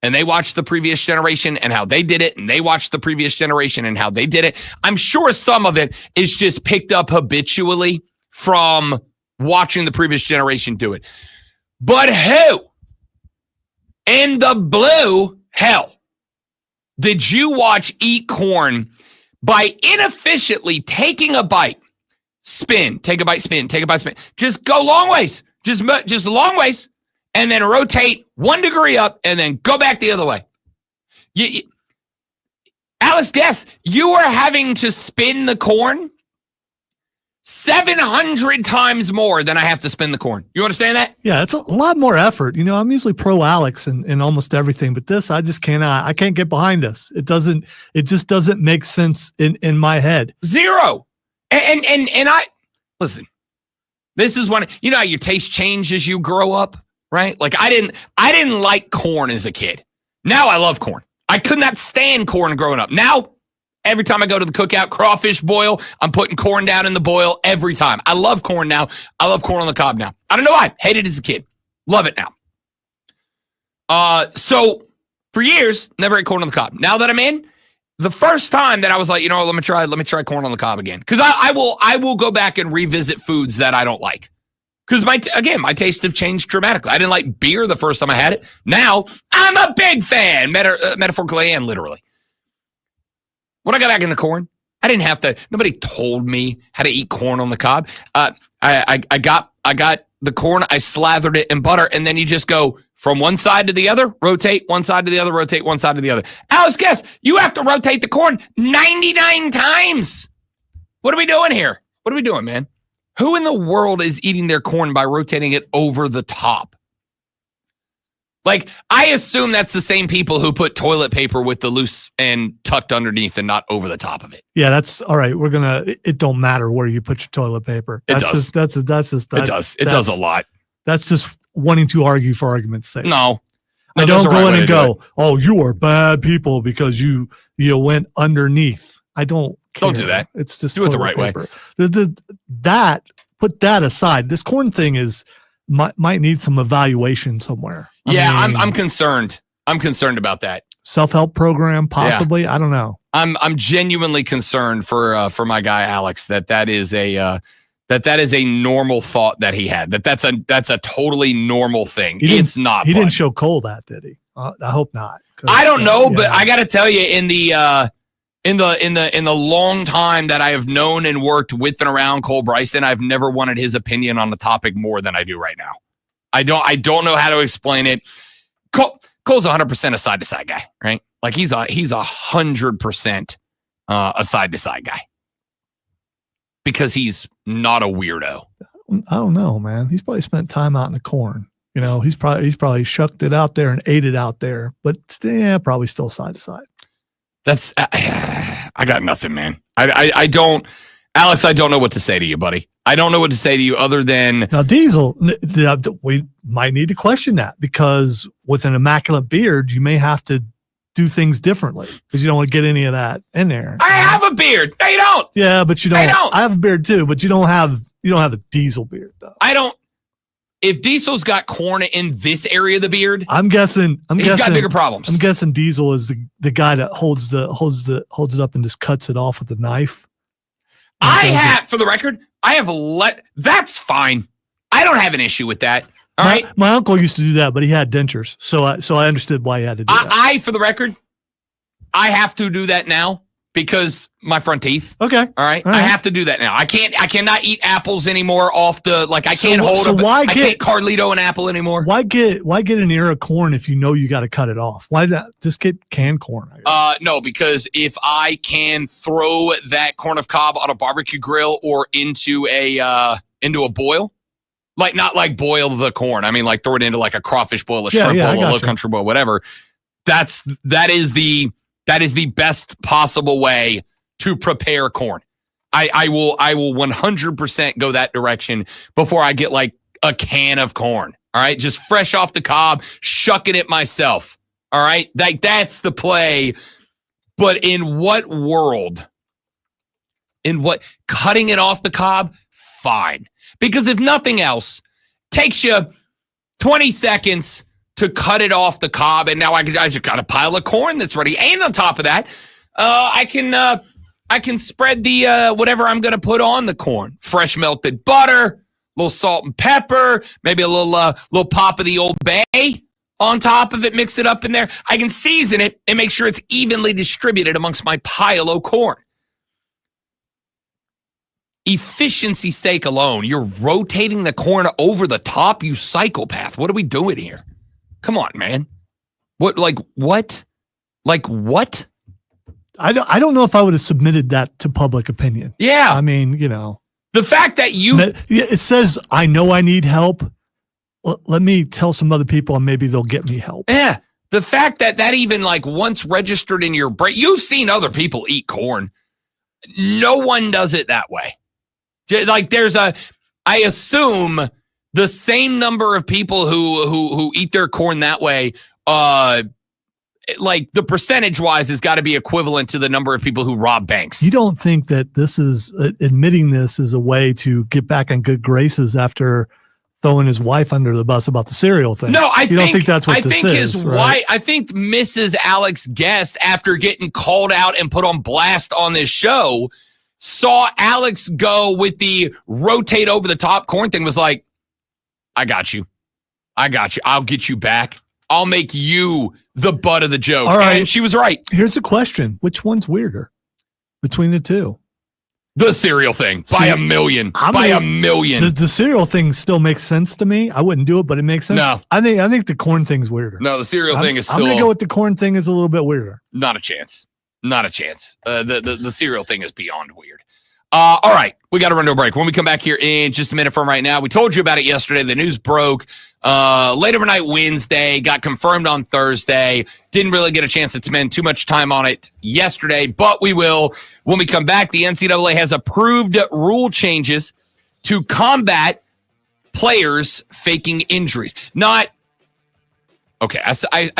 And they watched the previous generation and how they did it. And they watched the previous generation and how they did it. I'm sure some of it is just picked up habitually from watching the previous generation do it. But who in the blue hell did you watch eat corn by inefficiently taking a bite, spin, take a bite, spin, take a bite, spin, just go long ways, just long ways, and then rotate 1 degree up and then go back the other way. Alex Guest, you are having to spin the corn 700 times more than I have to spin the corn. You understand that? Yeah, it's a lot more effort. You know, I'm usually pro Alex in almost everything, but this, I just cannot. I can't get behind this. It just doesn't make sense in my head. Zero. And I listen. This is one. You know how your taste changes as you grow up, right? Like I didn't like corn as a kid. Now I love corn. I could not stand corn growing up. Now, every time I go to the cookout, crawfish boil, I'm putting corn down in the boil every time. I love corn now. I love corn on the cob now. I don't know why. Hated it as a kid. Love it now. So for years, never ate corn on the cob. Now that I'm in, the first time that I was like, you know, let me try corn on the cob again. Because I will go back and revisit foods that I don't like. Because my taste have changed dramatically. I didn't like beer the first time I had it. Now I'm a big fan, metaphorically and literally. When I got back into corn, I didn't have to. Nobody told me how to eat corn on the cob. I got the corn. I slathered it in butter, and then you just go from one side to the other, rotate one side to the other, rotate one side to the other. Alice, guess you have to rotate the corn 99 times. What are we doing here? What are we doing, man? Who in the world is eating their corn by rotating it over the top? Like, I assume that's the same people who put toilet paper with the loose end tucked underneath and not over the top of it. Yeah, that's all right. It don't matter where you put your toilet paper. It does. It does a lot. That's just wanting to argue for argument's sake. No, I don't go in and go, oh, you are bad people because you went underneath. I don't care. Don't do that. It's just do it the right paper. way. Put that aside. This corn thing might need some evaluation somewhere. I'm concerned. I'm concerned about that. Self-help program, possibly. Yeah. I don't know. I'm genuinely concerned for my guy Alex that is a normal thought that he had. That's a totally normal thing. It's not. He didn't show Cole that, did he? I hope not. I don't know, but I got to tell you, in the long time that I have known and worked with and around Cole Bryson, I've never wanted his opinion on the topic more than I do right now. I don't know how to explain it. Cole's 100% a side-to-side guy, right? Like he's 100% a side-to-side guy because he's not a weirdo. I don't know, man. He's probably spent time out in the corn. You know, he's probably shucked it out there and ate it out there, but probably still side-to-side. That's I got nothing, man. I don't, Alex. I don't know what to say to you, buddy. I don't know what to say to you other than now. Diesel, we might need to question that because with an immaculate beard, you may have to do things differently because you don't want to get any of that in there. I have a beard. No, you don't. Yeah, but you don't. I have a beard too, but you don't have a Diesel beard though. I don't. If Diesel's got corn in this area of the beard, I'm guessing he's got bigger problems. I'm guessing Diesel is the guy that holds it up and just cuts it off with a knife. For the record, that's fine. I don't have an issue with that. All right. My uncle used to do that, but he had dentures, so I understood why he had to do that. For the record, I have to do that now because my front teeth. Okay. All right. I have to do that now. I cannot eat apples anymore off the, like I can't hold them. I can't Carlito an apple anymore. Why get an ear of corn if you know you got to cut it off? Why not just get canned corn? No, because if I can throw that corn of cob on a barbecue grill or into a boil, like not like boil the corn. I mean, like throw it into like a crawfish boil, a shrimp boil, a low country boil, whatever. That is the best possible way to prepare corn. I will 100% go that direction before I get like a can of corn. All right, just fresh off the cob, shucking it myself. All right, like that's the play. But in what world? In what cutting it off the cob? Fine. Because if nothing else, takes you 20 seconds to cut it off the cob, and now I just got a pile of corn that's ready. And on top of that, I can spread the whatever I'm going to put on the corn: fresh melted butter, a little salt and pepper, maybe a little pop of the Old Bay on top of it. Mix it up in there. I can season it and make sure it's evenly distributed amongst my pile of corn. Efficiency's sake alone, you're rotating the corn over the top, you psychopath. What are we doing here? Come on, man. What? I don't know if I would have submitted that to public opinion. Yeah. I mean, you know. The fact that it says, I know I need help. Let me tell some other people and maybe they'll get me help. Yeah. The fact that even like once registered in your brain, you've seen other people eat corn. No one does it that way. Like I assume the same number of people who eat their corn that way, like the percentage wise has got to be equivalent to the number of people who rob banks. You don't think that this is admitting this is a way to get back on good graces after throwing his wife under the bus about the cereal thing? No, I don't think that's what this is. His wife, I think Mrs. Alex Guest, after getting called out and put on blast on this show, saw Alex go with the rotate over the top corn thing, was like, I got you. I'll get you back. I'll make you the butt of the joke. All right. And she was right. Here's the question. Which one's weirder between the two? The cereal thing. By a million. A million. The cereal thing still makes sense to me. I wouldn't do it, but it makes sense. No. I think the corn thing's weirder. No, the cereal thing is still. I'm going to go with the corn thing is a little bit weirder. Not a chance. The cereal thing is beyond weird. All right, we got to run to a break. When we come back here in just a minute from right now, we told you about it yesterday. The news broke late overnight Wednesday, got confirmed on Thursday. Didn't really get a chance to spend too much time on it yesterday, but we will when we come back. The NCAA has approved rule changes to combat players faking injuries. I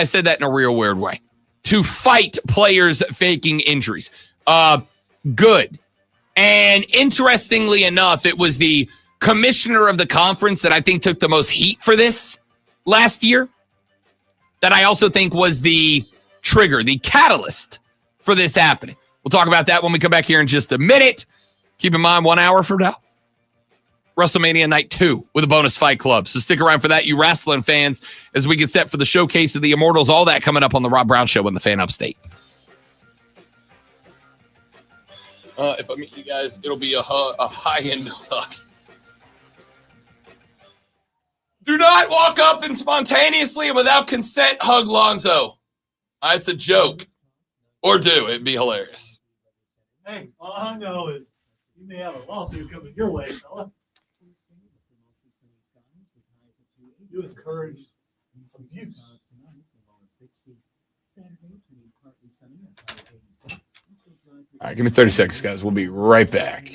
said that in a real weird way. To fight players faking injuries. Good. And interestingly enough, it was the commissioner of the conference that I think took the most heat for this last year, that I also think was the trigger, the catalyst for this happening. We'll talk about that when we come back here in just a minute. Keep in mind, 1 hour from now, WrestleMania Night 2 with a bonus Fight Club. So stick around for that, you wrestling fans, as we get set for the showcase of the Immortals. All that coming up on the Rob Brown Show in the Fan Upstate. If I meet you guys, it'll be a high-end hug. Do not walk up and spontaneously and without consent hug Lonzo. It's a joke. Or do. It'd be hilarious. Hey, all I know is you may have a lawsuit coming your way, fella. You encourage abuse. All right, give me 30 seconds, guys. We'll be right back.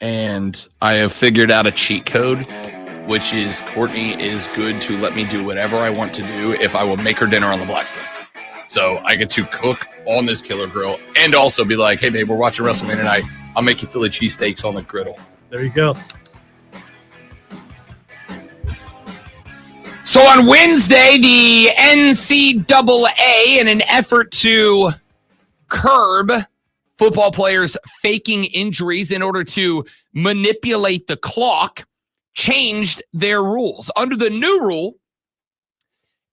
and I have figured out a cheat code, which is Courtney is good to let me do whatever I want to do if I will make her dinner on the Blackstone. So I get to cook on this killer grill and also be like, hey, babe, we're watching WrestleMania tonight. I'll make you Philly cheesesteaks on the griddle. There you go. So on Wednesday, the NCAA, in an effort to curb football players faking injuries in order to manipulate the clock, changed their rules. Under the new rule,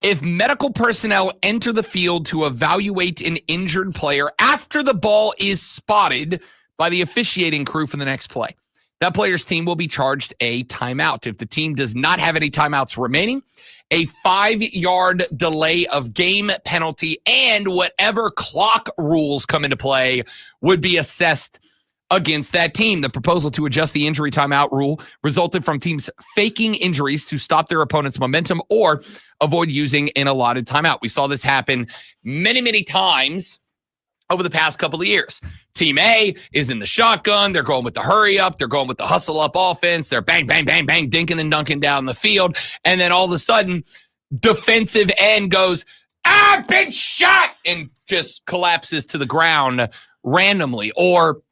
if medical personnel enter the field to evaluate an injured player after the ball is spotted by the officiating crew for the next play, that player's team will be charged a timeout. If the team does not have any timeouts remaining, a 5-yard delay of game penalty and whatever clock rules come into play would be assessed against that team. The proposal to adjust the injury timeout rule resulted from teams faking injuries to stop their opponent's momentum or avoid using an allotted timeout. We saw this happen many, many times over the past couple of years. Team A is in the shotgun. They're going with the hurry up. They're going with the hustle up offense. They're bang, bang, bang, bang, dinking and dunking down the field. And then all of a sudden, defensive end goes, been shot, and just collapses to the ground randomly. Or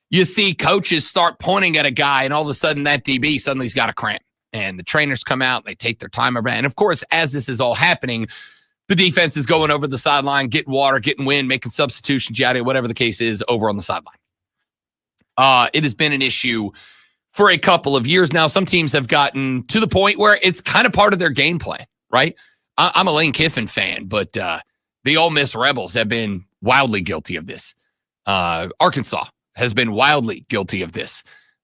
you see coaches start pointing at a guy, and all of a sudden that DB suddenly's got a cramp. And the trainers come out, and they take their time around. And of course, as this is all happening, the defense is going over the sideline, getting water, getting wind, making substitutions, yada, whatever the case is, over on the sideline. It has been an issue for a couple of years now. Some teams have gotten to the point where it's kind of part of their game plan, right? I'm a Lane Kiffin fan, but the Ole Miss Rebels have been wildly guilty of this. Arkansas has been wildly guilty of this.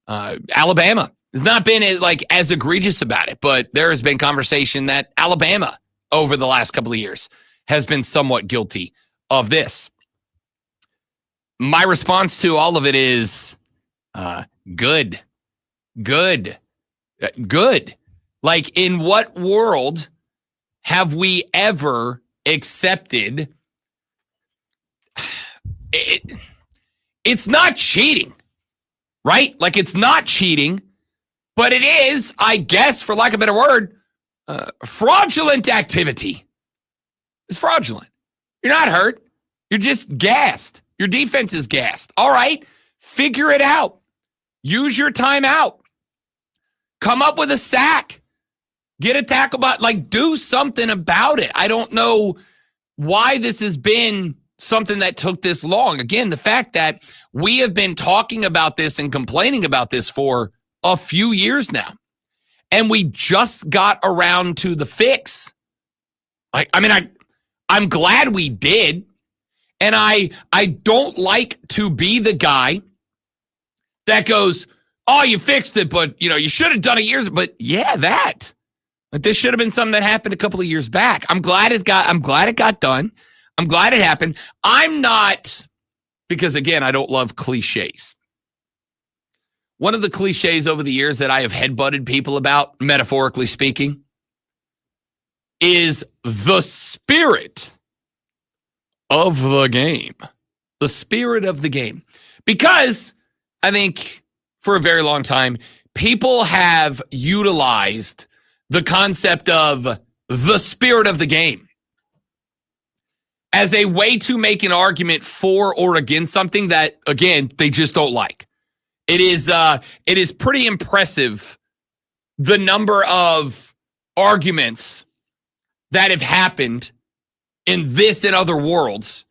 Alabama has not been like as egregious about it, but there has been conversation that Alabama over the last couple of years has been somewhat guilty of this. My response to all of it is good. Like, in what world have we ever accepted it? It's not cheating, right? Like, it's not cheating, but it is, I guess, for lack of a better word, fraudulent activity. It's fraudulent. You're not hurt. You're just gassed. Your defense is gassed. All right. Figure it out. Use your timeout. Come up with a sack. Get a tackle, do something about it. I don't know why this has been something that took this long. Again, the fact that we have been talking about this and complaining about this for a few years now. And we just got around to the fix. I'm glad we did. And I don't like to be the guy that goes, oh, you fixed it, but you should have done it years. But yeah, that. Like, this should have been something that happened a couple of years back. I'm glad it got done. I'm glad it happened. I'm not, because again, I don't love cliches. One of the cliches over the years that I have headbutted people about, metaphorically speaking, is the spirit of the game. The spirit of the game. Because I think for a very long time, people have utilized the concept of the spirit of the game as a way to make an argument for or against something that, again, they just don't like. It is pretty impressive the number of arguments that have happened in this and other worlds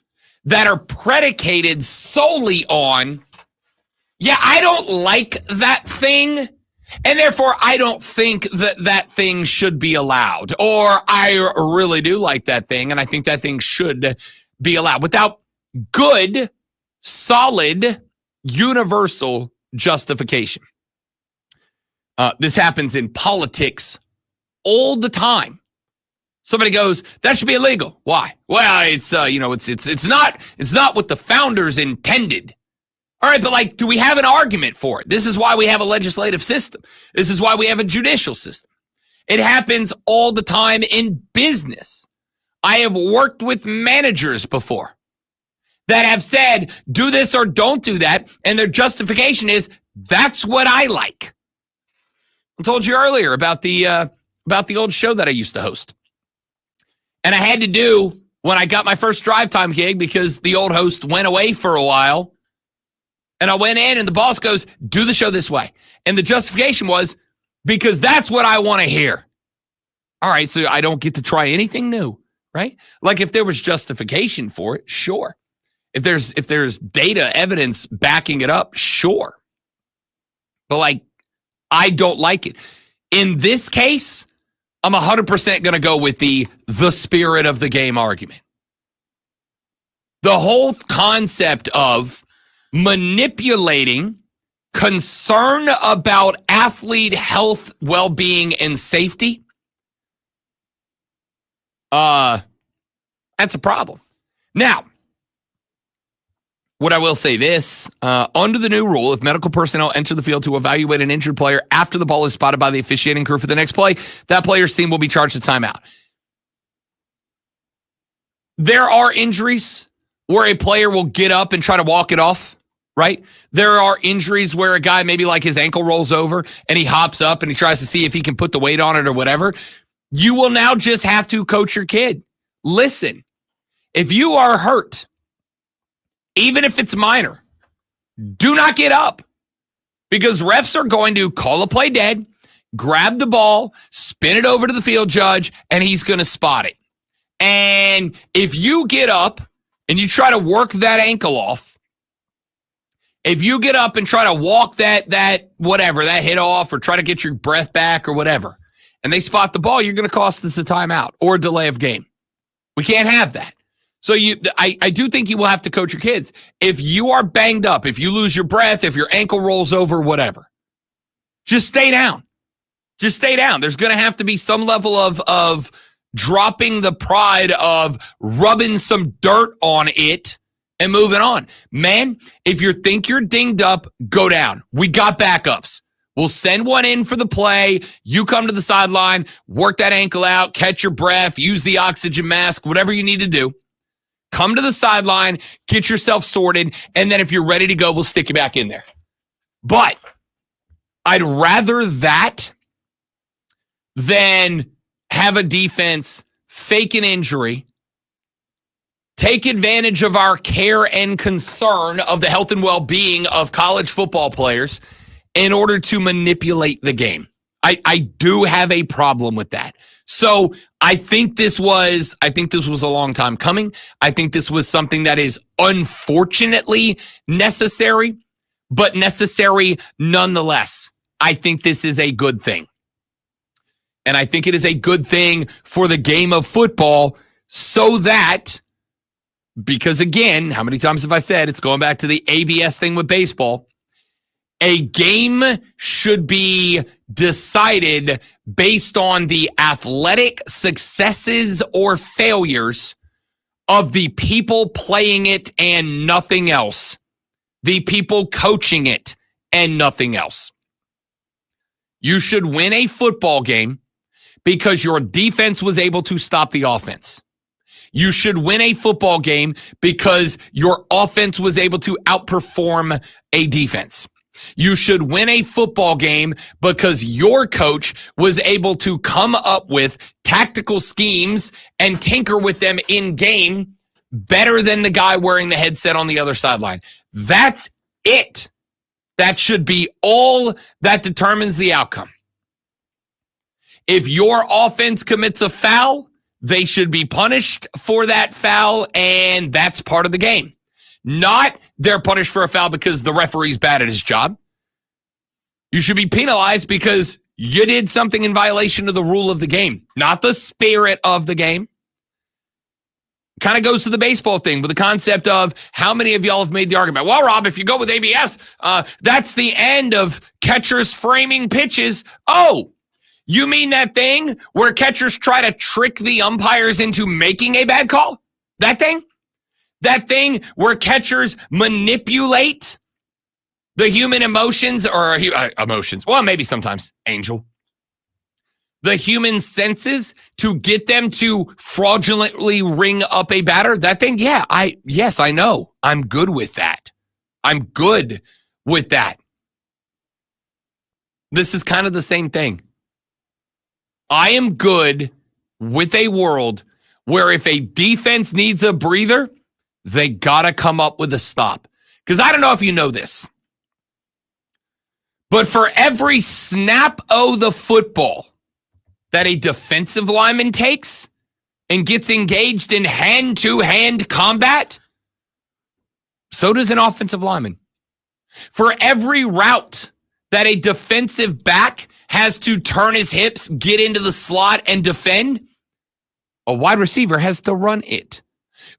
that are predicated solely on, yeah, I don't like that thing, and therefore I don't think that thing should be allowed. Or I really do like that thing, and I think that thing should be allowed, without good, solid, universal justification. This happens in politics all the time. Somebody goes, that should be illegal. Why? Well, it's not what the founders intended. All right, but do we have an argument for it? This is why we have a legislative system. This is why we have a judicial system. It happens all the time in business. I have worked with managers before that have said, do this or don't do that. And their justification is, That's what I like. I told you earlier about the old show that I used to host. And I had to do when I got my first drive time gig because the old host went away for a while. And I went in and the boss goes, do the show this way. And the justification was because that's what I want to hear. All right, so I don't get to try anything new, right? Like if there was justification for it, sure. If there's data evidence backing it up, sure. But like, I don't like it. In this case, I'm 100% going to go with the spirit of the game argument. The whole concept of manipulating concern about athlete health, well-being, and safety, that's a problem. Now, what I will say this, under the new rule, if medical personnel enter the field to evaluate an injured player after the ball is spotted by the officiating crew for the next play, that player's team will be charged a timeout. There are injuries where a player will get up and try to walk it off, right? There are injuries where a guy maybe like his ankle rolls over and he hops up and he tries to see if he can put the weight on it or whatever. You will now just have to coach your kid. Listen, if you are hurt, even if it's minor, do not get up because refs are going to call a play dead, grab the ball, spin it over to the field judge, and he's going to spot it. And if you get up and you try to work that ankle off, if you get up and try to walk that hit off or try to get your breath back or whatever, and they spot the ball, you're going to cost us a timeout or a delay of game. We can't have that. So I do think you will have to coach your kids. If you are banged up, if you lose your breath, if your ankle rolls over, whatever, just stay down. Just stay down. There's going to have to be some level of dropping the pride of rubbing some dirt on it and moving on. Man, if you think you're dinged up, go down. We got backups. We'll send one in for the play. You come to the sideline, work that ankle out, catch your breath, use the oxygen mask, whatever you need to do. Come to the sideline, get yourself sorted, and then if you're ready to go, we'll stick you back in there. But I'd rather that than have a defense fake an injury, take advantage of our care and concern of the health and well-being of college football players in order to manipulate the game. I do have a problem with that. So I think this was a long time coming. I think this was something that is unfortunately necessary, but necessary nonetheless. I think this is a good thing. And I think it is a good thing for the game of football so that, because again, how many times have I said it's going back to the ABS thing with baseball? A game should be decided based on the athletic successes or failures of the people playing it and nothing else. The people coaching it and nothing else. You should win a football game because your defense was able to stop the offense. You should win a football game because your offense was able to outperform a defense. You should win a football game because your coach was able to come up with tactical schemes and tinker with them in game better than the guy wearing the headset on the other sideline. That's it. That should be all that determines the outcome. If your offense commits a foul, they should be punished for that foul, and that's part of the game. Not they're punished for a foul because the referee's bad at his job. You should be penalized because you did something in violation of the rule of the game, not the spirit of the game. Kind of goes to the baseball thing with the concept of how many of y'all have made the argument, well, Rob, if you go with ABS, that's the end of catchers framing pitches. Oh, you mean that thing where catchers try to trick the umpires into making a bad call? That thing? That thing where catchers manipulate the human emotions or emotions. Well, maybe sometimes, Angel. The human senses to get them to fraudulently ring up a batter. That thing, I know. I'm good with that. I'm good with that. This is kind of the same thing. I am good with a world where if a defense needs a breather, they got to come up with a stop. Because I don't know if you know this, but for every snap of the football that a defensive lineman takes and gets engaged in hand-to-hand combat, so does an offensive lineman. For every route that a defensive back has to turn his hips, get into the slot, and defend, a wide receiver has to run it.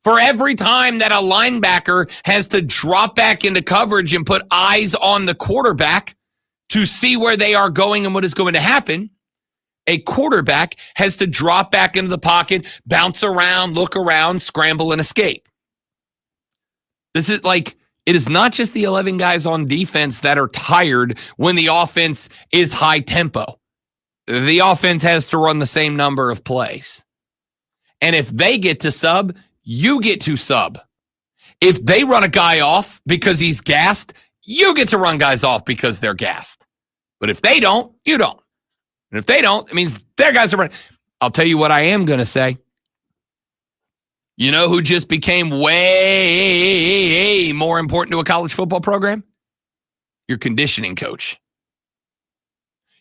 For every time that a linebacker has to drop back into coverage and put eyes on the quarterback to see where they are going and what is going to happen, a quarterback has to drop back into the pocket, bounce around, look around, scramble, and escape. This is like, it is not just the 11 guys on defense that are tired when the offense is high tempo. The offense has to run the same number of plays. And if they get to sub, you get to sub. If they run a guy off because he's gassed, you get to run guys off because they're gassed. But if they don't, you don't. And if they don't, it means their guys are running. I'll tell you what I am going to say. You know who just became way more important to a college football program? Your conditioning coach.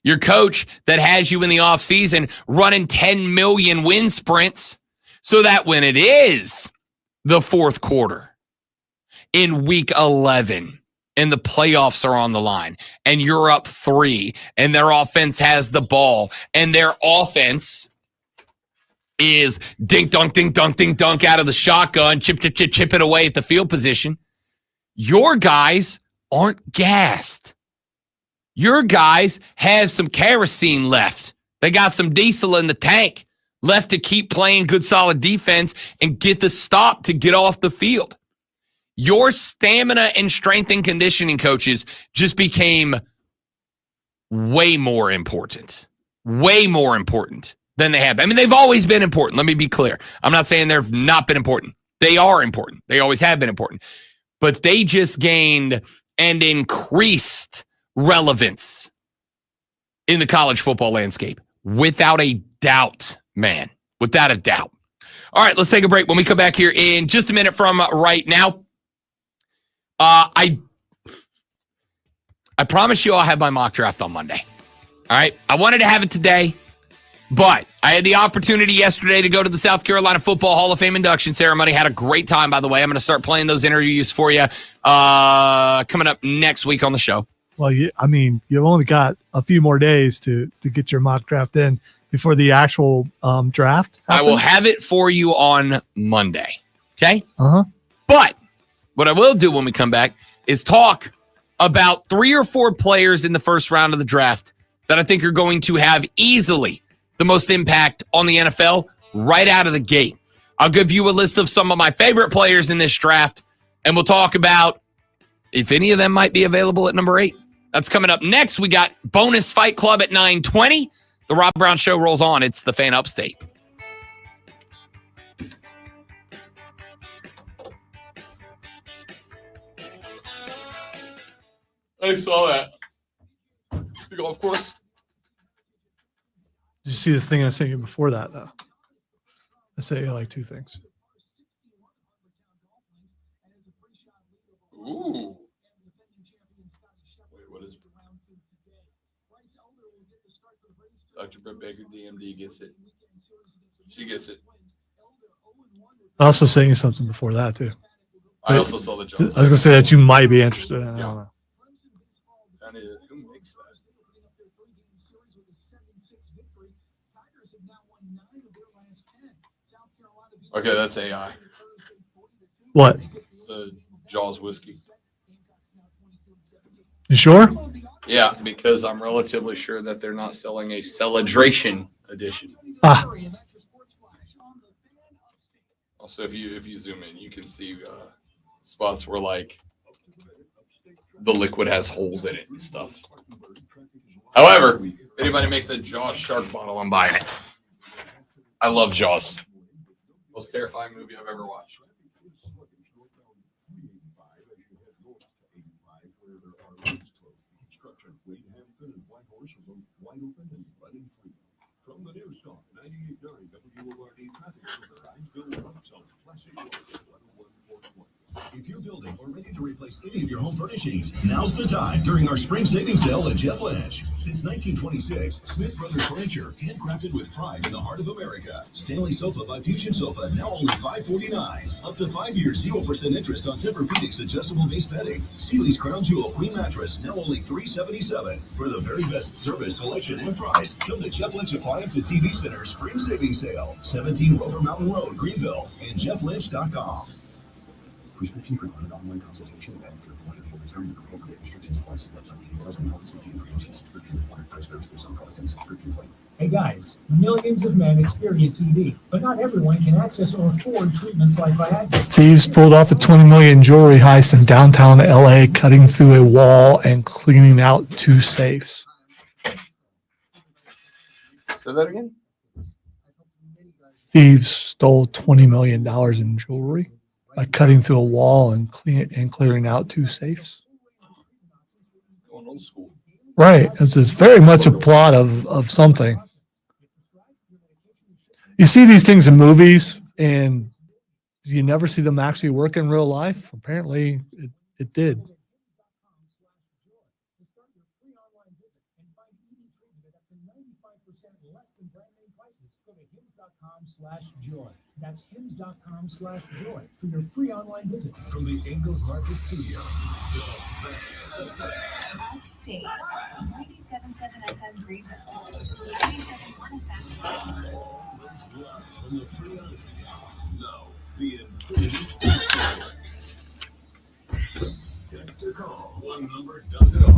Your coach that has you in the offseason running 10 million wind sprints so that when it is the fourth quarter in week 11 and the playoffs are on the line and you're up 3 and their offense has the ball and their offense is dink, dunk, dink, dunk, dink, dunk out of the shotgun, chip it away at the field position. Your guys aren't gassed. Your guys have some kerosene left. They got some diesel in the tank left to keep playing good, solid defense and get the stop to get off the field. Your stamina and strength and conditioning coaches just became way more important than they have. I mean, they've always been important. Let me be clear. I'm not saying they've not been important. They are important. They always have been important. But they just gained and increased relevance in the college football landscape. Without a doubt, man. Without a doubt. All right, let's take a break. When we come back here in just a minute from right now, I promise you I'll have my mock draft on Monday. All right? I wanted to have it today. But I had the opportunity yesterday to go to the South Carolina Football Hall of Fame induction ceremony. Had a great time, by the way. I'm going to start playing those interviews for you coming up next week on the show. Well, you've only got a few more days to get your mock draft in before the actual draft happens. I will have it for you on Monday. Okay? Uh-huh. But what I will do when we come back is talk about 3 or 4 players in the first round of the draft that I think are going to have easily the most impact on the NFL right out of the gate. I'll give you a list of some of my favorite players in this draft, and we'll talk about if any of them might be available at number 8. That's coming up next. We got Bonus Fight Club at 9:20. The Rob Brown Show rolls on. It's the Fan Upstate. I saw that. The golf course. Did you see this thing I sent you before that, though? I sent you like 2 things. Ooh. Wait, what is it? Dr. Brett Baker, DMD, gets it. She gets it. I also sent you something before that, too. I also saw the Johnson. I was going to say that you might be interested in. I don't know. Who makes that? Okay, that's AI. What? The Jaws whiskey. You sure? Yeah, because I'm relatively sure that they're not selling a celebration edition. Ah. Also, if you zoom in, you can see spots where like the liquid has holes in it and stuff. However, if anybody makes a Jaws shark bottle, I'm buying it. I love Jaws. Most terrifying movie I've ever watched. doors are wide open and running free. From the News Talk 98.9 WORD Traffic Center, I'm Bill Brooks on Classic Road 101.1. If you're building or ready to replace any of your home furnishings, now's the time during our spring savings sale at Jeff Lynch. Since 1926, Smith Brothers Furniture, handcrafted with pride in the heart of America. Stanley Sofa by Fusion Sofa, now only $549. Up to 5 years, 0% interest on Tempur-Pedic's adjustable base bedding. Sealy's Crown Jewel Queen Mattress, now only $377. For the very best service, selection, and price, come to Jeff Lynch Appliance and TV Center Spring Savings Sale, 17 Rover Mountain Road, Greenville, and jefflynch.com. Prescriptions require online consultation and care provider will determine the appropriate restrictions apply. See website for details and policy and for UC subscription required. Price varies based on product and subscription claim. Hey guys, millions of men experience ED, but not everyone can access or afford treatments like Viagra. Thieves pulled off a $20 million jewelry heist in downtown LA, cutting through a wall and cleaning out 2 safes. Say that again? Thieves stole $20 million in jewelry by cutting through a wall and clearing out 2 safes. Going old school. Right. This is very much a plot of something. You see these things in movies and you never see them actually work in real life. Apparently it did. Joy. That's hims.com/joy for your free online visit. From the Ingles Market Studio, Upstate, 97.7 FM Greenville, 97.1 FM. Always blood from the free Odyssey. Now, the Infinity Sports Center. Text or call. One number does it all.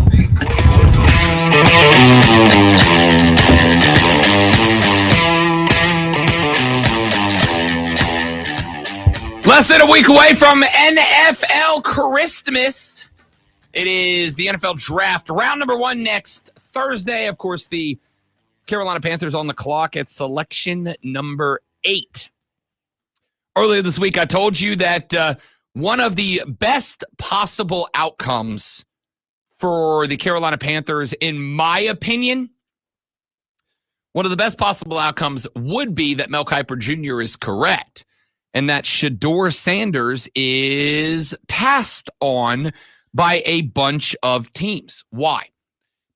Less than a week away from NFL Christmas. It is the NFL Draft. Round number 1 next Thursday. Of course, the Carolina Panthers on the clock at selection number 8. Earlier this week, I told you that one of the best possible outcomes for the Carolina Panthers, in my opinion, one of the best possible outcomes would be that Mel Kiper Jr. is correct and that Shedeur Sanders is passed on by a bunch of teams. Why?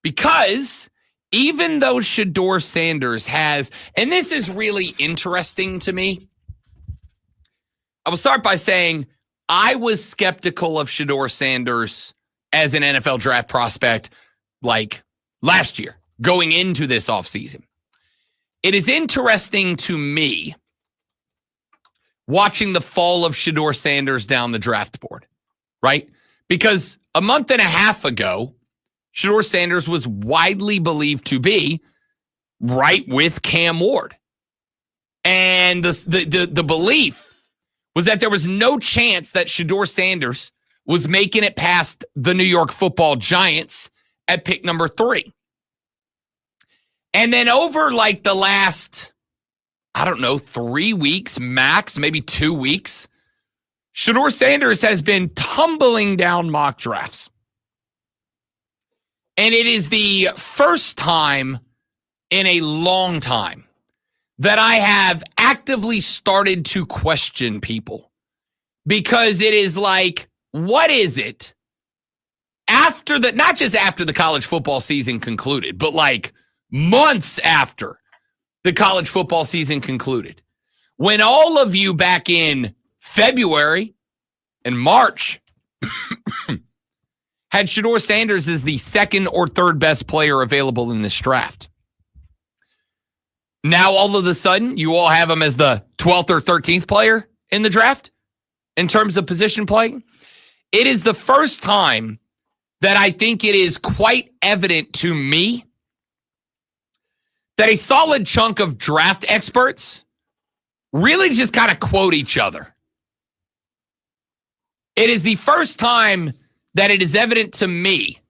Because even though Shedeur Sanders has, and this is really interesting to me, I will start by saying I was skeptical of Shedeur Sanders as an NFL draft prospect like last year, going into this offseason. It is interesting to me watching the fall of Shedeur Sanders down the draft board, right? Because a month and a half ago, Shedeur Sanders was widely believed to be right with Cam Ward. And the belief was that there was no chance that Shedeur Sanders was making it past the New York Football Giants at pick number 3. And then over like the last, 3 weeks max, maybe 2 weeks, Shedeur Sanders has been tumbling down mock drafts. And it is the first time in a long time that I have actively started to question people. Because it is like, what is it after the, not just after the college football season concluded, but like months after the college football season concluded, when all of you back in February and March had Shedeur Sanders as the second or third best player available in this draft. Now, all of a sudden, you all have him as the 12th or 13th player in the draft in terms of position playing. It is the first time that I think it is quite evident to me that a solid chunk of draft experts really just kind of quote each other. It is the first time that it is evident to me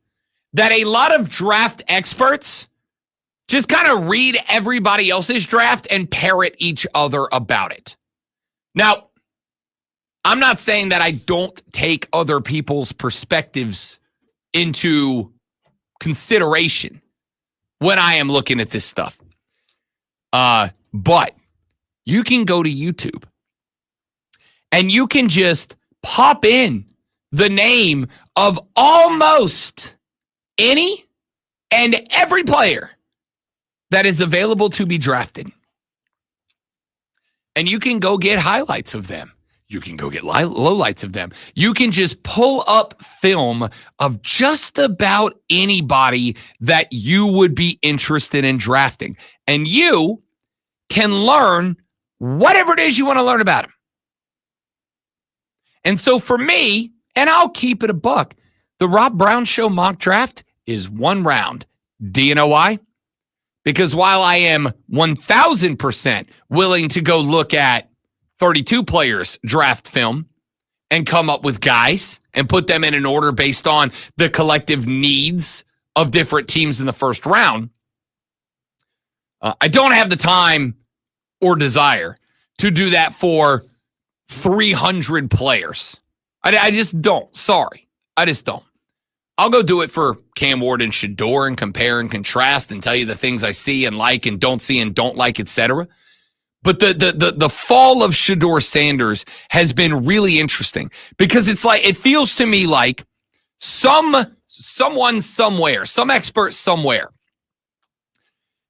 that a lot of draft experts just kind of read everybody else's draft and parrot each other about it. Now, I'm not saying that I don't take other people's perspectives into consideration. when I am looking at this stuff. But you can go to YouTube and you can just pop in the name of almost any and every player that is available to be drafted. And you can go get highlights of them. You can go get lowlights of them. You can just pull up film of just about anybody that you would be interested in drafting. And you can learn whatever it is you want to learn about them. And so for me, and I'll keep it a buck, the Rob Brown Show mock draft is one round. Do you know why? Because while I am 1,000% willing to go look at 32 players draft film and come up with guys and put them in an order based on the collective needs of different teams in the first round, I don't have the time or desire to do that for 300 players. I just don't. Sorry. I just don't. I'll go do it for Cam Ward and Shador and compare and contrast and tell you the things I see and like and don't see and don't like, etc. But the fall of Shador Sanders has been really interesting because it's like, it feels to me like someone somewhere, some expert somewhere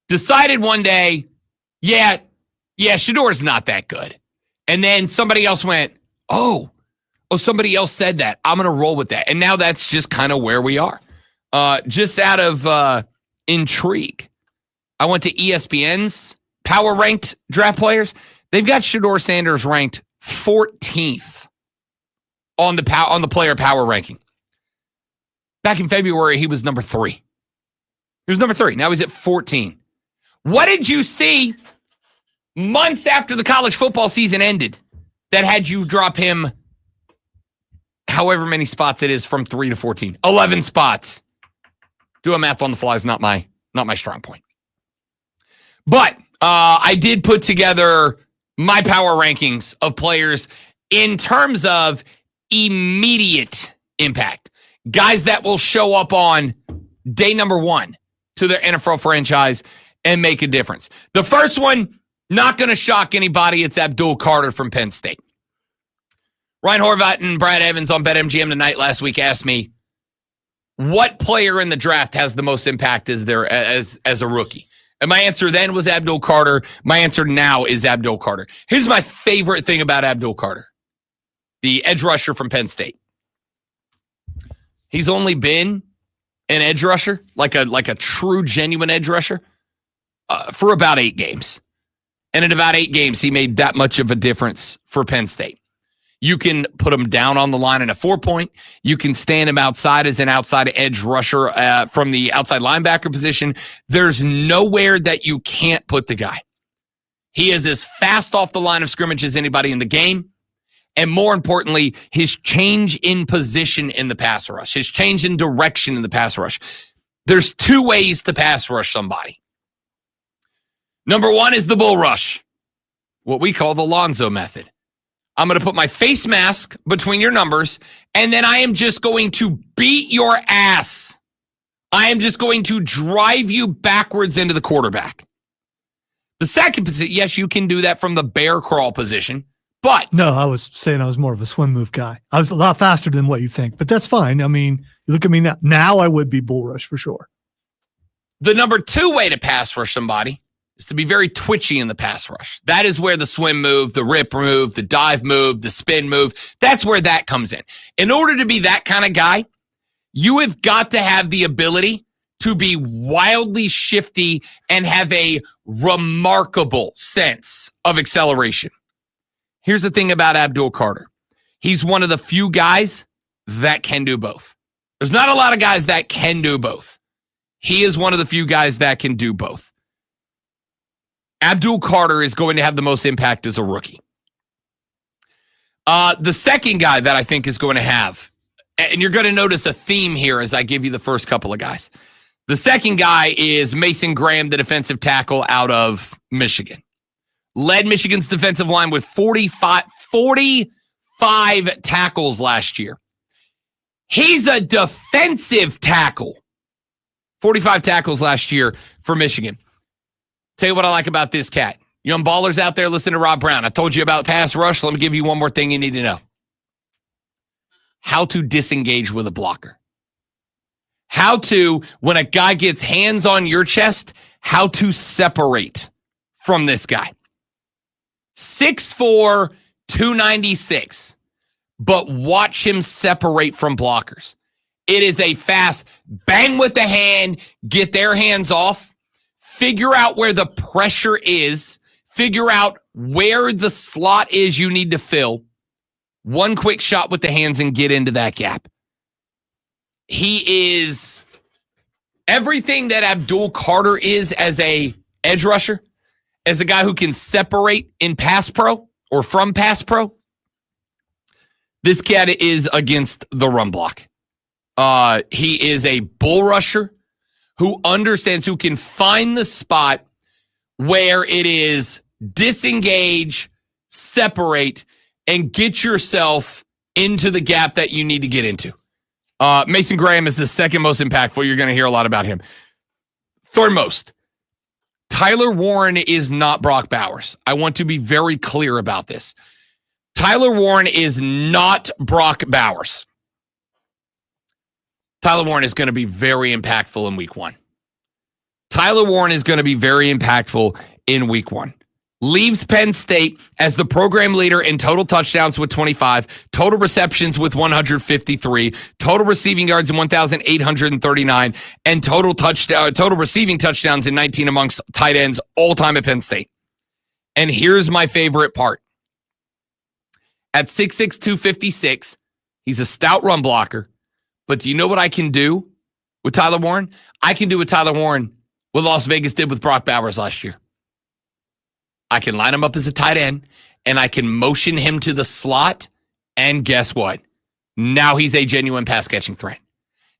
decided one day, yeah, Shador's not that good. And then somebody else went, oh, somebody else said that. I'm going to roll with that. And now that's just kind of where we are. Just out of intrigue, I went to ESPN's power ranked draft players. They've got Shador Sanders ranked 14th on the player power ranking. Back in February, he was number 3. He was number 3. Now he's at 14. What did you see months after the college football season ended that had you drop him however many spots it is from 3 to 14? 11 spots. Doing math on the fly is not my strong point. But I did put together my power rankings of players in terms of immediate impact. Guys that will show up on day number 1 to their NFL franchise and make a difference. The first one, not going to shock anybody. It's Abdul Carter from Penn State. Ryan Horvat and Brad Evans on BetMGM tonight last week asked me, what player in the draft has the most impact as a rookie? And my answer then was Abdul Carter. My answer now is Abdul Carter. Here's my favorite thing about Abdul Carter, the edge rusher from Penn State. He's only been an edge rusher, like a true, genuine edge rusher, for about 8 games. And in about 8 games, he made that much of a difference for Penn State. You can put him down on the line in a 4-point. You can stand him outside as an outside edge rusher from the outside linebacker position. There's nowhere that you can't put the guy. He is as fast off the line of scrimmage as anybody in the game. And more importantly, his change in position in the pass rush, his change in direction in the pass rush. There's 2 ways to pass rush somebody. Number 1 is the bull rush, what we call the Lonzo method. I'm going to put my face mask between your numbers, and then I am just going to beat your ass. I am just going to drive you backwards into the quarterback. The second position, yes, you can do that from the bear crawl position, but... No, I was saying I was more of a swim move guy. I was a lot faster than what you think, but that's fine. I mean, you look at me now. Now I would be bull rush for sure. The number 2 way to pass rush somebody is to be very twitchy in the pass rush. That is where the swim move, the rip move, the dive move, the spin move, that's where that comes in. In order to be that kind of guy, you have got to have the ability to be wildly shifty and have a remarkable sense of acceleration. Here's the thing about Abdul Carter. He's one of the few guys that can do both. There's not a lot of guys that can do both. He is one of the few guys that can do both. Abdul Carter is going to have the most impact as a rookie. The second guy that I think is going to have, and you're going to notice a theme here as I give you the first couple of guys. The second guy is Mason Graham, the defensive tackle out of Michigan. Led Michigan's defensive line with 45 tackles last year. He's a defensive tackle 45 tackles last year for Michigan. Tell you what I like about this cat. Young ballers out there, listen to Rob Brown. I told you about pass rush. Let me give you one more thing you need to know. How to disengage with a blocker. How to, when a guy gets hands on your chest, how to separate from this guy. 6'4", 296. But watch him separate from blockers. It is a fast bang with the hand, get their hands off, figure out where the pressure is, figure out where the slot is you need to fill. One quick shot with the hands and get into that gap. He is everything that Abdul Carter is as a edge rusher, as a guy who can separate in pass pro or from pass pro. This cat is against the run block. He is a bull rusher who understands, who can find the spot where it is disengage, separate, and get yourself into the gap that you need to get into. Mason Graham is the second most impactful. You're going to hear a lot about him. Third most. Tyler Warren is not Brock Bowers. I want to be very clear about this. Tyler Warren is not Brock Bowers. Tyler Warren is going to be very impactful in week one. Tyler Warren is going to be very impactful in week one. Leaves Penn State as the program leader in total touchdowns with 25, total receptions with 153, total receiving yards in 1,839, and total receiving touchdowns in 19 amongst tight ends all time at Penn State. And here's my favorite part. At 6'6", 256, he's a stout run blocker. But do you know what I can do with Tyler Warren? I can do with Tyler Warren what Las Vegas did with Brock Bowers last year. I can line him up as a tight end, and I can motion him to the slot, and guess what? Now he's a genuine pass-catching threat.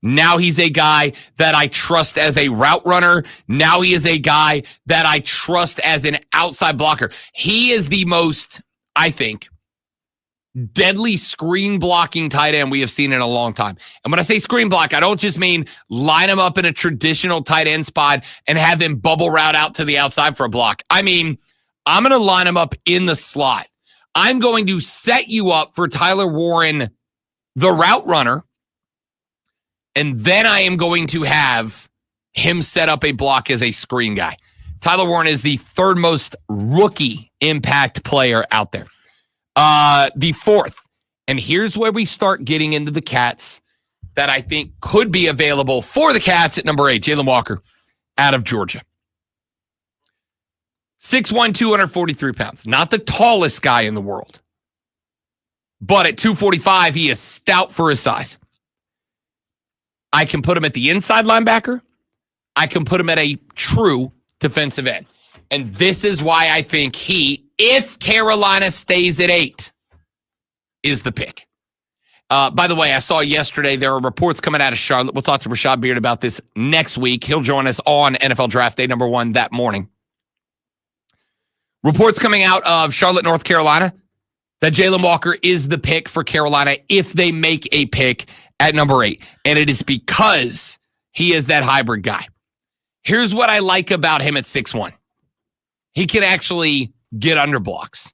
Now he's a guy that I trust as a route runner. Now he is a guy that I trust as an outside blocker. He is the most, I think, deadly screen blocking tight end we have seen in a long time. And when I say screen block, I don't just mean line him up in a traditional tight end spot and have him bubble route out to the outside for a block. I mean, I'm going to line him up in the slot. I'm going to set you up for Tyler Warren, the route runner, and then I am going to have him set up a block as a screen guy. Tyler Warren is the third most rookie impact player out there. The fourth, and here's where we start getting into the cats that I think could be available for the Cats at number 8, Jalen Walker out of Georgia. 6'1", 243 pounds. Not the tallest guy in the world. But at 245, he is stout for his size. I can put him at the inside linebacker. I can put him at a true defensive end. And this is why I think he, if Carolina stays at 8, is the pick. By the way, I saw yesterday there are reports coming out of Charlotte. We'll talk to Rashad Beard about this next week. He'll join us on NFL Draft Day number 1 that morning. Reports coming out of Charlotte, North Carolina, that Jalen Walker is the pick for Carolina if they make a pick at number 8. And it is because he is that hybrid guy. Here's what I like about him at 6'1". He can actually get under blocks.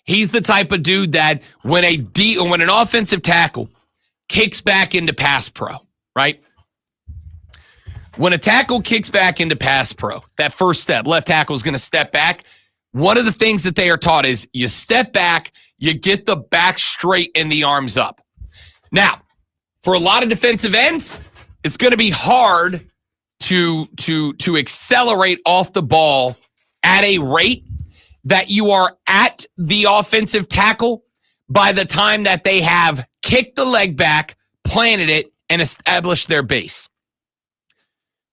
He's the type of dude that when an offensive tackle kicks back into pass pro, right? When a tackle kicks back into pass pro, that first step, left tackle is going to step back. One of the things that they are taught is you step back, you get the back straight and the arms up. Now, for a lot of defensive ends, it's going to be hard to accelerate off the ball at a rate that you are at the offensive tackle by the time that they have kicked the leg back, planted it, and established their base.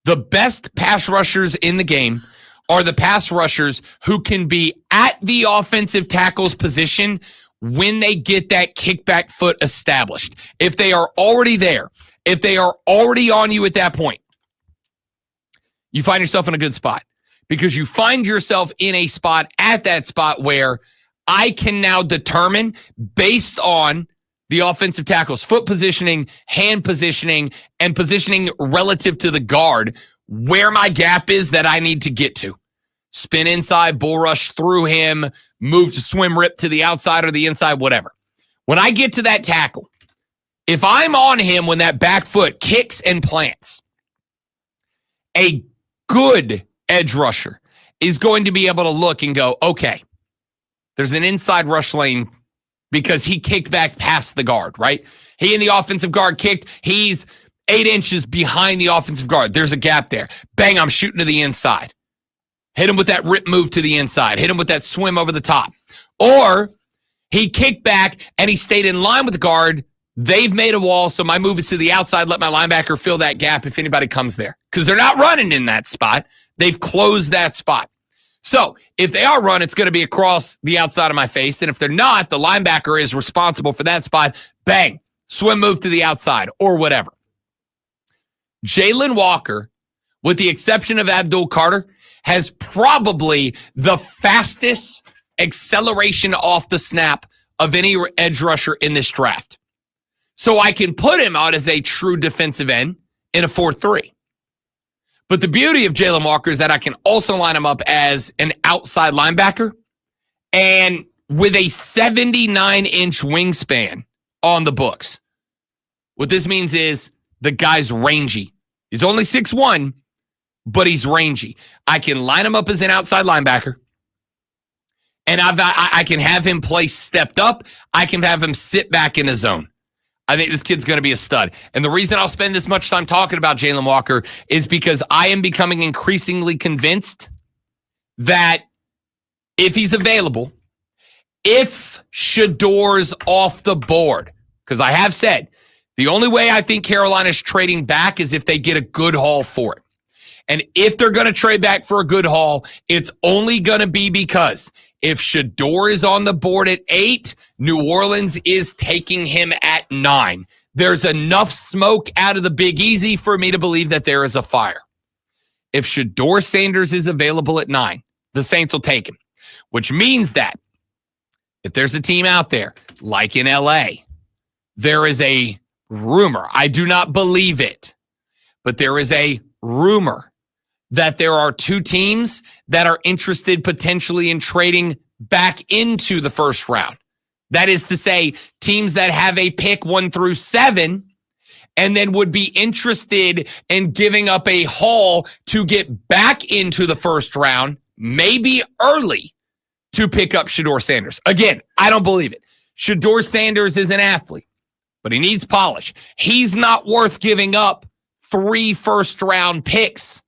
The best pass rushers in the game are the pass rushers who can be at the offensive tackle's position when they get that kickback foot established. If they are already there, if they are already on you at that point, you find yourself in a good spot because you find yourself in a spot at that spot where I can now determine based on the offensive tackle's foot positioning, hand positioning, and positioning relative to the guard, where my gap is that I need to get to. Spin inside, bull rush through him, move to swim rip to the outside or the inside, whatever. When I get to that tackle, if I'm on him when that back foot kicks and plants, a good edge rusher is going to be able to look and go, okay, there's an inside rush lane because he kicked back past the guard, right? He and the offensive guard kicked. He's 8 inches behind the offensive guard. There's a gap there. Bang, I'm shooting to the inside. Hit him with that rip move to the inside. Hit him with that swim over the top. Or he kicked back and he stayed in line with the guard. They've made a wall, so my move is to the outside. Let my linebacker fill that gap if anybody comes there. Because they're not running in that spot. They've closed that spot. So if they are run, it's going to be across the outside of my face. And if they're not, the linebacker is responsible for that spot. Bang, swim move to the outside or whatever. Jalen Walker, with the exception of Abdul Carter, has probably the fastest acceleration off the snap of any edge rusher in this draft. So I can put him out as a true defensive end in a 4-3. But the beauty of Jalen Walker is that I can also line him up as an outside linebacker and with a 79-inch wingspan on the books. What this means is the guy's rangy. He's only 6'1", but he's rangy. I can line him up as an outside linebacker, and I can have him play stepped up. I can have him sit back in his zone. I think this kid's going to be a stud. And the reason I'll spend this much time talking about Jalen Walker is because I am becoming increasingly convinced that if he's available, if Shador's off the board, because I have said the only way I think Carolina's trading back is if they get a good haul for it. And if they're going to trade back for a good haul, it's only going to be because if Shador is on the board at 8, New Orleans is taking him at 9. There's enough smoke out of the Big Easy for me to believe that there is a fire. If Shador Sanders is available at 9, the Saints will take him, which means that if there's a team out there, like in LA, there is a rumor. I do not believe it, but there is a rumor that there are 2 teams that are interested potentially in trading back into the first round. That is to say, teams that have a pick 1 through 7 and then would be interested in giving up a haul to get back into the first round, maybe early, to pick up Shador Sanders. Again, I don't believe it. Shador Sanders is an athlete, but he needs polish. He's not worth giving up 3 first-round picks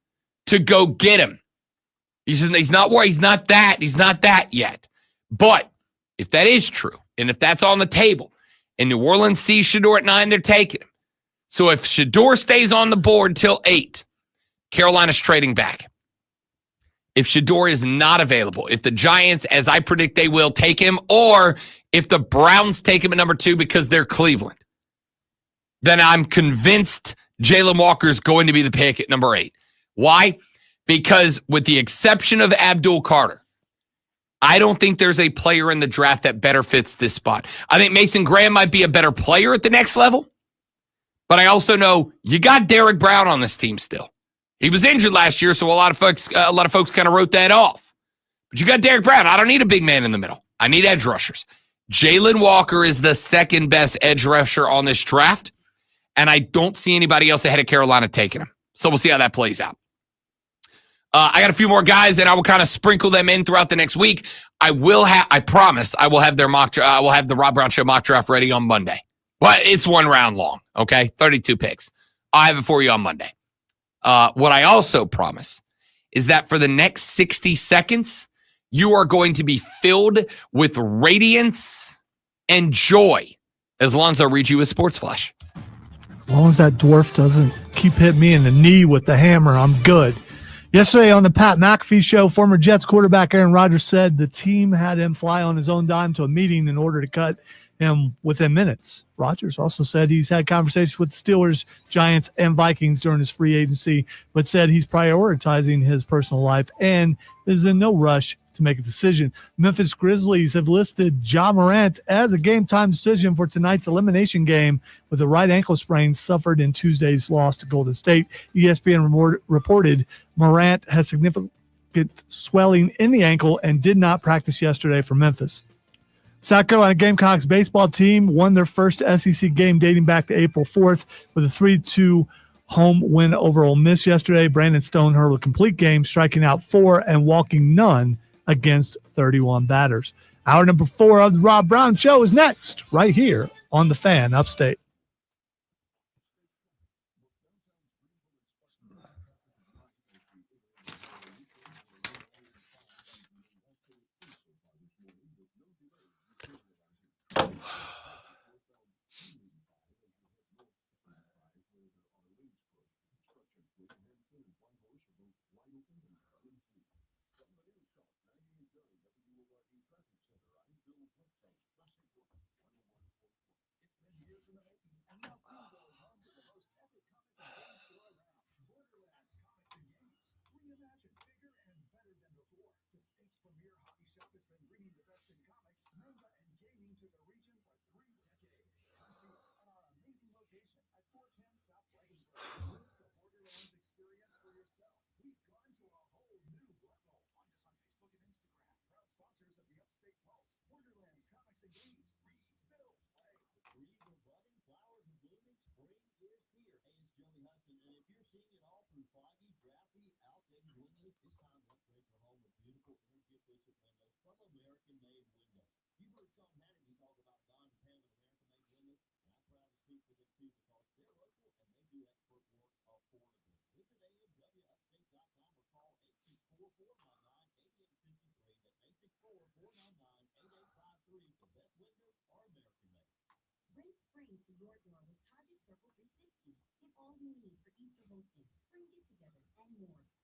to go get him. He's not worried. He's not that yet. But if that is true, and if that's on the table, and New Orleans sees Shador at 9, they're taking him. So if Shador stays on the board till 8, Carolina's trading back. If Shador is not available, if the Giants, as I predict they will, take him, or if the Browns take him at number 2 because they're Cleveland, then I'm convinced Jalen Walker is going to be the pick at number 8. Why? Because with the exception of Abdul Carter, I don't think there's a player in the draft that better fits this spot. I think Mason Graham might be a better player at the next level, but I also know you got Derek Brown on this team still. He was injured last year, so a lot of folks kind of wrote that off. But you got Derek Brown. I don't need a big man in the middle. I need edge rushers. Jalen Walker is the second best edge rusher on this draft, and I don't see anybody else ahead of Carolina taking him. So we'll see how that plays out. I got a few more guys, and I will kind of sprinkle them in throughout the next week. I promise, I will have their I will have the Rob Brown Show mock draft ready on Monday. But it's 1 round long, okay? 32 picks. I'll have it for you on Monday. What I also promise is that for the next 60 seconds, you are going to be filled with radiance and joy as Alonzo reads you a sports flash. As long as that dwarf doesn't keep hitting me in the knee with the hammer, I'm good. Yesterday on the Pat McAfee show, former Jets quarterback Aaron Rodgers said the team had him fly on his own dime to a meeting in order to cut him within minutes. Rodgers also said he's had conversations with the Steelers, Giants, and Vikings during his free agency, but said he's prioritizing his personal life and is in no rush to make a decision. Memphis Grizzlies have listed Ja Morant as a game-time decision for tonight's elimination game with a right ankle sprain suffered in Tuesday's loss to Golden State. ESPN reported Morant has significant swelling in the ankle and did not practice yesterday for Memphis. South Carolina Gamecocks baseball team won their first SEC game dating back to April 4th with a 3-2 home win over Ole Miss yesterday. Brandon Stone hurled a complete game, striking out 4 and walking none against 31 batters. Hour number 4 of the Rob Brown Show is next, right here on The Fan Upstate.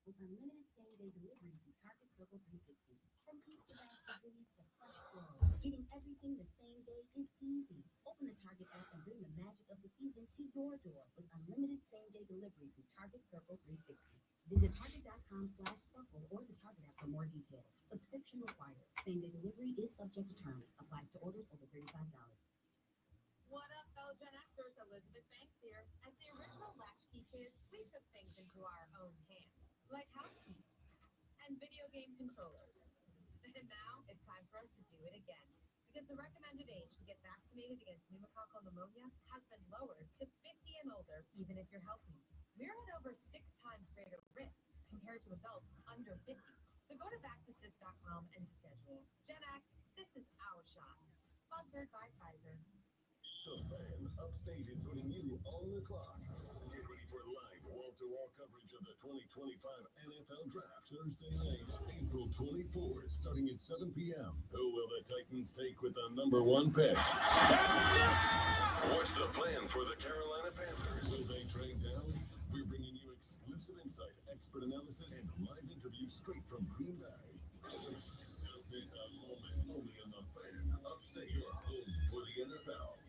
With unlimited same-day delivery through Target Circle 360. From Easter basket goodies to fresh clothes, getting everything the same day is easy. Open the Target app and bring the magic of the season to your door with unlimited same-day delivery through Target Circle 360. Visit target.com/circle or the Target app for more details. Subscription required. Same-day delivery is subject to terms. Applies to orders over $35. What up, fellow Gen Xers? Elizabeth Banks here. As the original latchkey kids, we took things into our own hands, like house keys and video game controllers. And now it's time for us to do it again, because the recommended age to get vaccinated against pneumococcal pneumonia has been lowered to 50 and older, even if you're healthy. We're at over 6 times greater risk compared to adults under 50. So go to vaxassist.com and schedule. Gen X, this is our shot. Sponsored by Pfizer. The Fan Upstate is putting you on the clock. Get ready for live wall-to-wall coverage of the 2025 NFL Draft Thursday night, April 24th, starting at 7 p.m. Who will the Titans take with the number 1 pick? What's the plan for the Carolina Panthers? Will they trade down? We're bringing you exclusive insight, expert analysis, and live interviews straight from Green Bay. Don't miss a moment, only on the Fan Upstate, your home for the NFL.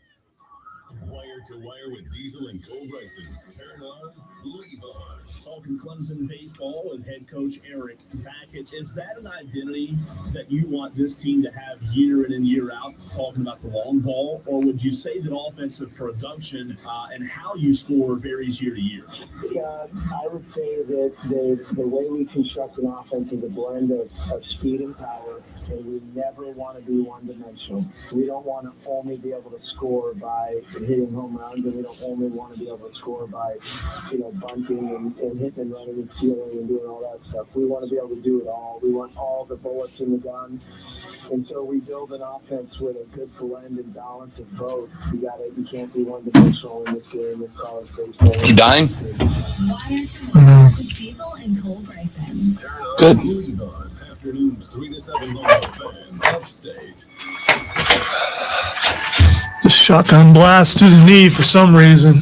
Wire to wire with Diesel and Cole Bryson. Turn on, leave on. Talking Clemson baseball with head coach Eric Backett. Is that an identity that you want this team to have year in and year out, talking about the long ball? Or would you say that offensive production and how you score varies year to year? Yeah, I would say that the way we construct an offense is a blend of speed and power, and we never want to be one-dimensional. We don't want to only be able to score by hitting home runs, and we don't only want to be able to score by, bunting and hitting and running and stealing and doing all that stuff. We want to be able to do it all. We want all the bullets in the gun. And so we build an offense with a good blend and balance of both. You can't be one-dimensional in this game in college baseball. You dying? Diesel and Cole Bryson. Good. Afternoons 3 to 7 on the Fan Upstate. Just shotgun blast to the knee for some reason.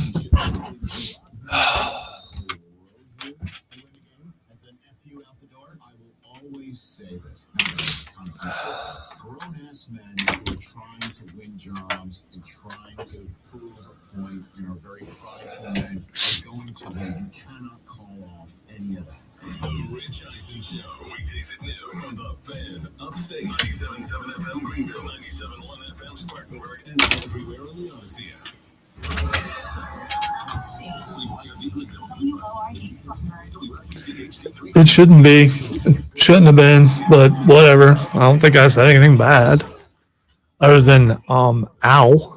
Grown-ass men who are trying to win jobs and trying to prove a point, very prideful men are going to win. You cannot call off any of that. The Rich Eisen Show. Weekdays at noon on the Fan Upstate. 97.7 FM Greenville, 97.1 FM Spartanburg, and everywhere on the Odyssey app. It shouldn't be. It shouldn't have been, but whatever. I don't think I said anything bad. Other than ow.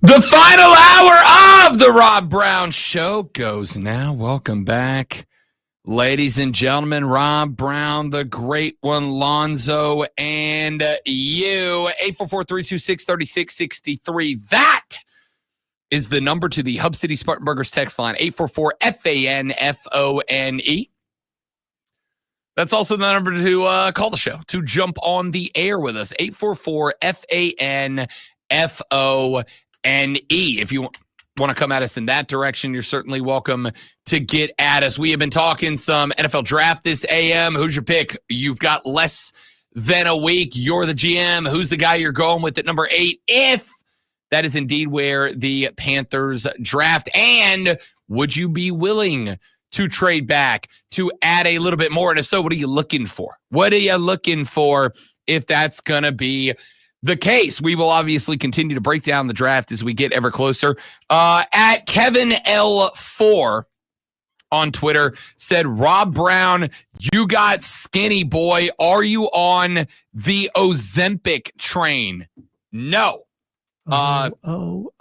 The final hour of the Rob Brown Show goes now. Welcome back, ladies and gentlemen. Rob Brown, the great one, Lonzo, and you. 844-326-3663. That is the number to the Hub City Spartanburgers text line, 844-FANFONE. That's also the number to call the show, to jump on the air with us, 844-FANFONE. If you want to come at us in that direction, you're certainly welcome to get at us. We have been talking some NFL draft this AM. Who's your pick? You've got less than a week. You're the GM. Who's the guy you're going with at number 8? If that is indeed where the Panthers draft. And would you be willing to trade back to add a little bit more? And if so, what are you looking for? What are you looking for if that's going to be the case? We will obviously continue to break down the draft as we get ever closer. At Kevin L4 on Twitter said, Rob Brown, you got skinny, boy. Are you on the Ozempic train? No. Ozempic.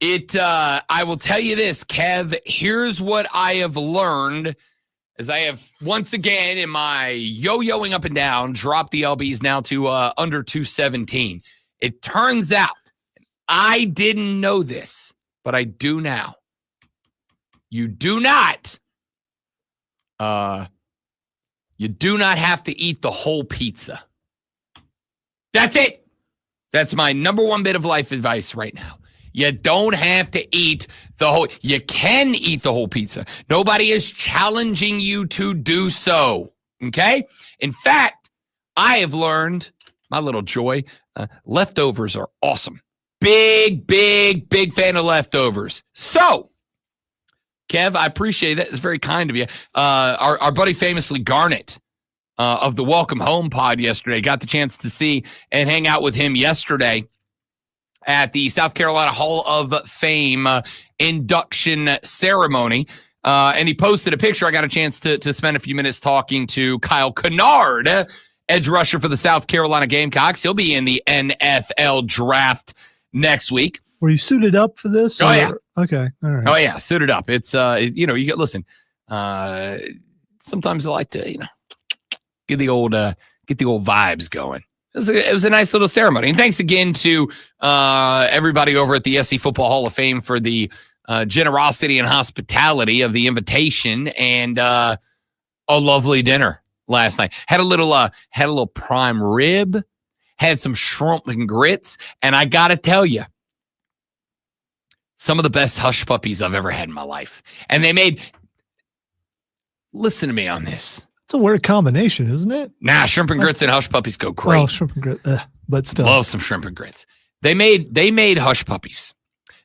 I will tell you this, Kev. Here's what I have learned, as I have once again in my yo-yoing up and down dropped the LBs now to under 217. It turns out, I didn't know this, but I do now. You do not have to eat the whole pizza. That's it. That's my number one bit of life advice right now. You don't have to eat the whole. You can eat the whole pizza. Nobody is challenging you to do so. Okay? In fact, I have learned, my little joy, leftovers are awesome. Big fan of leftovers. So, Kev, I appreciate that. It's very kind of you. Our buddy famously Garnet of the Welcome Home pod yesterday, got the chance to see and hang out with him yesterday at the South Carolina Hall of Fame induction ceremony. And he posted a picture. I got a chance to spend a few minutes talking to Kyle Kennard, edge rusher for the South Carolina Gamecocks. He'll be in the NFL draft next week. Were you suited up for this? Oh, yeah. Okay. All right. Oh, yeah. Suited up. It's, you get, listen, sometimes I like to, get the old vibes going. It was a nice little ceremony. And thanks again to everybody over at the SC Football Hall of Fame for the generosity and hospitality of the invitation and a lovely dinner last night. Had a little prime rib, had some shrimp and grits, and I got to tell you, some of the best hush puppies I've ever had in my life. And listen to me on this. It's a weird combination, isn't it? Nah, shrimp and grits and hush puppies go great. Well, shrimp and grits, but still. Love some shrimp and grits. They made hush puppies.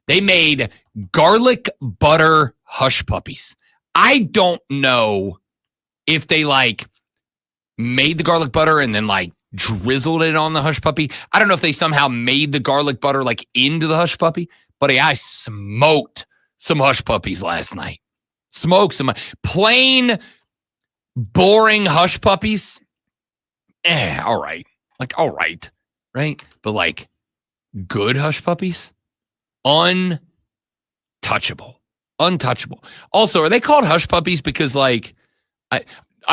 They made garlic butter hush puppies. I don't know if they made the garlic butter and then drizzled it on the hush puppy. I don't know if they somehow made the garlic butter into the hush puppy, but I smoked some hush puppies last night. Smoked some plain boring hush puppies. All right. All right. Right? But good hush puppies? Untouchable. Also, are they called hush puppies because I'm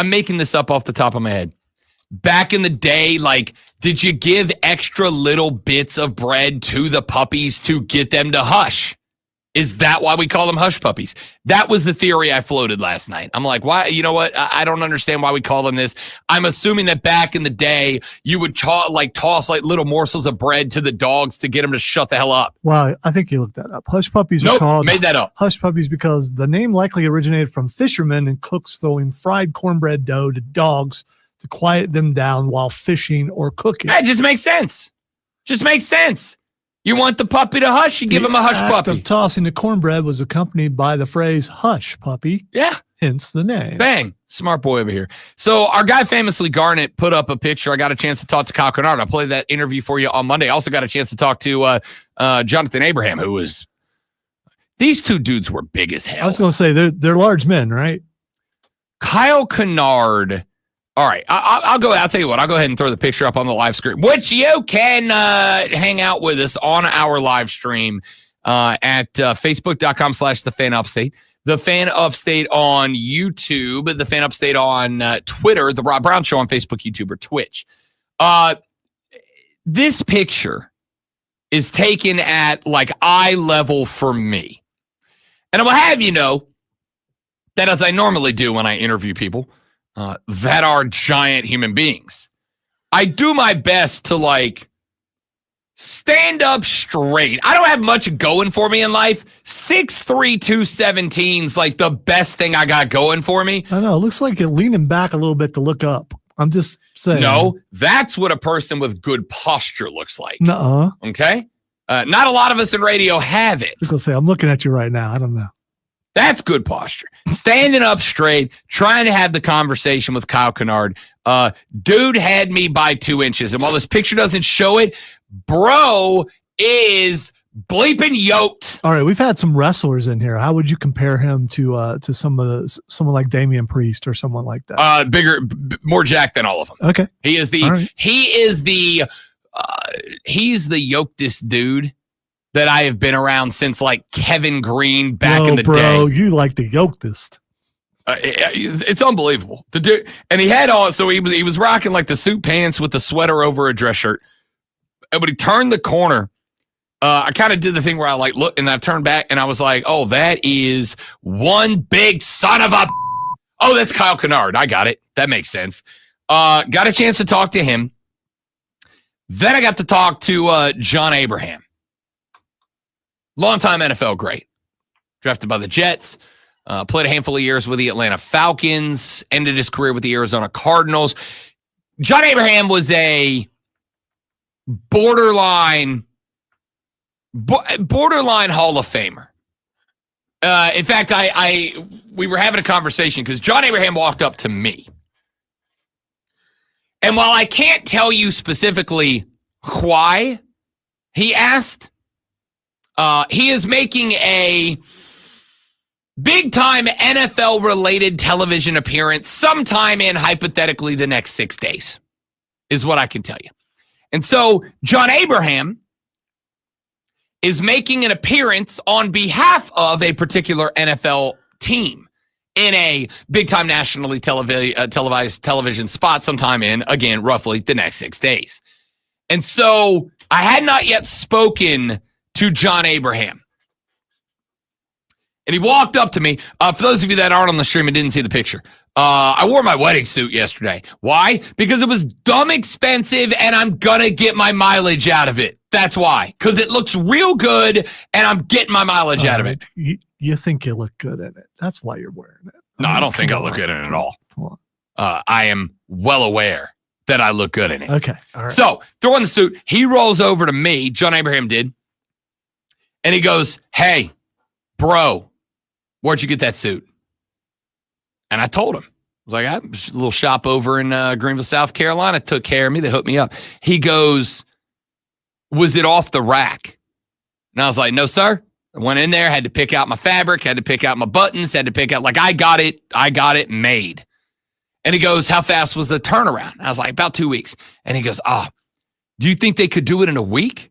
making this up off the top of my head. Back in the day, did you give extra little bits of bread to the puppies to get them to hush? Is that why we call them hush puppies? That was the theory I floated last night. I'm like, why? You know what? I don't understand why we call them this. I'm assuming that back in the day, you would toss little morsels of bread to the dogs to get them to shut the hell up. Well, I think you looked that up. Hush puppies are called made that up. Hush puppies because the name likely originated from fishermen and cooks throwing fried cornbread dough to dogs to quiet them down while fishing or cooking. That just makes sense. Just makes sense. You want the puppy to hush, you give him a hush act puppy. Of tossing the cornbread was accompanied by the phrase hush puppy. Yeah. Hence the name. Bang. Smart boy over here. So our guy Famously Garnett put up a picture. I got a chance to talk to Kyle Kennard. I'll play that interview for you on Monday. I also got a chance to talk to Jonathan Abraham, who was – these two dudes were big as hell. I was going to say they're large men, right? Kyle Kennard – all right, I'll tell you what, I'll go ahead and throw the picture up on the live screen, which you can hang out with us on our live stream at facebook.com/The Fan Upstate, The Fan Upstate on YouTube, The Fan Upstate on Twitter, The Rob Brown Show on Facebook, YouTube, or Twitch. This picture is taken at eye level for me. And I will have you know that as I normally do when I interview people, that are giant human beings, I do my best to stand up straight. I don't have much going for me in life. 6'3", 217's the best thing I got going for me. I know. It looks like you're leaning back a little bit to look up. I'm just saying. No, that's what a person with good posture looks like. Nuh-uh. Okay? Not a lot of us in radio have it. I was going to say, I'm looking at you right now. I don't know. That's good posture. Standing up straight, trying to have the conversation with Kyle Kennard. Dude had me by 2 inches. And while this picture doesn't show it, bro is bleeping yoked. All right, we've had some wrestlers in here. How would you compare him to someone like Damian Priest or someone like that? Bigger, more jacked than all of them. Okay. He's the yokedest dude that I have been around since Kevin Green back in the day. Bro, you like the yokedest. It's unbelievable. The dude, and he had on, so he was rocking the suit pants with the sweater over a dress shirt. And when he turned the corner, I kind of did the thing where I looked and I turned back and I was like, oh, that is one big son of a. Oh, that's Kyle Kennard. I got it. That makes sense. Got a chance to talk to him. Then I got to talk to John Abraham. Longtime NFL great. Drafted by the Jets. Played a handful of years with the Atlanta Falcons. Ended his career with the Arizona Cardinals. John Abraham was a borderline Hall of Famer. In fact, we were having a conversation because John Abraham walked up to me. And while I can't tell you specifically why he asked, he is making a big-time NFL-related television appearance sometime in, hypothetically, the next 6 days, is what I can tell you. And so John Abraham is making an appearance on behalf of a particular NFL team in a big-time nationally televised television spot sometime in, again, roughly the next 6 days. And so I had not yet spoken to John Abraham. And he walked up to me. For those of you that aren't on the stream and didn't see the picture, I wore my wedding suit yesterday. Why? Because it was dumb expensive and I'm going to get my mileage out of it. That's why. Because it looks real good and I'm getting my mileage out of it. You think you look good in it. That's why you're wearing it. No, I don't think I look good in it at all. I am well aware that I look good in it. Okay. All right. So, throwing the suit, he rolls over to me, John Abraham did, and he goes, hey, bro, where'd you get that suit? And I told him. I was like, I was a little shop over in Greenville, South Carolina, took care of me. They hooked me up. He goes, was it off the rack? And I was like, no, sir. I went in there, had to pick out my fabric, had to pick out my buttons, had to pick out, I got it made. And he goes, how fast was the turnaround? I was like, about 2 weeks. And he goes, do you think they could do it in a week? I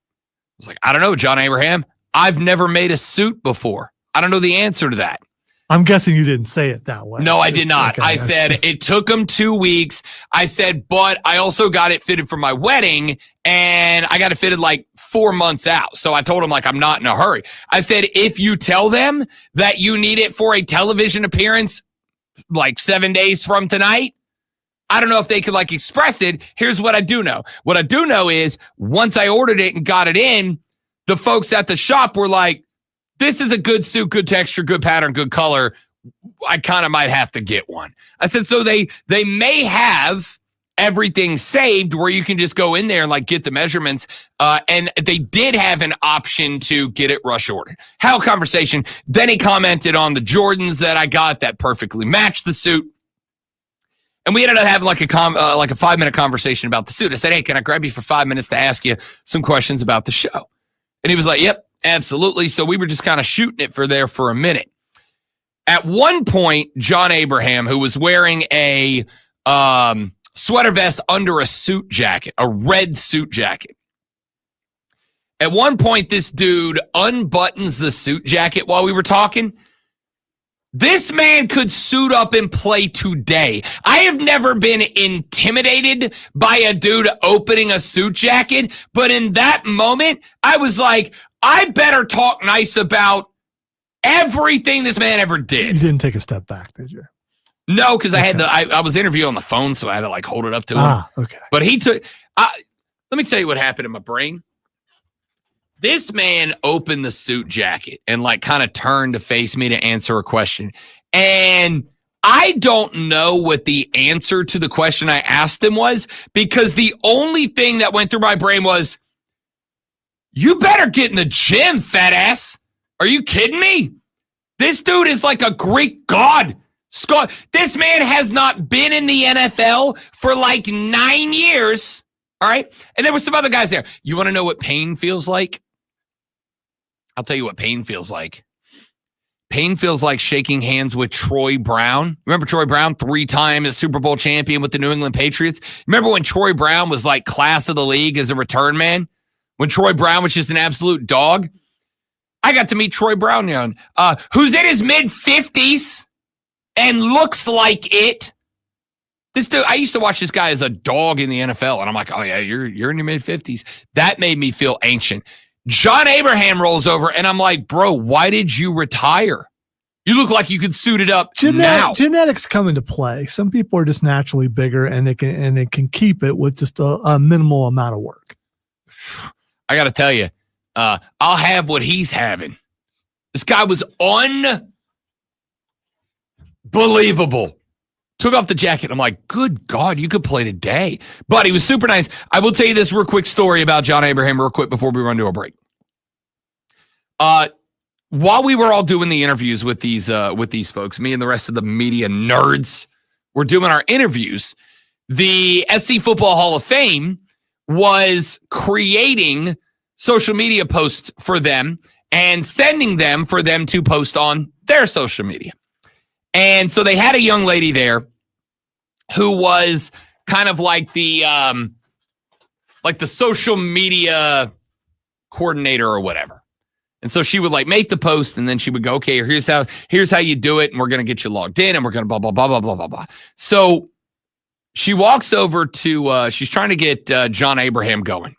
was like, I don't know, John Abraham. I've never made a suit before. I don't know the answer to that. I'm guessing you didn't say it that way. No, I did not. Okay, I said it took them 2 weeks. I said, but I also got it fitted for my wedding, and I got it fitted like 4 months out. So I told him, like, I'm not in a hurry. I said, if you tell them that you need it for a television appearance like 7 days from tonight, I don't know if they could like express it. Here's what I do know. What I do know is once I ordered it and got it in, the folks at the shop were like, this is a good suit, good texture, good pattern, good color. I kind of might have to get one. I said, so they may have everything saved where you can just go in there and like get the measurements. And they did have an option to get it rush ordered. How conversation. Then he commented on the Jordans that I got that perfectly matched the suit. And we ended up having like a 5-minute conversation about the suit. I said, hey, can I grab you for 5 minutes to ask you some questions about the show? And he was like, yep, absolutely. So we were just kind of shooting it for a minute. At one point, John Abraham, who was wearing a sweater vest under a suit jacket, a red suit jacket. At one point, this dude unbuttons the suit jacket while we were talking. This man could suit up and play today. I have never been intimidated by a dude opening a suit jacket, but in that moment, I was like, I better talk nice about everything this man ever did. You didn't take a step back, did you? No, because I was interviewing on the phone, so I had to like hold it up to him. Okay. But he took. Let me tell you what happened in my brain. This man opened the suit jacket and like kind of turned to face me to answer a question. And I don't know what the answer to the question I asked him was, because the only thing that went through my brain was, you better get in the gym, fat ass. Are you kidding me? This dude is like a Greek god. This man has not been in the NFL for like 9 years. All right. And there were some other guys there. You want to know what pain feels like? I'll tell you what pain feels like. Pain feels like shaking hands with Troy Brown. Remember Troy Brown, 3-time Super Bowl champion with the New England Patriots? Remember when Troy Brown was like class of the league as a return man? When Troy Brown was just an absolute dog? I got to meet Troy Brown, who's in his mid-50s and looks like it. This dude, I used to watch this guy as a dog in the NFL, and I'm like, oh yeah, you're in your mid-50s. That made me feel ancient. John Abraham rolls over, and I'm like, bro, why did you retire? You look like you could suit it up now. Genetics come into play. Some people are just naturally bigger, and they can keep it with just a minimal amount of work. I got to tell you, I'll have what he's having. This guy was unbelievable. Took off the jacket. I'm like, good God, you could play today. But he was super nice. I will tell you this real quick story about John Abraham real quick before we run to a break. While we were all doing the interviews with these folks, me and the rest of the media nerds were doing our interviews, the SC Football Hall of Fame was creating social media posts for them and sending them for them to post on their social media. And so they had a young lady there who was kind of like the social media coordinator or whatever. And so she would like make the post, and then she would go, okay, here's how you do it, and we're going to get you logged in, and we're going to blah, blah, blah, blah, blah, blah, blah. So she walks over to, she's trying to get John Abraham going.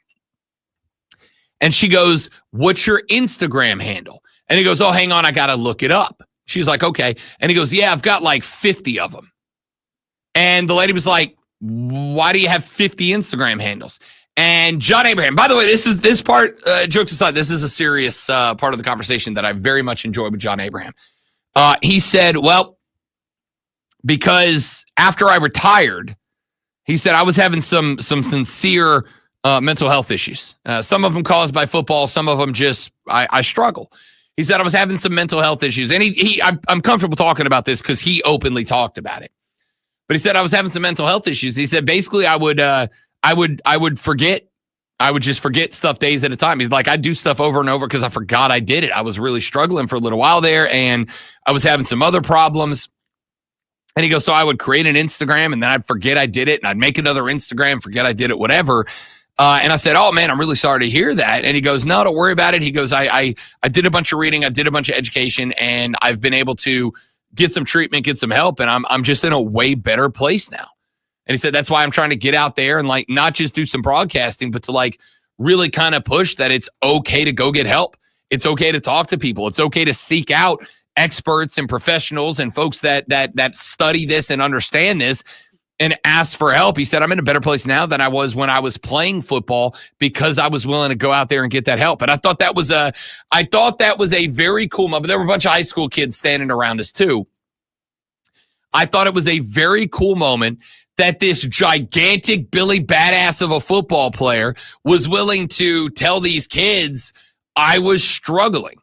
And she goes, what's your Instagram handle? And he goes, oh, hang on, I got to look it up. She's like, okay. And he goes, yeah, I've got like 50 of them. And the lady was like, why do you have 50 Instagram handles? And John Abraham, by the way, this part, jokes aside, this is a serious part of the conversation that I very much enjoyed with John Abraham. He said, well, because after I retired, he said I was having some sincere mental health issues. Some of them caused by football. Some of them just, I struggle. He said I was having some mental health issues. And I'm comfortable talking about this because he openly talked about it. But he said I was having some mental health issues. He said basically I would forget. I would just forget stuff days at a time. He's like, I do stuff over and over because I forgot I did it. I was really struggling for a little while there, and I was having some other problems. And he goes, so I would create an Instagram, and then I'd forget I did it, and I'd make another Instagram, forget I did it, whatever. And I said, oh, man, I'm really sorry to hear that. And he goes, no, don't worry about it. He goes, I did a bunch of reading. I did a bunch of education, and I've been able to get some treatment, get some help, and I'm just in a way better place now. And he said, that's why I'm trying to get out there and like not just do some broadcasting, but to like really kind of push that it's okay to go get help. It's okay to talk to people. It's okay to seek out experts and professionals and folks that study this and understand this and ask for help. He said, I'm in a better place now than I was when I was playing football because I was willing to go out there and get that help. And I thought that was a very cool moment. There were a bunch of high school kids standing around us too. I thought it was a very cool moment that this gigantic Billy Badass of a football player was willing to tell these kids I was struggling.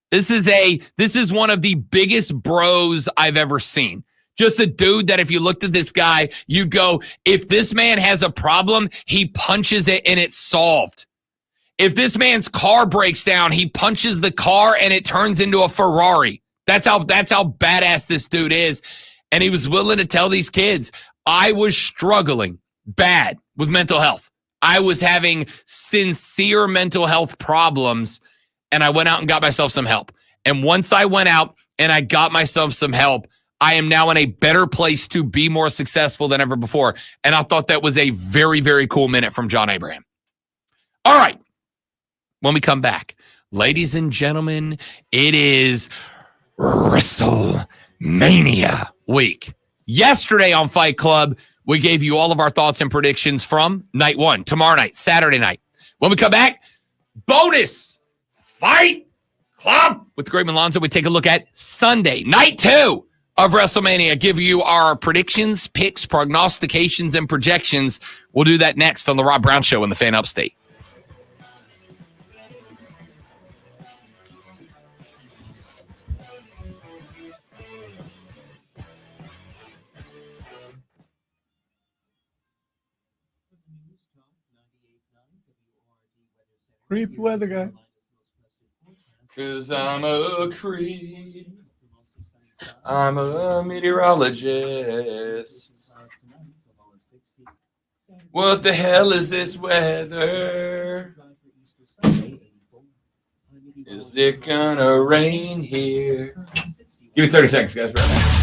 This is one of the biggest bros I've ever seen. Just a dude that if you looked at this guy, you go, if this man has a problem, he punches it and it's solved. If this man's car breaks down, he punches the car and it turns into a Ferrari. That's how badass this dude is. And he was willing to tell these kids, I was struggling bad with mental health. I was having sincere mental health problems, and I went out and got myself some help. And once I went out and I got myself some help, I am now in a better place to be more successful than ever before. And I thought that was a very, very cool minute from John Abraham. All right. When we come back, ladies and gentlemen, it is WrestleMania week. Yesterday on Fight Club, we gave you all of our thoughts and predictions from night one, tomorrow night, Saturday night. When we come back, bonus Fight Club with the Great Malonzo. We take a look at Sunday, night 2 of WrestleMania. Give you our predictions, picks, prognostications, and projections. We'll do that next on the Rob Brown Show in the Fan Upstate. Creepy weather guy. 'Cause I'm a creep. I'm a meteorologist. What the hell is this weather? Is it gonna rain here? Give me 30 seconds, guys. Right back.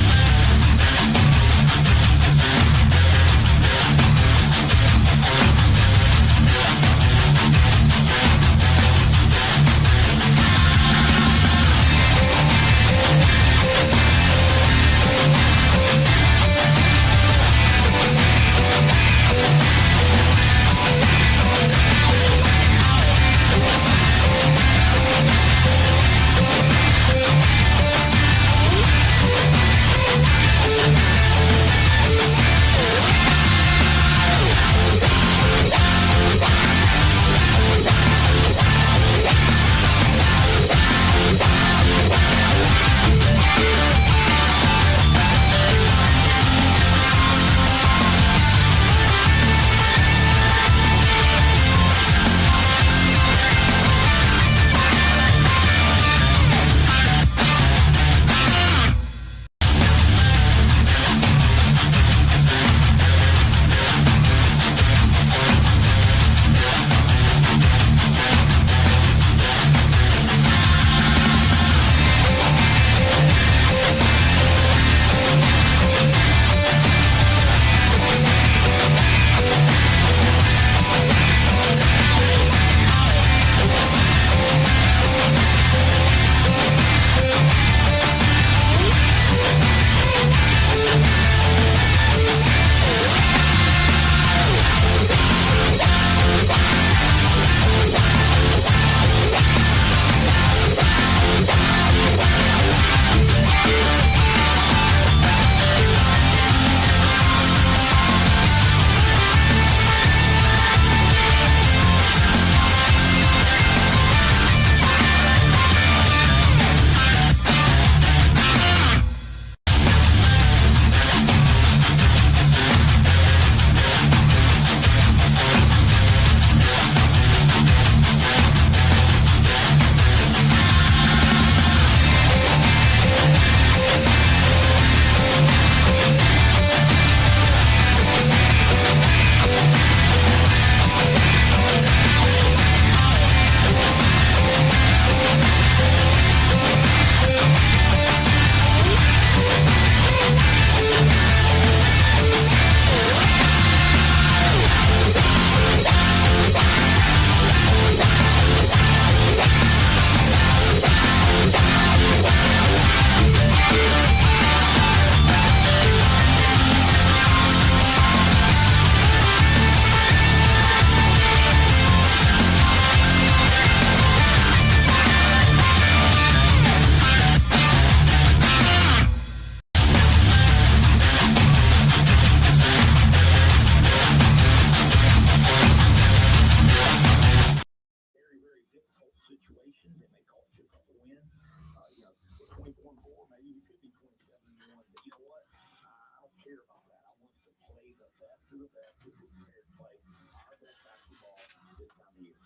to the basket and play our best basketball this time of year.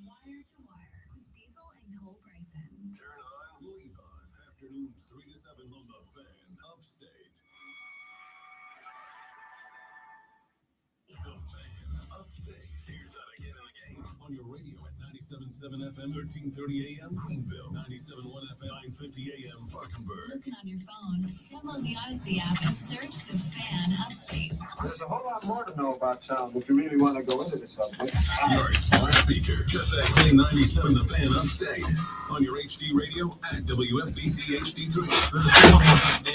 Wire to Wire with Diesel and Cole Bryson. Turn on, leave on. Afternoons 3 to 7 on the Fan Upstate. The Fan Upstate. Here's how to get in the game. On your radio at 97.7 FM, 1330 AM, Greenville. 97.1 FM, 950 AM, Spartanburg. Listen on your phone. Download the Odyssey app and search The Fan Upstate. There's a whole lot more to know about sound if you really want to go into this subject. Your smart speaker. Just say play 97 The Fan Upstate. On your HD radio at WFBC HD3.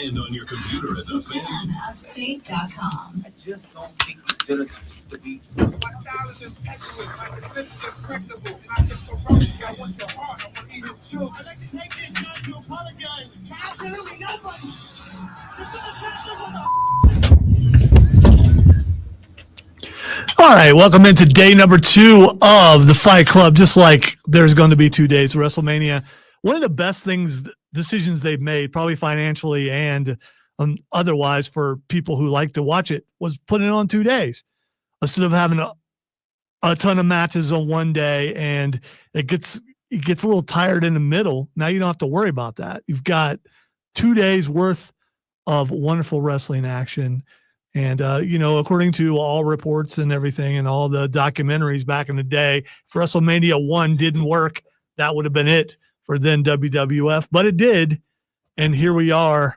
And on your computer at TheFanUpstate.com. I just don't think he's good enough to be. My style is impetuous, my defense is impregnable. I get ferocious, I want your heart, I want to eat your children. I'd like to take this time to apologize to absolutely nobody. This is the All right, welcome into day number 2 of the Fight Club. Just like there's going to be 2 days of WrestleMania. One of the best decisions they've made, probably financially and otherwise for people who like to watch it, was putting it on 2 days instead of having a ton of matches on one day, and it gets a little tired in the middle. Now you don't have to worry about that. You've got 2 days worth of wonderful wrestling action. And, according to all reports and everything and all the documentaries back in the day, if WrestleMania 1 didn't work, that would have been it for then WWF. But it did. And here we are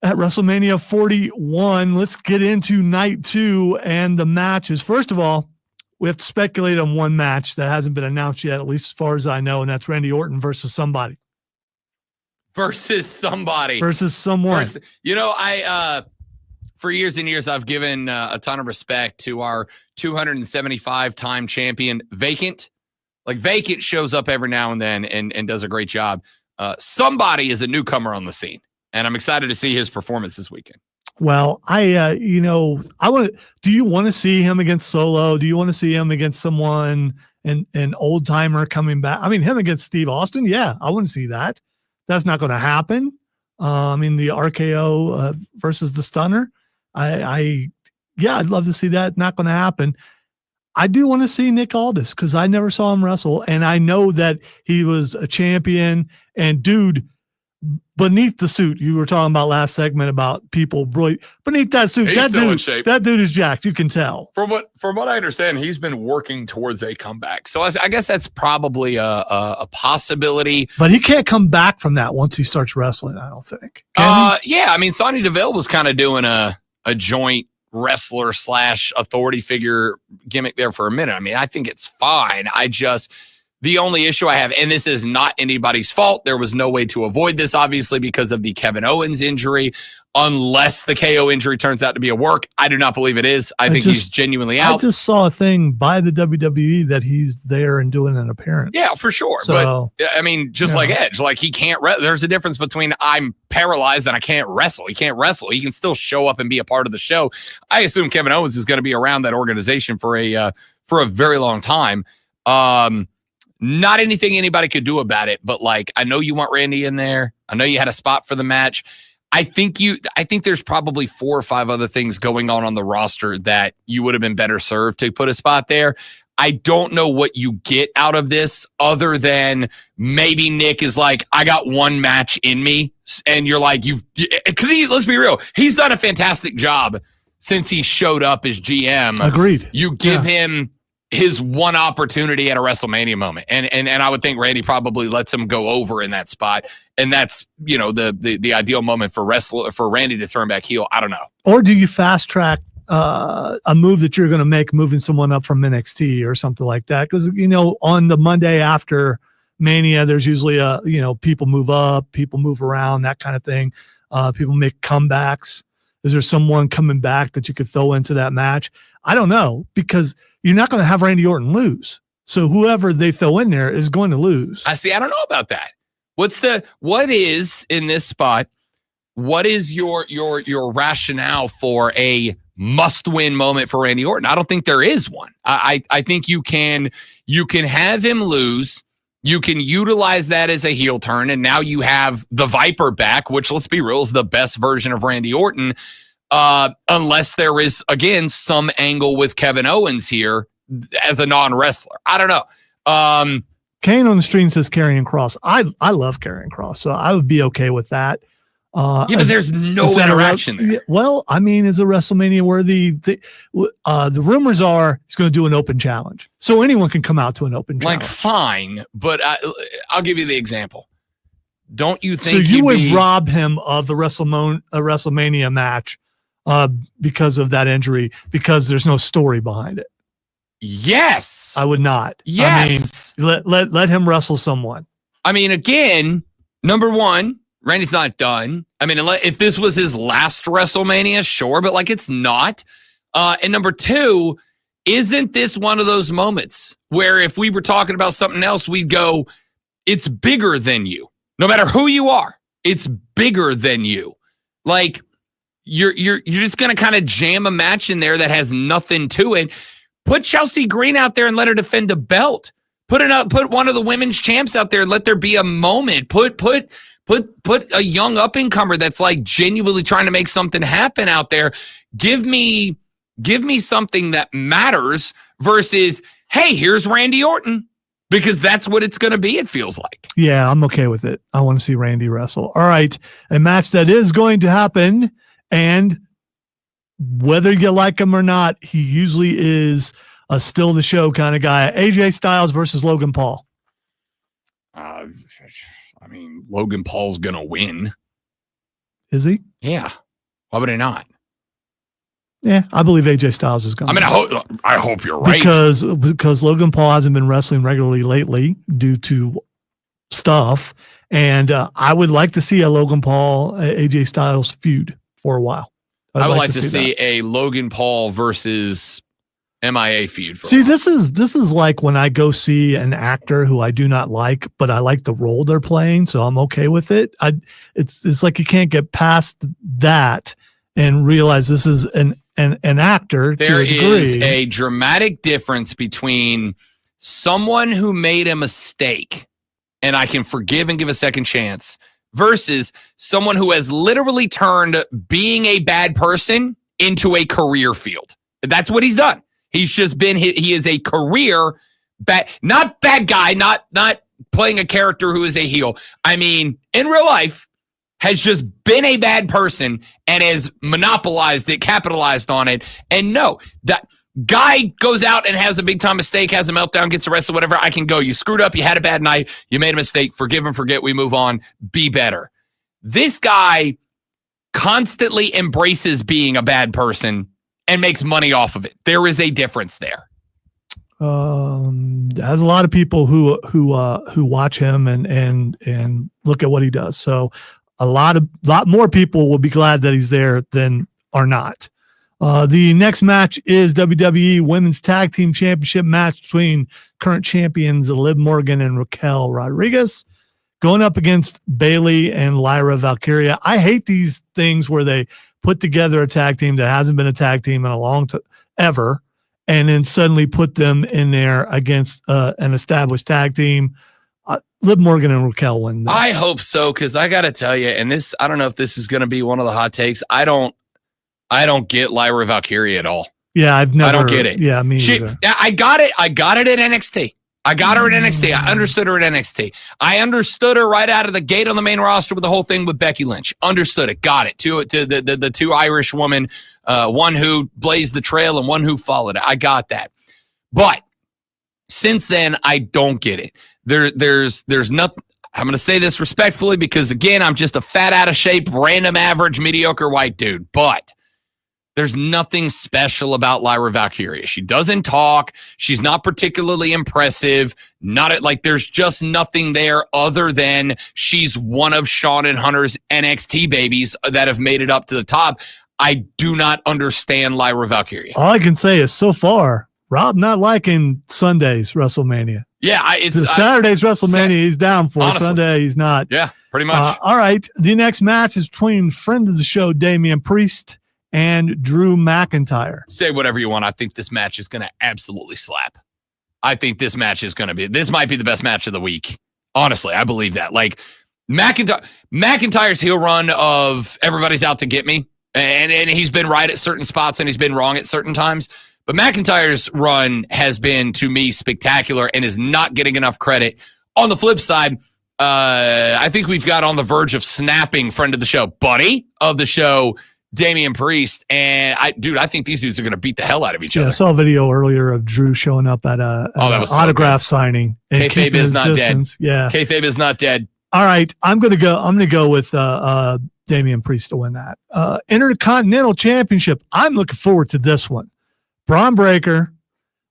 at WrestleMania 41. Let's get into night 2 and the matches. First of all, we have to speculate on one match that hasn't been announced yet, at least as far as I know, and that's Randy Orton versus somebody. Versus somebody. Versus someone. For years and years, I've given a ton of respect to our 275-time champion, Vacant. Like, Vacant shows up every now and then and does a great job. Somebody is a newcomer on the scene, and I'm excited to see his performance this weekend. Well, do you want to see him against Solo? Do you want to see him against someone, an old timer coming back? I mean, him against Steve Austin? Yeah, I wouldn't see that. That's not going to happen. The RKO versus the Stunner. I'd love to see that. Not going to happen. I do want to see Nick Aldis because I never saw him wrestle, and I know that he was a champion. And dude, beneath the suit, you were talking about last segment about people beneath that suit. He's still in shape. That dude is jacked. You can tell. From what I understand, he's been working towards a comeback. So I guess that's probably a possibility. But he can't come back from that once he starts wrestling, I don't think. Yeah. I mean, Sonny Deville was kind of doing a joint wrestler / authority figure gimmick there for a minute. I mean, I think it's fine. The only issue I have, and this is not anybody's fault, there was no way to avoid this, obviously, because of the Kevin Owens injury, unless the KO injury turns out to be a work. I do not believe it is. I think he's genuinely out. I just saw a thing by the WWE that he's there and doing an appearance. Yeah, for sure. So, but, I mean, like Edge, like he can't there's a difference between I'm paralyzed and I can't wrestle. He can't wrestle. He can still show up and be a part of the show. I assume Kevin Owens is going to be around that organization for a very long time. Not anything anybody could do about it, but like, I know you want Randy in there. I know you had a spot for the match. I think there's probably 4 or 5 other things going on the roster that you would have been better served to put a spot there. I don't know what you get out of this other than maybe Nick is like, I got one match in me. And you're like, let's be real. He's done a fantastic job since he showed up as GM. Agreed. You give him his one opportunity at a WrestleMania moment. And I would think Randy probably lets him go over in that spot. And that's, the ideal moment for Randy to turn back heel. I don't know. Or do you fast track a move that you're going to make, moving someone up from NXT or something like that? Because, on the Monday after Mania, there's usually people move up, people move around, that kind of thing. People make comebacks. Is there someone coming back that you could throw into that match? I don't know, because you're not going to have Randy Orton lose. So whoever they throw in there is going to lose. I don't know about that. What is in this spot? What is your rationale for a must-win moment for Randy Orton? I don't think there is one. I think you can have him lose. You can utilize that as a heel turn, and now you have the Viper back, which, let's be real, is the best version of Randy Orton. unless there is, again, some angle with Kevin Owens here as a non-wrestler. I don't know. Kane on the stream says Karrion Kross. I love Karrion Kross, so I would be okay with that. But there's no interaction there. Well, I mean, is a WrestleMania worthy? The rumors are he's going to do an open challenge, so anyone can come out to an open challenge. Like, fine, but I'll give you the example. Don't you think? So you would rob him of the WrestleMania match because of that injury, because there's no story behind it? Yes, I would not. Yes, I mean, let him wrestle someone. I mean, again, number one, Randy's not done. I mean, if this was his last WrestleMania, sure, but like it's not. And number two, isn't this one of those moments where if we were talking about something else, we'd go, it's bigger than you. No matter who you are, it's bigger than you. Like you're just gonna kind of jam a match in there that has nothing to it. Put Chelsea Green out there and let her defend a belt. Put one of the women's champs out there and let there be a moment. Put a young up-and-comer that's like genuinely trying to make something happen out there. Give me something that matters versus, hey, here's Randy Orton, because that's what it's going to be, it feels like. Yeah, I'm okay with it. I want to see Randy wrestle. All right, a match that is going to happen, and whether you like him or not, he usually is a still the show kind of guy. AJ Styles versus Logan Paul. I mean, Logan Paul's going to win. Is he? Yeah. Why would he not? Yeah, I believe AJ Styles is going to win. I hope you're right. Because Logan Paul hasn't been wrestling regularly lately due to stuff. And I would like to see a Logan Paul, AJ Styles feud for a while. I would like to see a Logan Paul versus MIA feud. See, this is like when I go see an actor who I do not like, but I like the role they're playing, so I'm okay with it. It's like you can't get past that and realize this is an actor. There is a dramatic difference between someone who made a mistake and I can forgive and give a second chance versus someone who has literally turned being a bad person into a career field. That's what he's done. He's just been, he is a career not bad guy, not playing a character who is a heel. I mean, in real life, has just been a bad person and has monopolized it, capitalized on it. And no, that guy goes out and has a big time mistake, has a meltdown, gets arrested, whatever. I can go, you screwed up, you had a bad night, you made a mistake, forgive and forget, we move on, be better. This guy constantly embraces being a bad person and makes money off of it. There is a difference there. There's a lot of people who watch him and look at what he does. So a lot more people will be glad that he's there than are not. The next match is WWE Women's Tag Team Championship match between current champions Liv Morgan and Raquel Rodriguez going up against Bayley and Lyra Valkyria. I hate these things where they put together a tag team that hasn't been a tag team in a long time ever, and then suddenly put them in there against an established tag team. Liv Morgan and Raquel win. I hope so, because I got to tell you, and this, I don't know if this is going to be one of the hot takes. I don't get Lyra Valkyria at all. Yeah, I don't get it. Yeah, me either. I got it at NXT. I got her at NXT. I understood her at NXT. I understood her right out of the gate on the main roster with the whole thing with Becky Lynch. Understood it. Got it. To the two Irish women, one who blazed the trail and one who followed it. I got that. But since then, I don't get it. There's nothing. I'm going to say this respectfully because, again, I'm just a fat, out of shape, random, average, mediocre white dude. But there's nothing special about Lyra Valkyria. She doesn't talk. She's not particularly impressive. There's just nothing there other than she's one of Sean and Hunter's NXT babies that have made it up to the top. I do not understand Lyra Valkyria. All I can say is so far, Rob not liking Sunday's WrestleMania. Yeah, Saturday's WrestleMania he's down for. Honestly. Sunday he's not. Yeah, pretty much. All right. The next match is between friend of the show, Damian Priest, and Drew McIntyre. Say whatever you want. I think this match is going to absolutely slap. I think this match is going to be, this might be the best match of the week. Honestly, I believe that. Like McIntyre's heel run of everybody's out to get me And he's been right at certain spots and he's been wrong at certain times. But McIntyre's run has been, to me, spectacular and is not getting enough credit. On the flip side, I think we've got on the verge of snapping friend of the show, buddy of the show, Damian Priest. And I think these dudes are going to beat the hell out of each other. I saw a video earlier of Drew showing up at an autograph signing. Kayfabe is not distance. dead. Yeah. Kayfabe is not dead. All right. I'm going to go with Damian Priest to win that. Intercontinental Championship. I'm looking forward to this one. Braun Breaker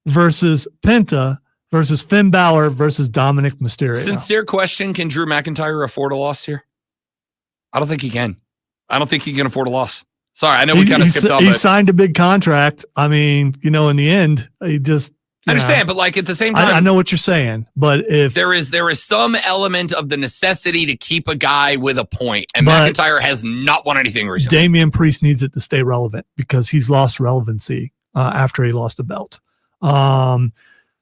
versus Penta versus Finn Balor versus Dominic Mysterio. Sincere question, can Drew McIntyre afford a loss here? I don't think he can. I don't think he can afford a loss. Sorry, I know we kind of skipped off. He signed a big contract. I mean, in the end, he just... I understand, but like at the same time... I know what you're saying, but if... There is some element of the necessity to keep a guy with a point, and McIntyre has not won anything recently. Damian Priest needs it to stay relevant because he's lost relevancy after he lost the belt.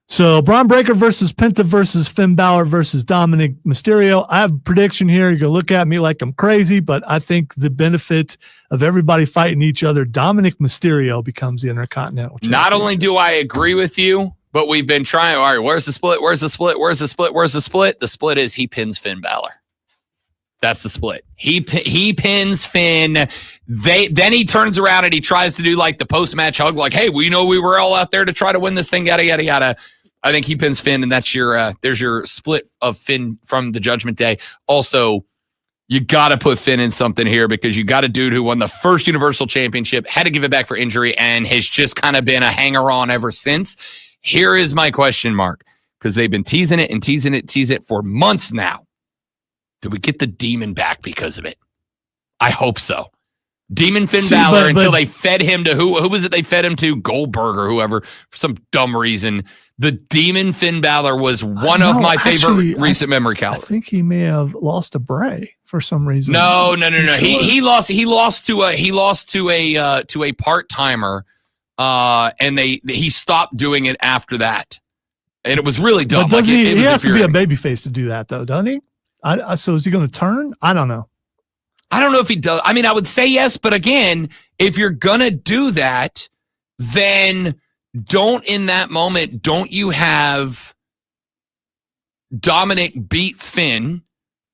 So Braun Breaker versus Penta versus Finn Balor versus Dominic Mysterio. I have a prediction here. You're going to look at me like I'm crazy, but I think the benefit of everybody fighting each other, Dominic Mysterio becomes the Intercontinental Champion. Not only do I agree with you, but we've been trying. All right, where's the split? Where's the split? Where's the split? Where's the split? The split is he pins Finn Balor. That's the split. He pins Finn. Then he turns around and he tries to do like the post-match hug, like, hey, we know we were all out there to try to win this thing, yada, yada, yada. I think he pins Finn, and that's there's your split of Finn from the Judgment Day. Also, you got to put Finn in something here because you got a dude who won the first Universal Championship, had to give it back for injury, and has just kind of been a hanger-on ever since. Here is my question mark, because they've been teasing it for months now. Do we get the Demon back because of it? I hope so. Demon Finn Balor until they fed him to who was it they fed him to? Goldberg or whoever for some dumb reason. The Demon Finn Balor was one of my favorite recent memory caliber. I think he may have lost to Bray for some reason. No. He lost to a part-timer and he stopped doing it after that. And it was really dumb. But he has to be a babyface to do that though, doesn't he? So is he going to turn? I don't know. I don't know if he does. I mean, I would say yes, but again, if you're going to do that, then don't you have Dominic beat Finn,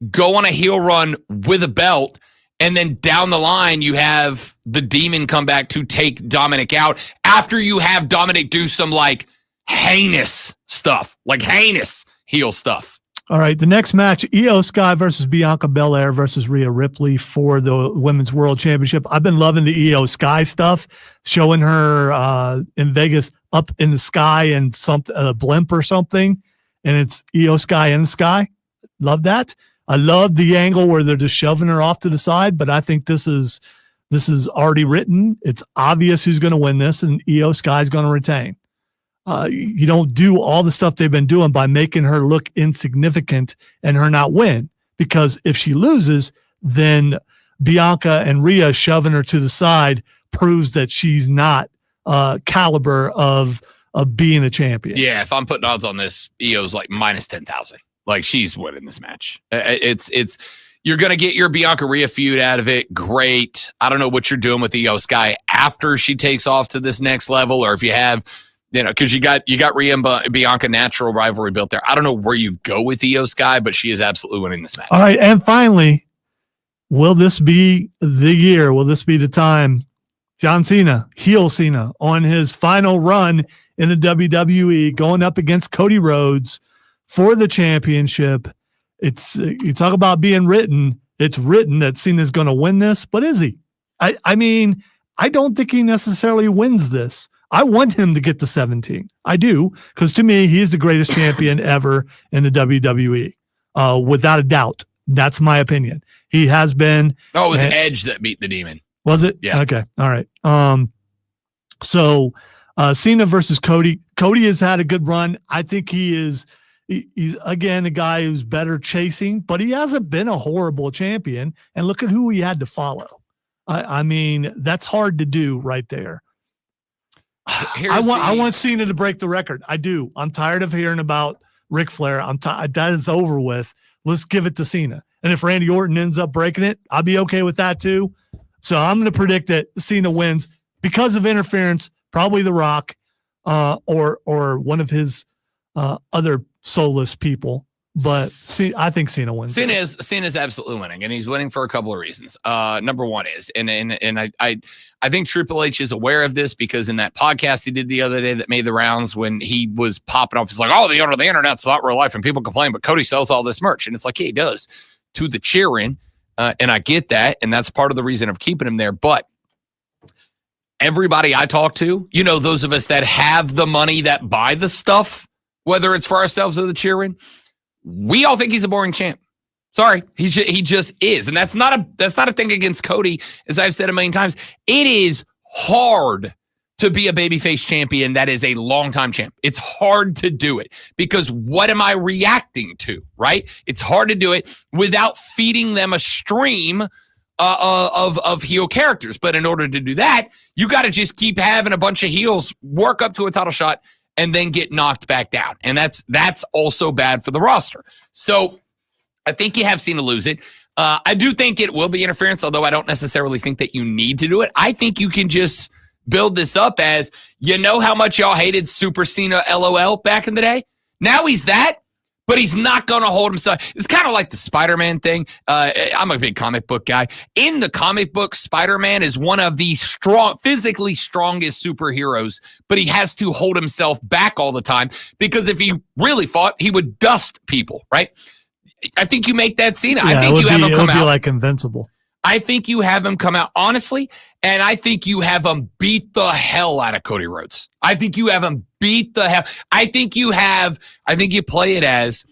go on a heel run with a belt, and then down the line, you have the Demon come back to take Dominic out after you have Dominic do some like heinous stuff, like heinous heel stuff. All right, the next match, Io Sky versus Bianca Belair versus Rhea Ripley for the Women's World Championship. I've been loving the Io Sky stuff, showing her in Vegas up in the sky and a blimp or something, and it's Io Sky in the sky. Love that. I love the angle where they're just shoving her off to the side, but I think this is already written. It's obvious who's going to win this, and Io Sky is going to retain. You don't do all the stuff they've been doing by making her look insignificant and her not win. Because if she loses, then Bianca and Rhea shoving her to the side proves that she's not caliber of being a champion. Yeah, if I'm putting odds on this, Io's like minus 10,000. Like she's winning this match. It's you're gonna get your Bianca Rhea feud out of it. Great. I don't know what you're doing with Io Sky after she takes off to this next level, or if you have. Because you got Rhea and Bianca natural rivalry built there. I don't know where you go with Io Sky, but she is absolutely winning this match. All right, and finally, will this be the year? Will this be the time? John Cena, heel Cena, on his final run in the WWE, going up against Cody Rhodes for the championship. It's you talk about being written. It's written that Cena's going to win this, but is he? I mean, I don't think he necessarily wins this. I want him to get to 17. I do, because to me, he's the greatest champion ever in the WWE, without a doubt. That's my opinion. He has been. Oh, it was Edge that beat the Demon. Was it? Yeah. Okay. All right. So Cena versus Cody. Cody has had a good run. I think he's again a guy who's better chasing, but he hasn't been a horrible champion. And look at who he had to follow. I mean, that's hard to do right there. I want Cena to break the record. I do. I'm tired of hearing about Ric Flair. That is over with. Let's give it to Cena. And if Randy Orton ends up breaking it, I'll be okay with that too. So I'm going to predict that Cena wins because of interference, probably The Rock, or one of his other soulless people. But I think Cena wins. Cena's absolutely winning, and he's winning for a couple of reasons. Number one is, and I think Triple H is aware of this because in that podcast he did the other day that made the rounds when he was popping off, he's like, "Oh, the internet's not real life," and people complain, but Cody sells all this merch, and it's like, yeah, he does to the cheering, and I get that, and that's part of the reason of keeping him there. But everybody I talk to, those of us that have the money that buy the stuff, whether it's for ourselves or the cheering, we all think he's a boring champ. Sorry, he just is, and that's not a thing against Cody. As I've said a million times, it is hard to be a babyface champion that is a longtime champ. It's hard to do it because what am I reacting to? Right? It's hard to do it without feeding them a stream of heel characters. But in order to do that, you got to just keep having a bunch of heels work up to a title shot and then get knocked back down. And that's also bad for the roster. So I think you have Cena lose it. I do think it will be interference, although I don't necessarily think that you need to do it. I think you can just build this up as, how much y'all hated Super Cena LOL back in the day? Now he's that, but he's not going to hold himself. It's kind of like the Spider-Man thing. I'm a big comic book guy. In the comic book, Spider-Man is one of the physically strongest superheroes, but he has to hold himself back all the time because if he really fought, he would dust people, right? I think you make that scene. I think you have him come out. It would be like Invincible. I think you have him come out honestly, and I think you have him beat the hell out of Cody Rhodes. I think you have him beat the hell. I think you play it as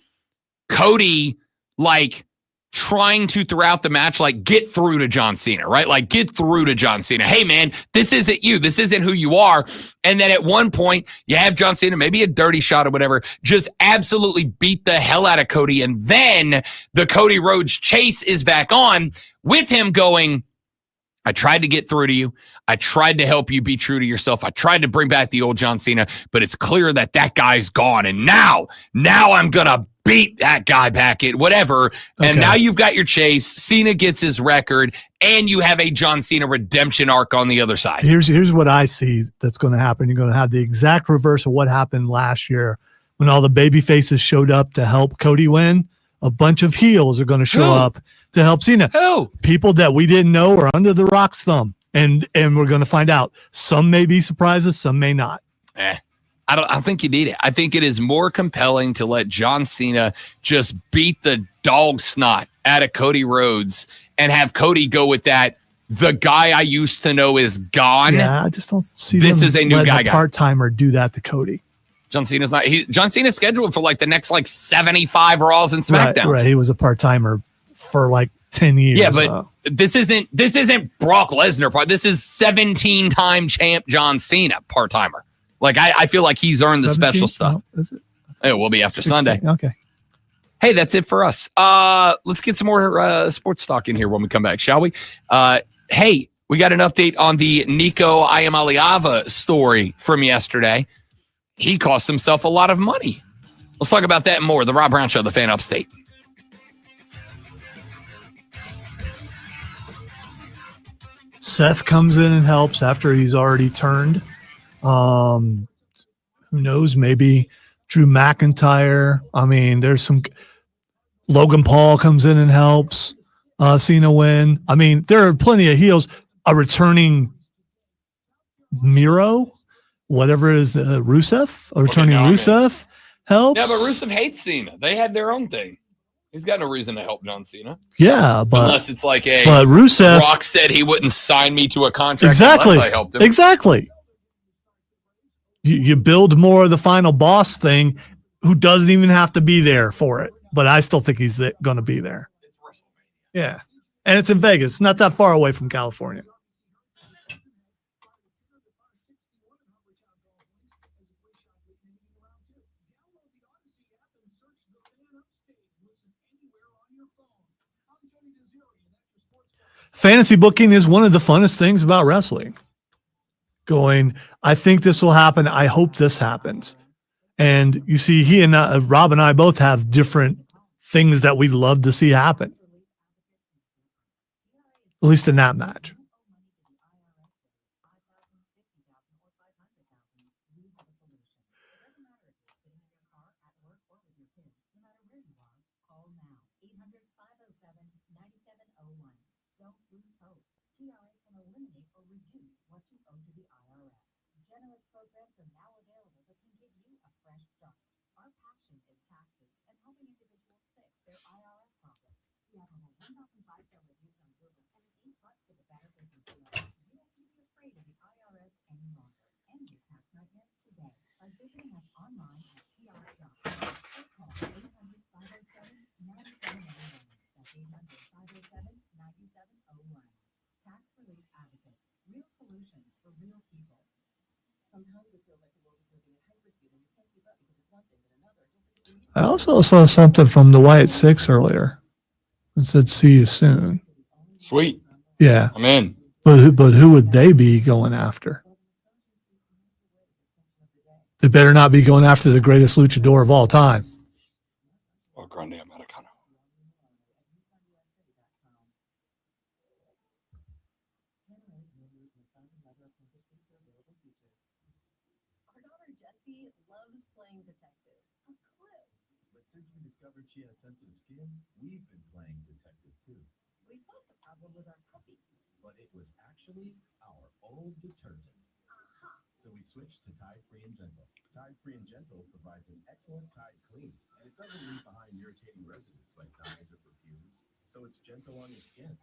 Cody, like, trying to, throughout the match, like, get through to John Cena, right? Like, get through to John Cena. Hey, man, this isn't you. This isn't who you are. And then at one point, you have John Cena, maybe a dirty shot or whatever, just absolutely beat the hell out of Cody. And then the Cody Rhodes chase is back on with him going, I tried to get through to you. I tried to help you be true to yourself. I tried to bring back the old John Cena, but it's clear that guy's gone. And now I'm going to beat that guy back at whatever. Okay. And now you've got your chase. Cena gets his record, and you have a John Cena redemption arc on the other side. Here's what I see that's going to happen. You're going to have the exact reverse of what happened last year when all the baby faces showed up to help Cody win. A bunch of heels are going to show up to help Cena. Who? People that we didn't know are under the Rock's thumb. And we're going to find out. Some may be surprises, some may not. I don't think you need it. I think it is more compelling to let John Cena just beat the dog snot out of Cody Rhodes and have Cody go with that. The guy I used to know is gone. Yeah, I just don't see this is a new guy. Part-timer do that to Cody. John Cena's not. John Cena's scheduled for like the next 75 Raws and SmackDowns. Right. He was a part-timer for 10 years. Yeah, but this isn't Brock Lesnar part. This is 17-time champ John Cena part-timer. I feel like he's earned the special stuff. No, is it? It will be after 16. Sunday. Okay. Hey, that's it for us. Let's get some more sports talk in here when we come back, shall we? Hey, we got an update on the Nico Iamaleava story from yesterday. He cost himself a lot of money. Let's talk about that and more. The Rob Brown Show, the Fan Upstate. Seth comes in and helps after he's already turned. Who knows? Maybe Drew McIntyre. I mean, there's some. Logan Paul comes in and helps Cena win. I mean, there are plenty of heels. A returning Miro, whatever it is, Rusev, a returning Rusev helps. Yeah, but Rusev hates Cena. They had their own thing. He's got no reason to help John Cena. Yeah, but unless it's like but Rusev, Rock said he wouldn't sign me to a contract exactly, unless I helped him. Exactly. You build more of the final boss thing, who doesn't even have to be there for it. But I still think he's going to be there. Yeah, and it's in Vegas. It's not that far away from California. Fantasy booking is one of the funnest things about wrestling. I think this will happen. I hope this happens. And you see, he and Rob and I both have different things that we'd love to see happen. At least in that match. Don't lose hope. TRA can eliminate or reduce what you owe to the IRS. Generous programs are now available that can give you a fresh start. Our passion is taxes and helping individuals fix their IRS problems. We have over 1,000 five-star reviews on Google and an A+ for the Better Business Bureau. You don't need to be afraid of the IRS any longer. End your tax nightmare today by visiting us online at TRA.com or call 800-507-9701. That's 800-507-9701. Tax Relief Advocates. Real solutions for real people. Sometimes it feels like the world is moving at hyperspeed and you can't keep up because of one thing and another. I also saw something from the White Six earlier. It said, "See you soon." Sweet. Yeah, I'm in. but who would they be going after? They better not be going after the greatest luchador of all time. Oh, Grande Americano. Our daughter Jessie loves playing detective. A clue. But since we discovered she has sensitive skin, we've been playing detective too. We thought the problem was our puppy. But it was actually our old detergent. So we switched to Tide Free and Gentle. Tide Free and Gentle provides an excellent Tide clean, and it doesn't leave behind irritating residues like dyes or perfumes, so it's gentle on your skin.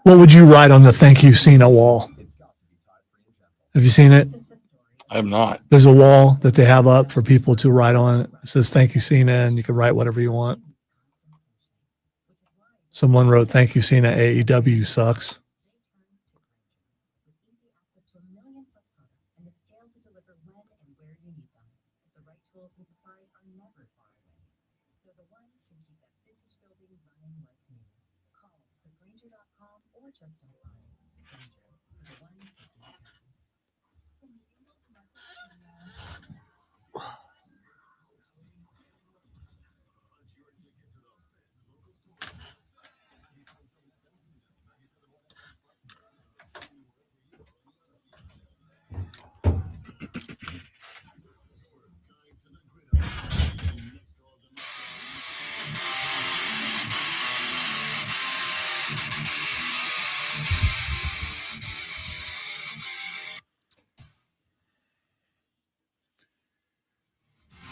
What would you write on the "Thank You Cena" wall? Have you seen it? I have not. There's a wall that they have up for people to write on. It says "Thank You Cena," and you can write whatever you want. Someone wrote, "Thank you, Cena. AEW sucks." With easy access to 1 million+ products and the scale to deliver when and where you need them. The right tools and supplies are never far away. So the one can keep that vintage building running like new. Call thegranger.com or just stop by. Granger, for the ones who get it done.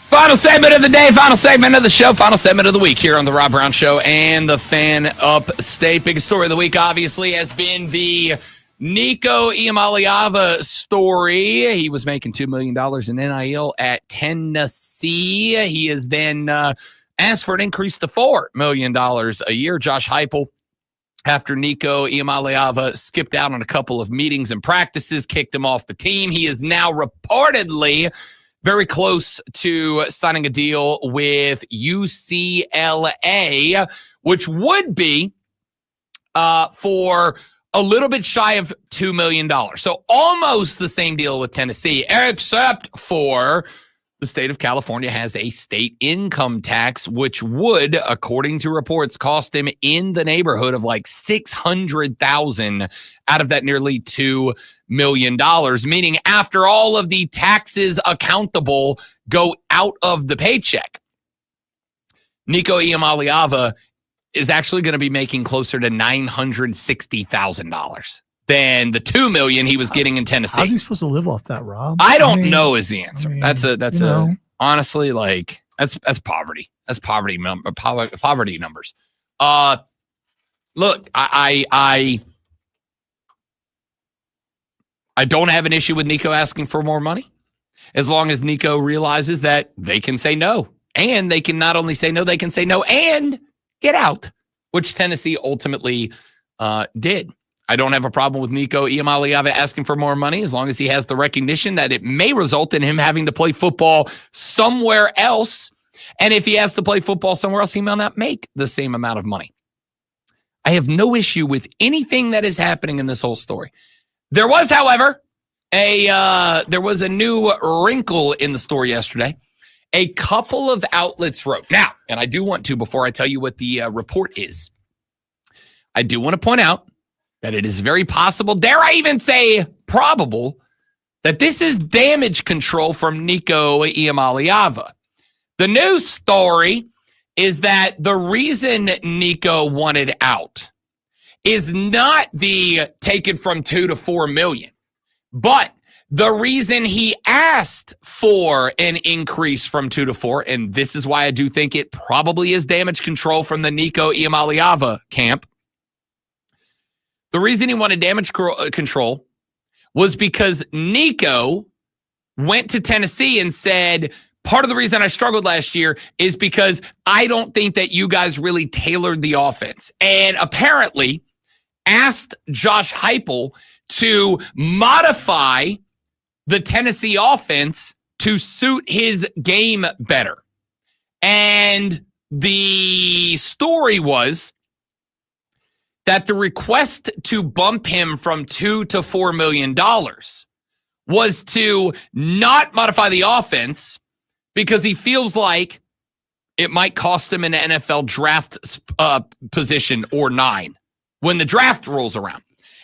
Final segment of the day, final segment of the show, final segment of the week here on the Rob Brown Show and the Fan Upstate. Biggest story of the week, obviously, has been the Nico Iamaleava story. He was making $2 million in NIL at Tennessee. He has then asked for an increase to $4 million a year. Josh Heupel, after Nico Iamaleava skipped out on a couple of meetings and practices, kicked him off the team. He is now reportedly very close to signing a deal with UCLA, which would be for a little bit shy of $2 million. So almost the same deal with Tennessee, except for the state of California has a state income tax, which would, according to reports, cost him in the neighborhood of like $600,000 out of that nearly $2 million, meaning after all of the taxes accountable go out of the paycheck, Nico Iamaleava is actually going to be making closer to $960,000 than the $2 million he was getting in Tennessee. How's he supposed to live off that, Rob? I don't know is the answer. That's know. honestly, like that's poverty. That's poverty numbers. Look, I don't have an issue with Nico asking for more money, as long as Nico realizes that they can say no, and they can not only say no, they can say no and get out, which Tennessee ultimately did. I don't have a problem with Nico Iamaleava asking for more money, as long as he has the recognition that it may result in him having to play football somewhere else. And if he has to play football somewhere else, he may not make the same amount of money. I have no issue with anything that is happening in this whole story. There was, however, there was a new wrinkle in the story yesterday. A couple of outlets wrote. Now, and I do want to, before I tell you what the report is, I do want to point out that it is very possible, dare I even say probable, that this is damage control from Nico Iamaleava. The news story is that the reason Nico wanted out is not the take it from 2 to 4 million. But the reason he asked for an increase from 2 to 4, and this is why I do think it probably is damage control from the Nico Iamaleava camp. The reason he wanted damage control was because Nico went to Tennessee and said, part of the reason I struggled last year is because I don't think that you guys really tailored the offense. And apparently asked Josh Heupel to modify the Tennessee offense to suit his game better. And the story was that the request to bump him from $2 to $4 million was to not modify the offense because he feels like it might cost him an NFL draft position or 9 when the draft rolls around.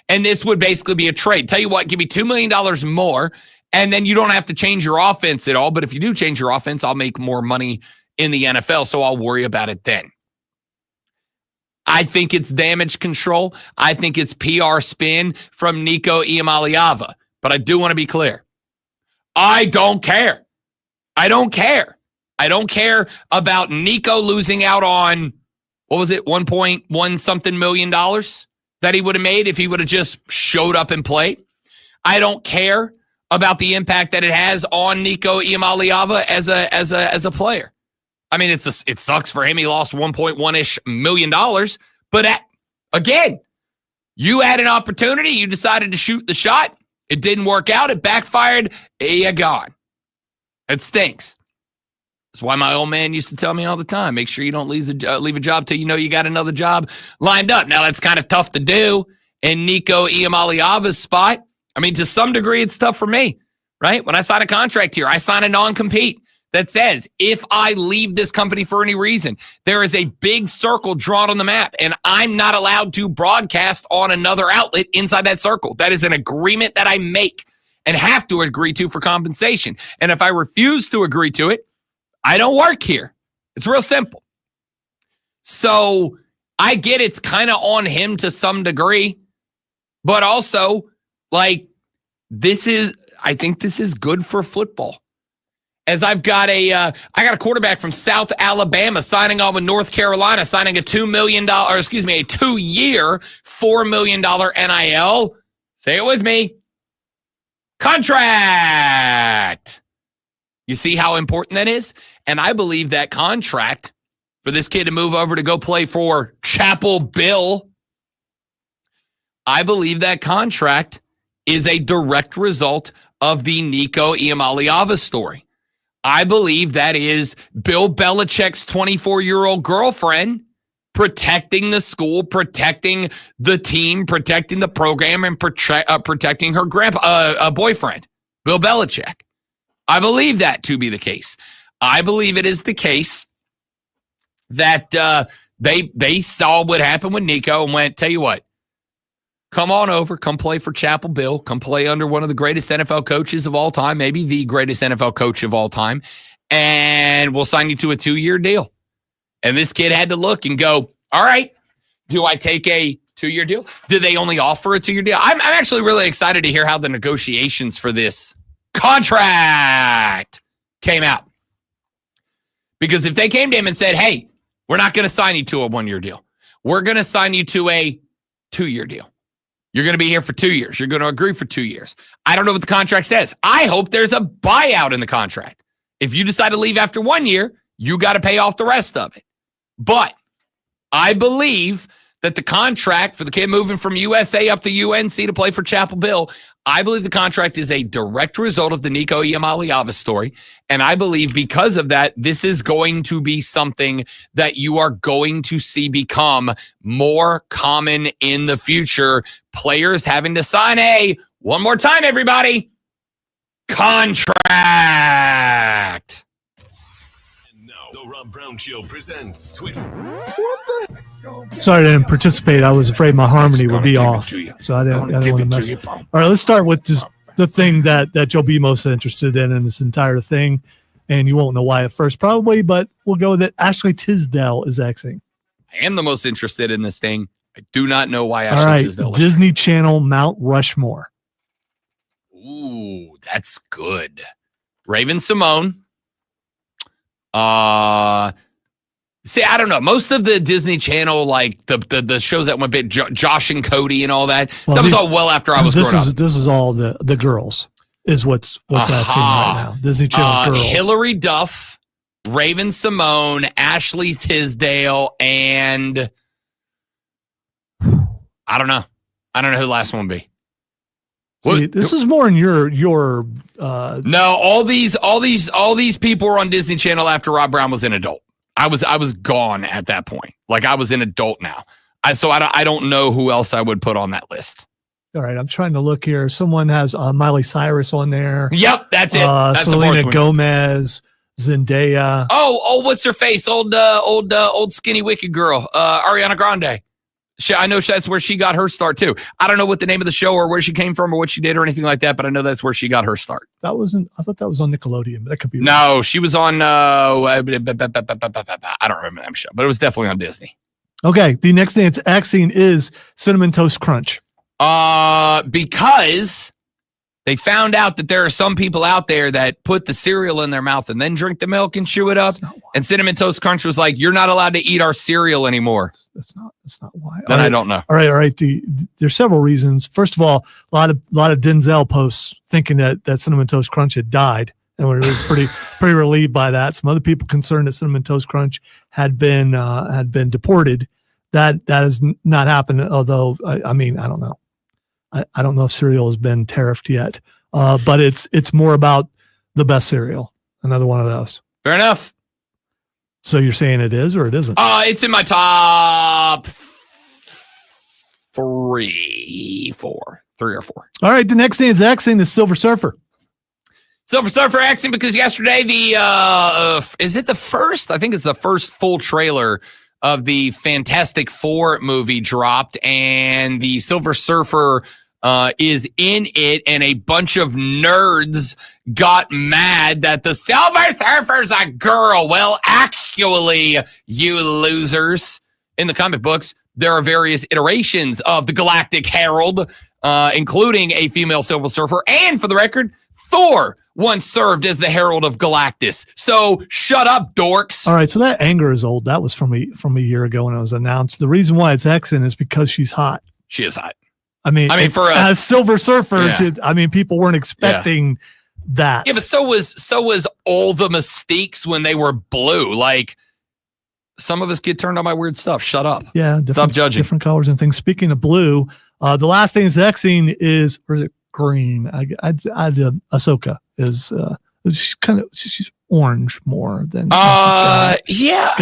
And this would basically be a trade. Tell you what, give me $2 million more, and then you don't have to change your offense at all. But if you do change your offense, I'll make more money in the NFL, so I'll worry about it then. I think it's damage control. I think it's PR spin from Nico Iamaleava. But I do want to be clear. I don't care. I don't care. I don't care about Nico losing out on, what was it, 1.1 something million dollars that he would have made if he would have just showed up and played. I don't care about the impact that it has on Nico Iamaleava as a player. I mean, it sucks for him. He lost 1.1-ish million dollars. But again, you had an opportunity. You decided to shoot the shot. It didn't work out. It backfired. You're gone. It stinks. That's why my old man used to tell me all the time, make sure you don't leave a job till you know you got another job lined up. Now, that's kind of tough to do in Nico Iamaleava's spot. I mean, to some degree, it's tough for me, right? When I sign a contract here, I sign a non-compete that says if I leave this company for any reason, there is a big circle drawn on the map, and I'm not allowed to broadcast on another outlet inside that circle. That is an agreement that I make and have to agree to for compensation. And if I refuse to agree to it, I don't work here. It's real simple. So I get it's kind of on him to some degree, but also, like, I think this is good for football. As I got a quarterback from South Alabama signing on with North Carolina, signing a $2 million, a 2-year, $4 million NIL. Say it with me. Contract. You see how important that is? And I believe that contract for this kid to move over to go play for Chapel Bill, I believe that contract is a direct result of the Nico Iamaleava story. I believe that is Bill Belichick's 24-year-old girlfriend protecting the school, protecting the team, protecting the program, and protecting her boyfriend, Bill Belichick. I believe that to be the case. I believe it is the case that they saw what happened with Nico and went, tell you what, come on over, come play for Chapel Bill, come play under one of the greatest NFL coaches of all time, maybe the greatest NFL coach of all time, and we'll sign you to a 2-year deal. And this kid had to look and go, all right, do I take a 2-year deal? Did they only offer a 2-year deal? I'm actually really excited to hear how the negotiations for this contract came out. Because if they came to him and said, hey, we're not going to sign you to a 1-year deal. We're going to sign you to a 2-year deal. You're going to be here for 2 years. You're going to agree for 2 years. I don't know what the contract says. I hope there's a buyout in the contract. If you decide to leave after 1 year, you got to pay off the rest of it. But I believe that the contract for the kid moving from USA up to UNC to play for Chapel Bill, I believe the contract is a direct result of the Nico Iamaleava story. And I believe because of that, this is going to be something that you are going to see become more common in the future. Players having to sign one more time, everybody, contract. The Rob Brown Show presents Twitter. Sorry I didn't participate. I was afraid my harmony would be off. So I didn't want to mess. All right, let's start with just the thing that you'll be most interested in this entire thing. And you won't know why at first probably, but we'll go with it. Ashley Tisdale is Xing. I am the most interested in this thing. I do not know why All Ashley right, Tisdale. Disney Channel Mount Rushmore. Ooh, that's good. Raven Simone. See, I don't know. Most of the Disney Channel, like the shows that went big, Josh and Cody and all that, that was all well after I was growing up. This is all the girls is what's I've seen right now. Disney Channel girls. Hillary Duff, Raven Simone, Ashley Tisdale, and I don't know. I don't know who the last one would be. See, this is more in your No, all these people were on Disney Channel after Rob Brown was an adult. I was gone at that point. Like I was an adult now. I don't know who else I would put on that list. All right, I'm trying to look here. Someone has Miley Cyrus on there. Yep, that's it. That's Selena Gomez, Zendaya. Oh, what's her face? Old skinny wicked girl, Ariana Grande. I know that's where she got her start too. I don't know what the name of the show or where she came from or what she did or anything like that, but I know that's where she got her start. I thought that was on Nickelodeon, but that could be wrong. No, she was on I don't remember that show, but it was definitely on Disney. Okay, the next thing it's Xing is Cinnamon Toast Crunch. Because they found out that there are some people out there that put the cereal in their mouth and then drink the milk and chew it up. And Cinnamon Toast Crunch was like, "You're not allowed to eat our cereal anymore." That's not why. Then I don't know. All right. There's several reasons. First of all, a lot of Denzel posts thinking that Cinnamon Toast Crunch had died, and we're pretty relieved by that. Some other people concerned that Cinnamon Toast Crunch had been deported. That has not happened. Although I mean, I don't know. I don't know if cereal has been tariffed yet, but it's more about the best cereal. Another one of those. Fair enough. So you're saying it is or it isn't? It's in my top 3 or 4. All right, the next thing is Xing the Silver Surfer. Silver Surfer Xing because yesterday is it the first? I think it's the first full trailer of the Fantastic Four movie dropped, and the Silver Surfer is in it, and a bunch of nerds got mad that the Silver Surfer's a girl. Well, actually, you losers. In the comic books, there are various iterations of the Galactic Herald, including a female Silver Surfer, and for the record, Thor once served as the Herald of Galactus. So shut up, dorks. All right, so that anger is old. That was from a year ago when it was announced. The reason why it's Xing is because she's hot. She is hot. I mean, as Silver Surfers, yeah. People weren't expecting that. Yeah, but so was all the Mystiques when they were blue. Like, some of us get turned on by weird stuff. Shut up. Yeah, stop judging. Different colors and things. Speaking of blue, the last thing is Xing is, or is it green? Ahsoka is she's orange more than got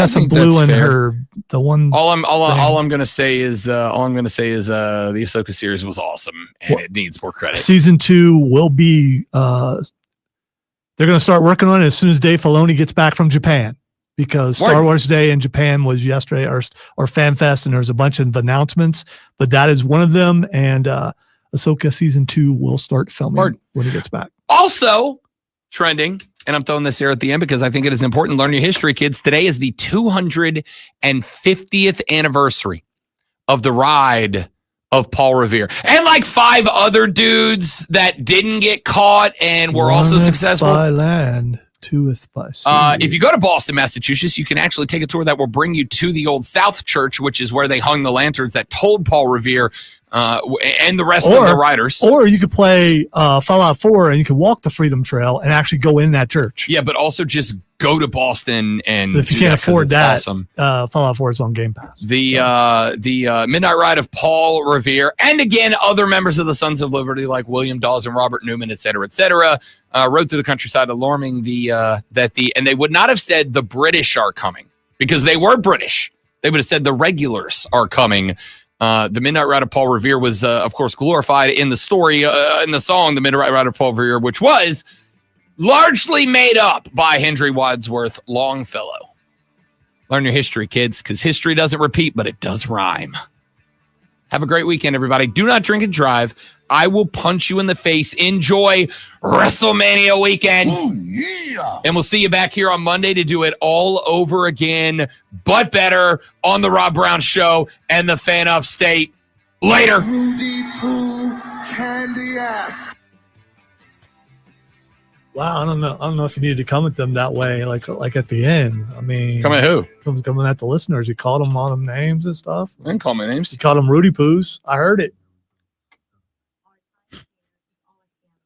some blue in her. The one all I'm gonna say is the Ahsoka series was awesome and it needs more credit. Season 2 will be they're gonna start working on it as soon as Dave Filoni gets back from Japan, because Star Wars Day in Japan was yesterday or Fan Fest, and there's a bunch of announcements, but that is one of them. And Ahsoka season 2 will start filming when he gets back. Also trending, and I'm throwing this here at the end because I think it is important. Learn your history, kids. Today is the 250th anniversary of the ride of Paul Revere. And like 5 other dudes that didn't get caught and were also successful. By land, toeth by sea. If you go to Boston, Massachusetts, you can actually take a tour that will bring you to the Old South Church, which is where they hung the lanterns that told Paul Revere and the rest of the riders. Or you could play Fallout 4 and you could walk the Freedom Trail and actually go in that church. Yeah, but also just go to Boston and but if you can't afford that, awesome. Fallout 4 is on Game Pass. The Midnight Ride of Paul Revere, and again other members of the Sons of Liberty like William Dawes and Robert Newman, et cetera, rode through the countryside alarming and they would not have said the British are coming because they were British. They would have said the regulars are coming. The Midnight Ride of Paul Revere was, of course, glorified in the story, in the song, The Midnight Ride of Paul Revere, which was largely made up by Henry Wadsworth Longfellow. Learn your history, kids, because history doesn't repeat, but it does rhyme. Have a great weekend, everybody. Do not drink and drive. I will punch you in the face. Enjoy WrestleMania weekend. Oh, yeah. And we'll see you back here on Monday to do it all over again, but better on the Rob Brown Show and the Fan Upstate. Later. Rudy Poo, candy ass. Wow, I don't know if you needed to come at them that way, like at the end. I mean, Come at who? Coming at the listeners. You called them all them names and stuff. I didn't call my names. You called them Rudy Poos. I heard it.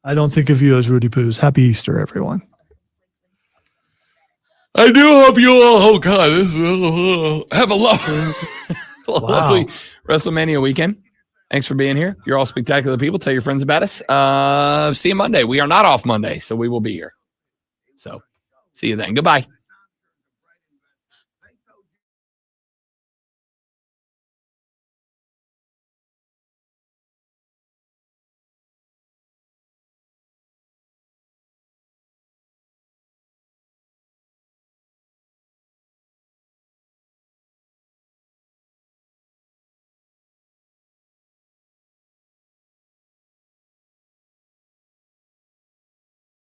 I don't think of you as Rudy Poos. Happy Easter, everyone. I do hope you all, oh God, have a lovely WrestleMania weekend. Thanks for being here. You're all spectacular people. Tell your friends about us. See you Monday. We are not off Monday, so we will be here. So see you then. Goodbye.